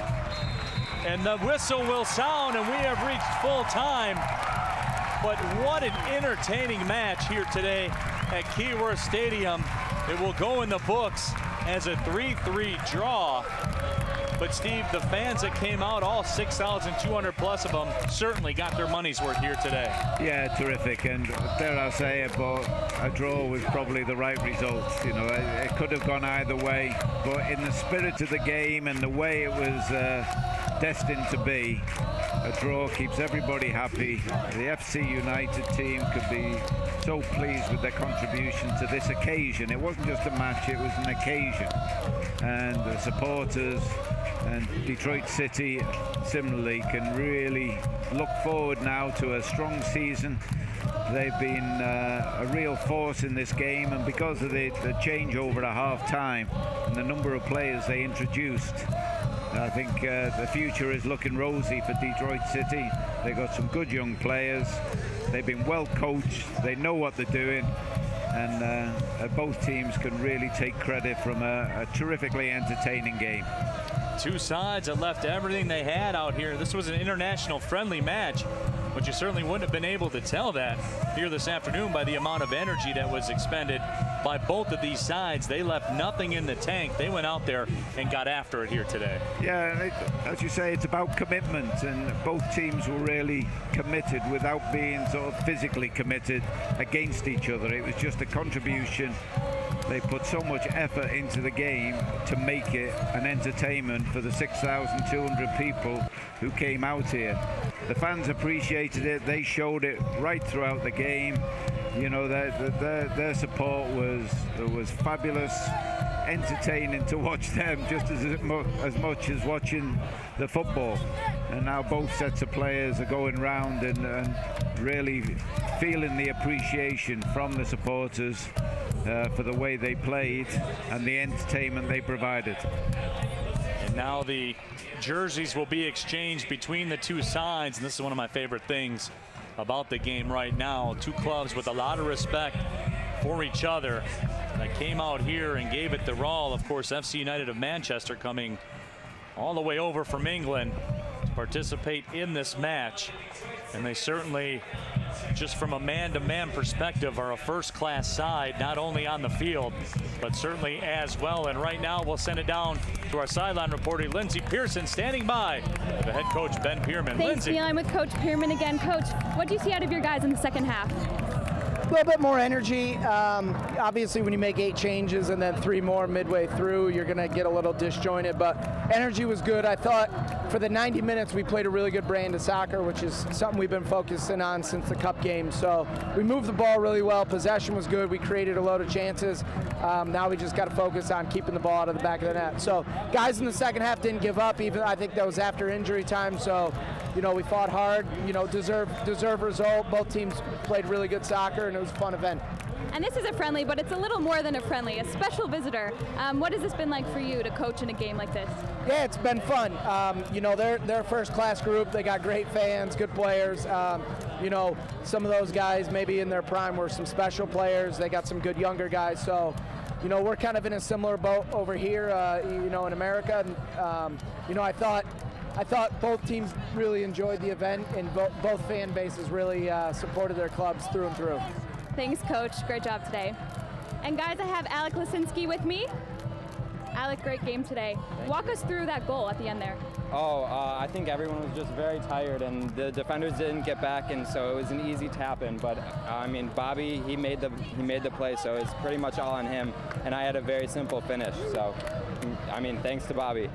And the whistle will sound, and we have reached full time. But what an entertaining match here today at Keyworth Stadium. It will go in the books as a 3-3 draw. But Steve, the fans that came out, all 6,200 plus of them, certainly got their money's worth here today.
Yeah, terrific. And dare I say it, but a draw was probably the right result. You know, it could have gone either way. But in the spirit of the game and the way it was destined to be, a draw keeps everybody happy. The FC United team could be so pleased with their contribution to this occasion. It wasn't just a match, it was an occasion. And the supporters and Detroit City similarly can really look forward now to a strong season. They've been a real force in this game, and because of the changeover at half-time and the number of players they introduced, I think the future is looking rosy for Detroit City. They've got some good young players. They've been well coached. They know what they're doing. And both teams can really take credit from a terrifically entertaining game.
Two sides that left everything they had out here. This was an international friendly match, but you certainly wouldn't have been able to tell that here this afternoon by the amount of energy that was expended by both of these sides. They left nothing in the tank. They went out there and got after it here today.
Yeah, as you say, it's about commitment, and both teams were really committed without being sort of physically committed against each other. It was just a contribution. They put so much effort into the game to make it an entertainment for the 6,200 people who came out here. The fans appreciated it. They showed it right throughout the game. You know, their support was fabulous, entertaining to watch them just as much as watching the football. And now both sets of players are going round and really feeling the appreciation from the supporters for the way they played and the entertainment they provided.
And now the jerseys will be exchanged between the two sides, and this is one of my favorite things about the game right now. Two clubs with a lot of respect for each other that came out here and gave it their all. Of course, FC United of Manchester coming all the way over from England to participate in this match, and they certainly, just from a man-to-man perspective, are a first-class side, not only on the field, but certainly as well. And right now, we'll send it down to our sideline reporter, Lindsey Pearson, standing by the head coach, Ben Pierman.
Thanks,
Lindsey.
Neil. I'm with Coach Pierman again. Coach, what do you see out of your guys in the second half?
A little bit more energy. Obviously, when you make 8 changes and then 3 more midway through, you're going to get a little disjointed, but energy was good. I thought for the 90 minutes, we played a really good brand of soccer, which is something we've been focusing on since the Cup game. So we moved the ball really well. Possession was good. We created a load of chances. Now we just got to focus on keeping the ball out of the back of the net. So guys in the second half didn't give up. Even I think that was after injury time. So, you know, we fought hard. You know, deserved result. Both teams played really good soccer, and it was a fun event.
And this is a friendly, but it's a little more than a friendly, a special visitor. What has this been like for you to coach in a game like this?
Yeah, it's been fun. You know, they're a first-class group. They got great fans, good players. You know, some of those guys maybe in their prime were some special players. They got some good younger guys. So, you know, we're kind of in a similar boat over here, you know, in America. And, you know, I thought both teams really enjoyed the event, and both fan bases really supported their clubs through and through.
Thanks, Coach. Great job today. And guys, I have Alec Lisinski with me. Alec, great game today. Walk us through that goal at the end there.
I think everyone was just very tired, and the defenders didn't get back, and so it was an easy tap in. But I mean, Bobby, he made the play, so it's pretty much all on him. And I had a very simple finish. So, I mean, thanks to Bobby.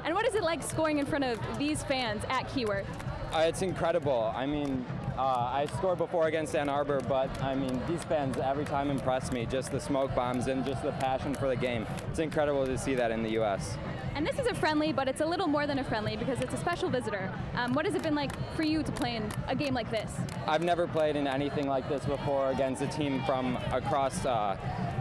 And what is it like scoring in front of these fans at Keyworth?
It's incredible. I mean, I scored before against Ann Arbor, but I mean, these fans every time impress me. Just the smoke bombs and just the passion for the game. It's incredible to see that in the U.S.
And this is a friendly, but it's a little more than a friendly because it's a special visitor. What has it been like for you to play in a game like this?
I've never played in anything like this before against a team from across,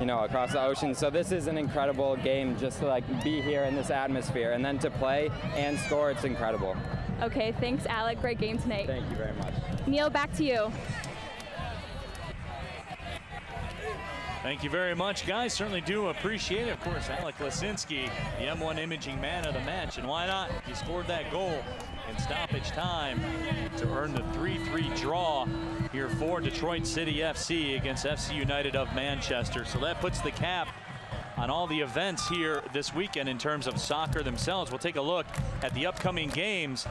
you know, across the ocean. So this is an incredible game just to like be here in this atmosphere, and then to play and score, it's incredible.
Okay, thanks, Alec. Great game tonight.
Thank you very much.
Neil, back to you.
Thank you very much, guys. Certainly do appreciate it. Of course, Alec Lisinski, the M1 Imaging Man of the match. And why not? He scored that goal in stoppage time to earn the 3-3 draw here for Detroit City FC against FC United of Manchester. So that puts the cap on all the events here this weekend in terms of soccer themselves. We'll take a look at the upcoming games.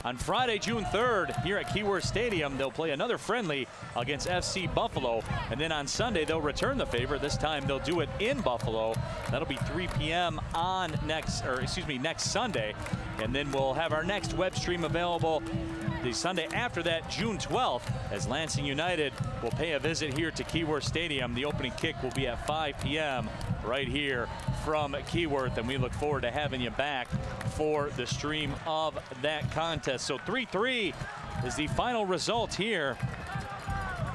On Friday, June 3rd, here at Keyworth Stadium, they'll play another friendly against FC Buffalo. And then on Sunday, they'll return the favor. This time, they'll do it in Buffalo. That'll be 3 p.m. on next Sunday. And then we'll have our next web stream available the Sunday after that, June 12th, as Lansing United will pay a visit here to Keyworth Stadium. The opening kick will be at 5 p.m. right here from Keyworth, and we look forward to having you back for the stream of that contest. So 3-3 is the final result here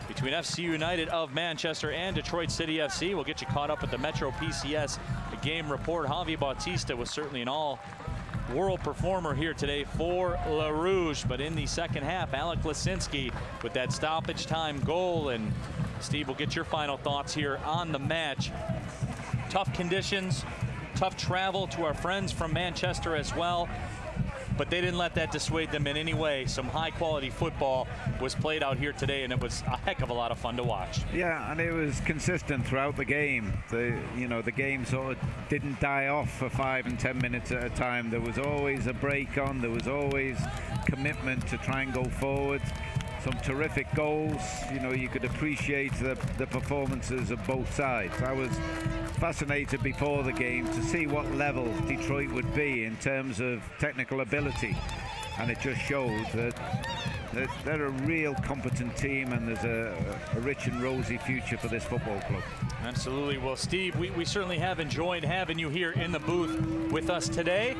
between FC United of Manchester and Detroit City FC. We'll get you caught up with the Metro PCS game report. Javi Bautista was certainly an all-world performer here today for La Rouge, but in the second half, Alec Lisinski with that stoppage time goal. And Steve, will get your final thoughts here on the match. Tough conditions, tough travel to our friends from Manchester as well, but they didn't let that dissuade them in any way. Some high-quality football was played out here today, and it was a heck of a lot of fun to watch.
Yeah, and it was consistent throughout the game. The game sort of didn't die off for 5 and 10 minutes at a time. There was always a break on. There was always commitment to try and go forward. Some terrific goals. You could appreciate the performances of both sides. I was fascinated before the game to see what level Detroit would be in terms of technical ability, and it just showed that they're a real competent team, and there's a rich and rosy future for this football club.
Absolutely. Well, Steve, we certainly have enjoyed having you here in the booth with us today.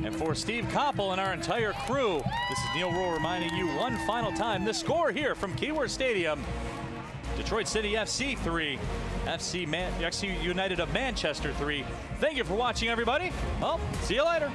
And for Steve Koppel and our entire crew, this is Neil Rule reminding you one final time the score here from Keyworth Stadium: Detroit City FC 3, FC United of Manchester 3. Thank you for watching, everybody. Well, see you later.